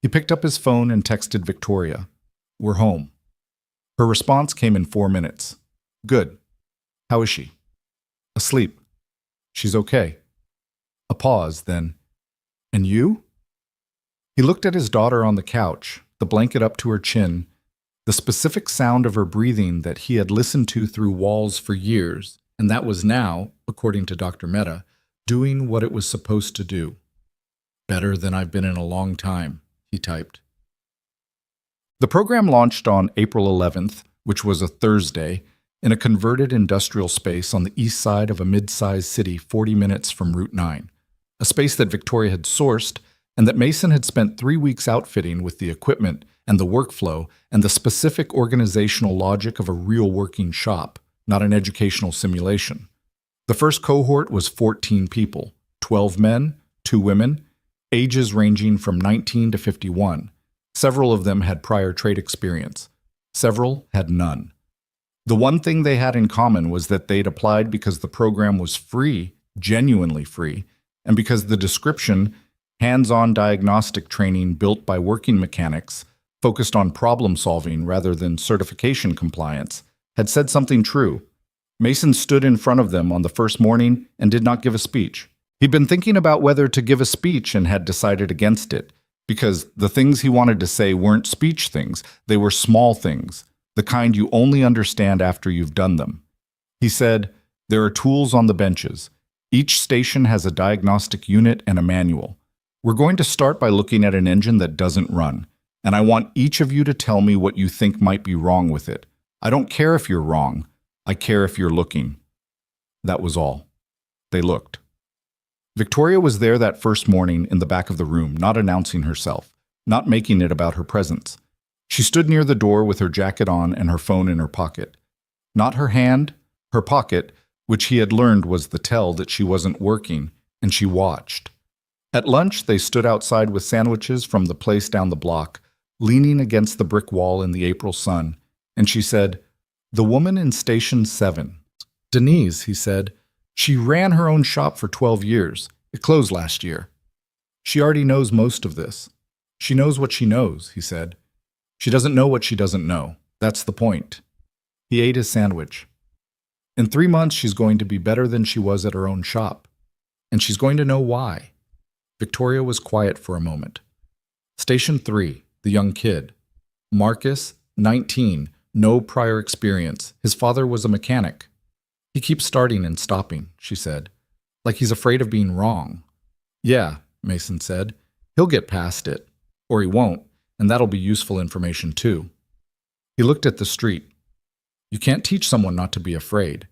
He picked up his phone and texted Victoria. "We're home." Her response came in 4 minutes. "Good. How is she?" "Asleep." "She's okay." A pause, then, "And you?" He looked at his daughter on the couch, the blanket up to her chin, the specific sound of her breathing that he had listened to through walls for years, and that was now, according to Dr. Mehta, doing what it was supposed to do. "Better than I've been in a long time," he typed. The program launched on April 11th, which was a Thursday, in a converted industrial space on the east side of a mid-sized city 40 minutes from Route 9, a space that Victoria had sourced and that Mason had spent 3 weeks outfitting with the equipment and the workflow and the specific organizational logic of a real working shop, not an educational simulation. The first cohort was 14 people, 12 men, 2 women, ages ranging from 19 to 51. Several of them had prior trade experience. Several had none. The one thing they had in common was that they'd applied because the program was free, genuinely free, and because the description, hands-on diagnostic training built by working mechanics, focused on problem-solving rather than certification compliance, had said something true. Mason stood in front of them on the first morning and did not give a speech. He'd been thinking about whether to give a speech and had decided against it, because the things he wanted to say weren't speech things, they were small things, the kind you only understand after you've done them. He said, "There are tools on the benches. Each station has a diagnostic unit and a manual. We're going to start by looking at an engine that doesn't run, and I want each of you to tell me what you think might be wrong with it. I don't care if you're wrong. I care if you're looking." That was all. They looked. Victoria was there that first morning in the back of the room, not announcing herself, not making it about her presence. She stood near the door with her jacket on and her phone in her pocket. Not her hand, her pocket, which he had learned was the tell that she wasn't working, and she watched. At lunch, they stood outside with sandwiches from the place down the block, leaning against the brick wall in the April sun, and she said, "The woman in Station 7. Denise," he said. "She ran her own shop for 12 years. It closed last year. She already knows most of this. She knows what she knows," he said. "She doesn't know what she doesn't know. That's the point." He ate his sandwich. "In 3 months, she's going to be better than she was at her own shop. And she's going to know why." Victoria was quiet for a moment. Station 3, the young kid. Marcus, 19, no prior experience. His father was a mechanic. "He keeps starting and stopping," she said, "like he's afraid of being wrong." "Yeah," Mason said. "He'll get past it. Or he won't, and that'll be useful information too." He looked at the street. You can't teach someone not to be afraid.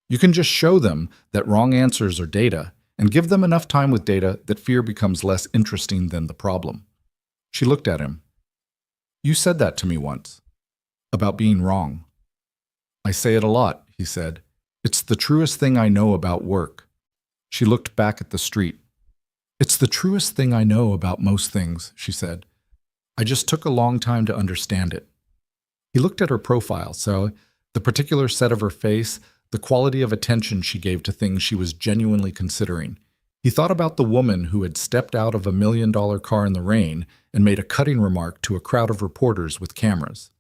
You can just show them that wrong answers are data and give them enough time with data that fear becomes less interesting than the problem. She looked at him. You said that to me once, about being wrong. I say it a lot, he said. It's the truest thing I know about work. She looked back at the street. It's the truest thing I know about most things, she said. I just took a long time to understand it. He looked at her profile, so the particular set of her face, the quality of attention she gave to things she was genuinely considering. He thought about the woman who had stepped out of $1 million car in the rain and made a cutting remark to a crowd of reporters with cameras.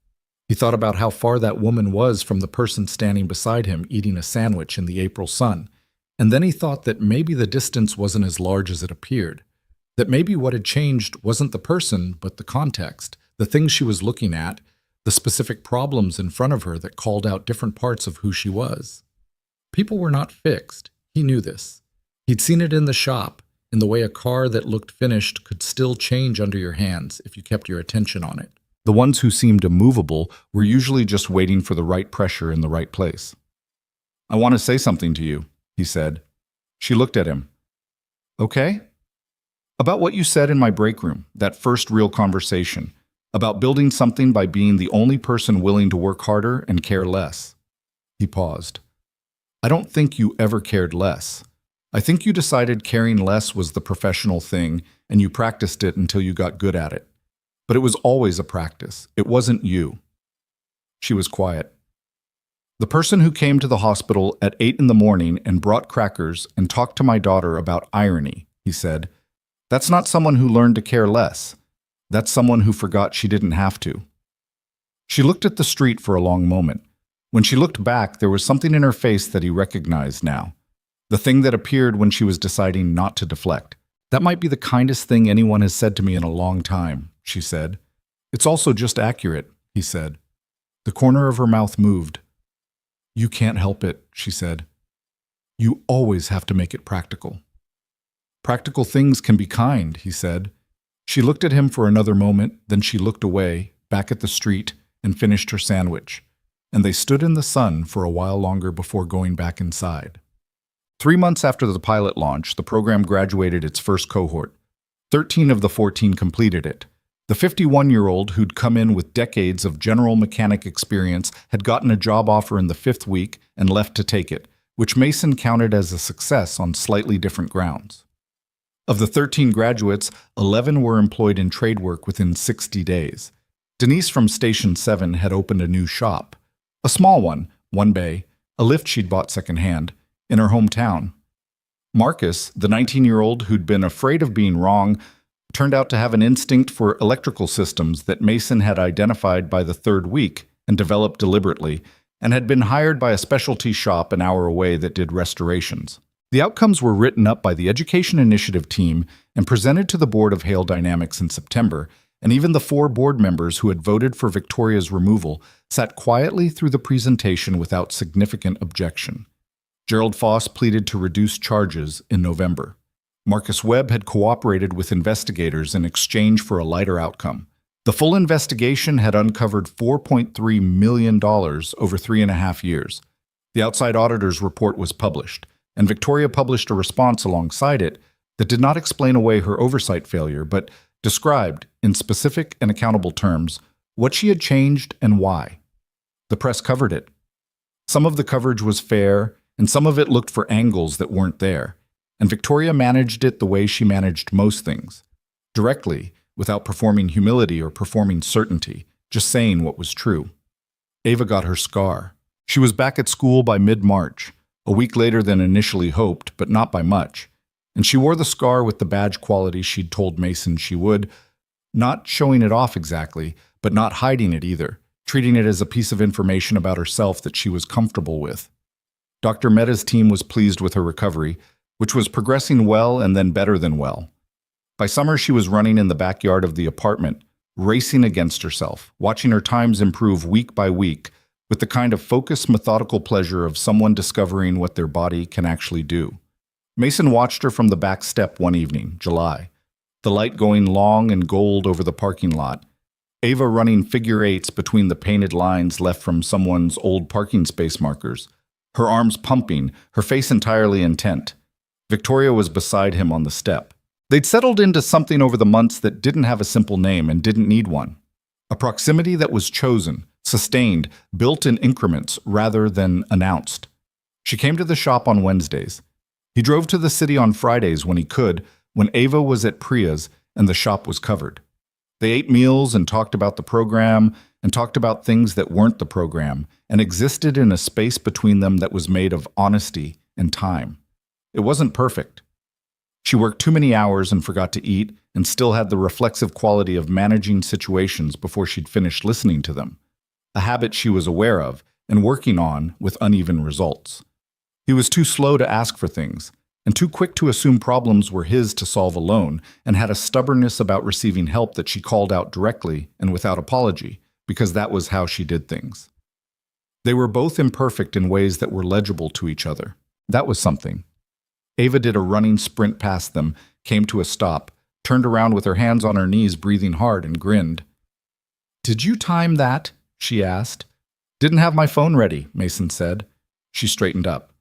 He thought about how far that woman was from the person standing beside him eating a sandwich in the April sun. And then he thought that maybe the distance wasn't as large as it appeared. That maybe what had changed wasn't the person, but the context, the things she was looking at, the specific problems in front of her that called out different parts of who she was. People were not fixed. He knew this. He'd seen it in the shop, in the way a car that looked finished could still change under your hands if you kept your attention on it. The ones who seemed immovable were usually just waiting for the right pressure in the right place. I want to say something to you, he said. She looked at him. Okay? About what you said in my break room, that first real conversation, about building something by being the only person willing to work harder and care less. He paused. I don't think you ever cared less. I think you decided caring less was the professional thing, and you practiced it until you got good at it. But it was always a practice. It wasn't you. She was quiet. The person who came to the hospital at 8 in the morning and brought crackers and talked to my daughter about irony, he said, that's not someone who learned to care less. That's someone who forgot she didn't have to. She looked at the street for a long moment. When she looked back, there was something in her face that he recognized now. The thing that appeared when she was deciding not to deflect. That might be the kindest thing anyone has said to me in a long time, she said. It's also just accurate, he said. The corner of her mouth moved. You can't help it, she said. You always have to make it practical. Practical things can be kind, he said. She looked at him for another moment, then she looked away, back at the street, and finished her sandwich. And they stood in the sun for a while longer before going back inside. 3 months after the pilot launch, the program graduated its first cohort. 13 of the 14 completed it. The 51-year-old who'd come in with decades of general mechanic experience had gotten a job offer in the 5th week and left to take it, which Mason counted as a success on slightly different grounds. Of the 13 graduates, 11 were employed in trade work within 60 days. Denise from Station 7 had opened a new shop. A small one bay, a lift she'd bought secondhand, in her hometown. Marcus, the 19-year-old who'd been afraid of being wrong, turned out to have an instinct for electrical systems that Mason had identified by the 3rd week and developed deliberately, and had been hired by a specialty shop an hour away that did restorations. The outcomes were written up by the Education Initiative team and presented to the board of Hale Dynamics in September, and even the 4 board members who had voted for Victoria's removal sat quietly through the presentation without significant objection. Gerald Foss pleaded to reduce charges in November. Marcus Webb had cooperated with investigators in exchange for a lighter outcome. The full investigation had uncovered $4.3 million over 3.5 years. The outside auditor's report was published, and Victoria published a response alongside it that did not explain away her oversight failure, but described, in specific and accountable terms, what she had changed and why. The press covered it. Some of the coverage was fair, and some of it looked for angles that weren't there, and Victoria managed it the way she managed most things, directly, without performing humility or performing certainty, just saying what was true. Ava got her scar. She was back at school by mid-March, a week later than initially hoped, but not by much, and she wore the scar with the badge quality she'd told Mason she would, not showing it off exactly, but not hiding it either, treating it as a piece of information about herself that she was comfortable with. Dr. Mehta's team was pleased with her recovery, which was progressing well and then better than well. By summer, she was running in the backyard of the apartment, racing against herself, watching her times improve week by week, with the kind of focused, methodical pleasure of someone discovering what their body can actually do. Mason watched her from the back step one evening, July, the light going long and gold over the parking lot, Ava running figure eights between the painted lines left from someone's old parking space markers, her arms pumping, her face entirely intent. Victoria was beside him on the step. They'd settled into something over the months that didn't have a simple name and didn't need one. A proximity that was chosen, sustained, built in increments rather than announced. She came to the shop on Wednesdays. He drove to the city on Fridays when he could, when Ava was at Priya's and the shop was covered. They ate meals and talked about the program and talked about things that weren't the program and existed in a space between them that was made of honesty and time. It wasn't perfect. She worked too many hours and forgot to eat and still had the reflexive quality of managing situations before she'd finished listening to them, a habit she was aware of and working on with uneven results. He was too slow to ask for things and too quick to assume problems were his to solve alone, and had a stubbornness about receiving help that she called out directly and without apology, because that was how she did things. They were both imperfect in ways that were legible to each other. That was something. Ava did a running sprint past them, came to a stop, turned around with her hands on her knees, breathing hard, and grinned. "Did you time that?" she asked. "Didn't have my phone ready," Mason said. She straightened up.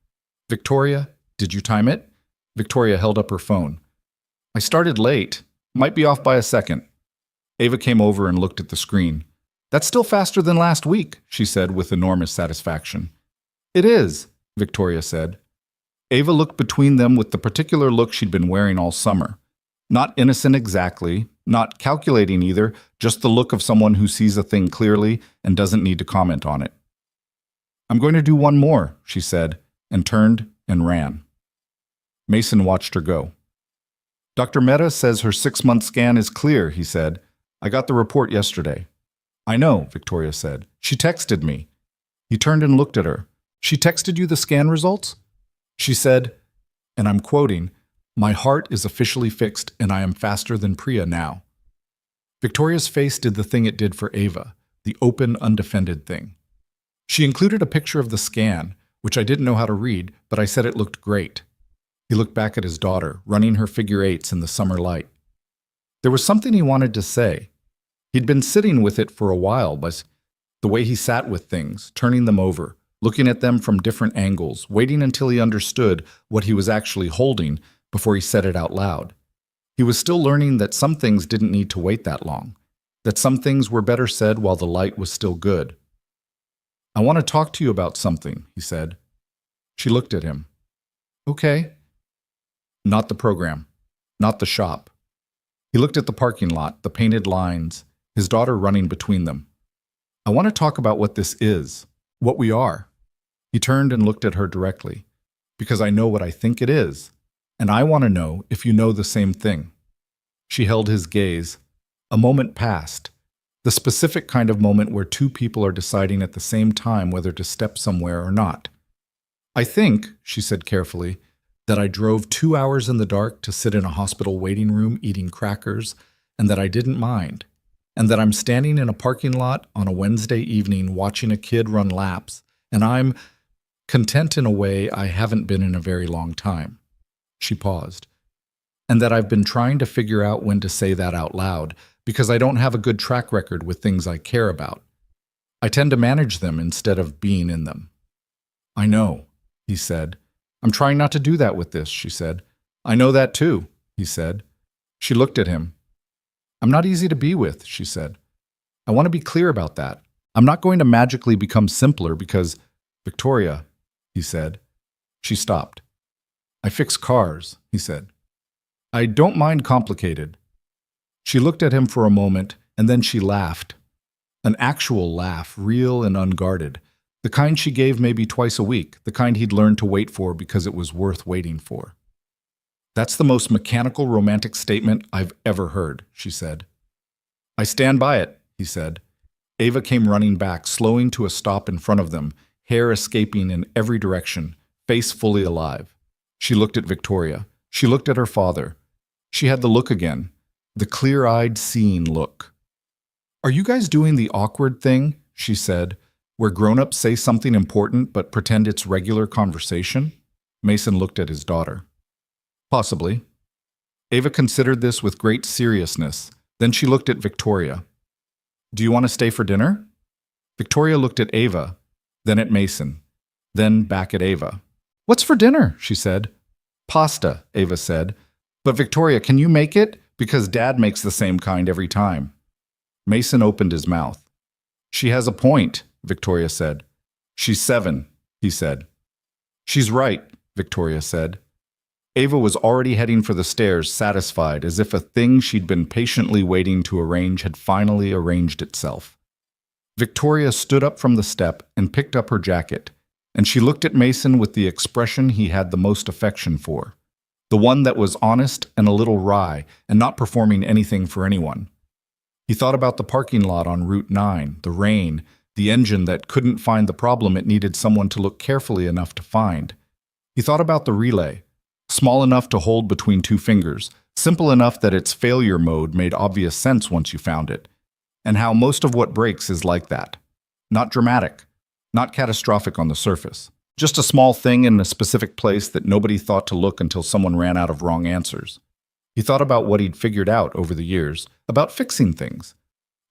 "Victoria, did you time it?" Victoria held up her phone. "I started late. Might be off by a second." Ava came over and looked at the screen. "That's still faster than last week," she said with enormous satisfaction. "It is," Victoria said. Ava looked between them with the particular look she'd been wearing all summer. Not innocent exactly, not calculating either, just the look of someone who sees a thing clearly and doesn't need to comment on it. "I'm going to do one more," she said, and turned and ran. Mason watched her go. "Dr. Mehta says her 6-month scan is clear," he said. "I got the report yesterday." "I know," Victoria said. "She texted me." He turned and looked at her. "She texted you the scan results?" She said, and I'm quoting, "My heart is officially fixed and I am faster than Priya now." Victoria's face did the thing it did for Ava, the open, undefended thing. She included a picture of the scan, which I didn't know how to read, but I said it looked great. He looked back at his daughter, running her figure eights in the summer light. There was something he wanted to say. He'd been sitting with it for a while, but the way he sat with things, turning them over, looking at them from different angles, waiting until he understood what he was actually holding before he said it out loud. He was still learning that some things didn't need to wait that long, that some things were better said while the light was still good. "I want to talk to you about something," he said. She looked at him. "Okay." Not the program, not the shop. He looked at the parking lot, the painted lines, his daughter running between them. "I want to talk about what this is, what we are." He turned and looked at her directly. "Because I know what I think it is, and I want to know if you know the same thing." She held his gaze. A moment passed, the specific kind of moment where two people are deciding at the same time whether to step somewhere or not. "I think," she said carefully, "that I drove 2 hours in the dark to sit in a hospital waiting room eating crackers, and that I didn't mind, and that I'm standing in a parking lot on a Wednesday evening watching a kid run laps, and I'm content in a way I haven't been in a very long time." She paused. "And that I've been trying to figure out when to say that out loud, because I don't have a good track record with things I care about. I tend to manage them instead of being in them." "I know," he said. "I'm trying not to do that with this," she said. "I know that too," he said. She looked at him. "I'm not easy to be with," she said. "I want to be clear about that. I'm not going to magically become simpler because—" "Victoria," he said. She stopped. "I fix cars," he said. "I don't mind complicated." She looked at him for a moment, and then she laughed. An actual laugh, real and unguarded. The kind she gave maybe twice a week, the kind he'd learned to wait for because it was worth waiting for. "That's the most mechanical romantic statement I've ever heard," she said. "I stand by it," he said. Ava came running back, slowing to a stop in front of them, hair escaping in every direction, face fully alive. She looked at Victoria. She looked at her father. She had the look again, the clear-eyed, seeing look. "Are you guys doing the awkward thing?" she said, "where grown-ups say something important but pretend it's regular conversation?" Mason looked at his daughter. "Possibly." Ava considered this with great seriousness. Then she looked at Victoria. Do you want to stay for dinner? Victoria looked at Ava, then at Mason, then back at Ava. What's for dinner? She said. Pasta, Ava said. But Victoria, can you make it? Because Dad makes the same kind every time. Mason opened his mouth. She has a point, Victoria said. She's 7, he said. She's right, Victoria said. Ava was already heading for the stairs, satisfied, as if a thing she'd been patiently waiting to arrange had finally arranged itself. Victoria stood up from the step and picked up her jacket, and she looked at Mason with the expression he had the most affection for, the one that was honest and a little wry and not performing anything for anyone. He thought about the parking lot on Route 9, the rain, the engine that couldn't find the problem it needed someone to look carefully enough to find. He thought about the relay, small enough to hold between 2 fingers, simple enough that its failure mode made obvious sense once you found it, and how most of what breaks is like that. Not dramatic, not catastrophic on the surface, just a small thing in a specific place that nobody thought to look until someone ran out of wrong answers. He thought about what he'd figured out over the years, about fixing things,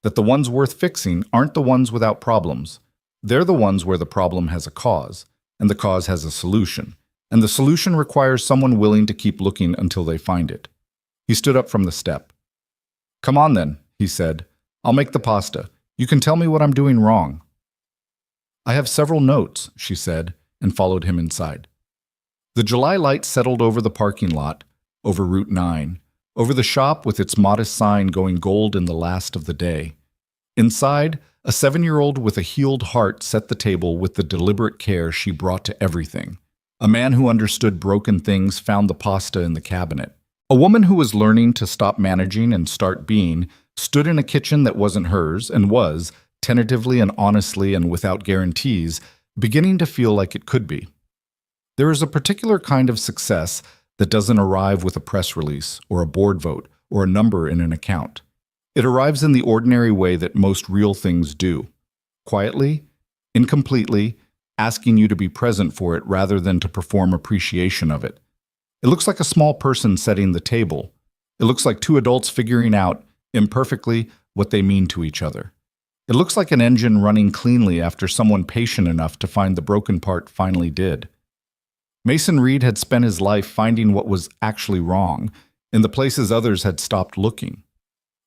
that the ones worth fixing aren't the ones without problems. They're the ones where the problem has a cause, and the cause has a solution, and the solution requires someone willing to keep looking until they find it. He stood up from the step. Come on then, he said. I'll make the pasta. You can tell me what I'm doing wrong. I have several notes, she said, and followed him inside. The July light settled over the parking lot, over Route 9, over the shop with its modest sign going gold in the last of the day. Inside, a 7-year-old with a healed heart set the table with the deliberate care she brought to everything. A man who understood broken things found the pasta in the cabinet. A woman who was learning to stop managing and start being stood in a kitchen that wasn't hers and was, tentatively and honestly and without guarantees, beginning to feel like it could be. There is a particular kind of success that doesn't arrive with a press release or a board vote or a number in an account. It arrives in the ordinary way that most real things do. Quietly, incompletely, asking you to be present for it rather than to perform appreciation of it. It looks like a small person setting the table. It looks like 2 adults figuring out, imperfectly, what they mean to each other. It looks like an engine running cleanly after someone patient enough to find the broken part finally did. Mason Reed had spent his life finding what was actually wrong in the places others had stopped looking.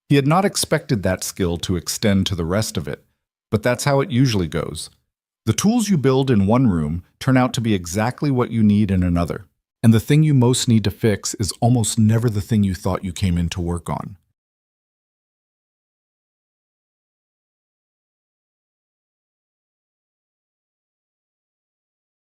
He had not expected that skill to extend to the rest of it, but that's how it usually goes. The tools you build in one room turn out to be exactly what you need in another, and the thing you most need to fix is almost never the thing you thought you came in to work on.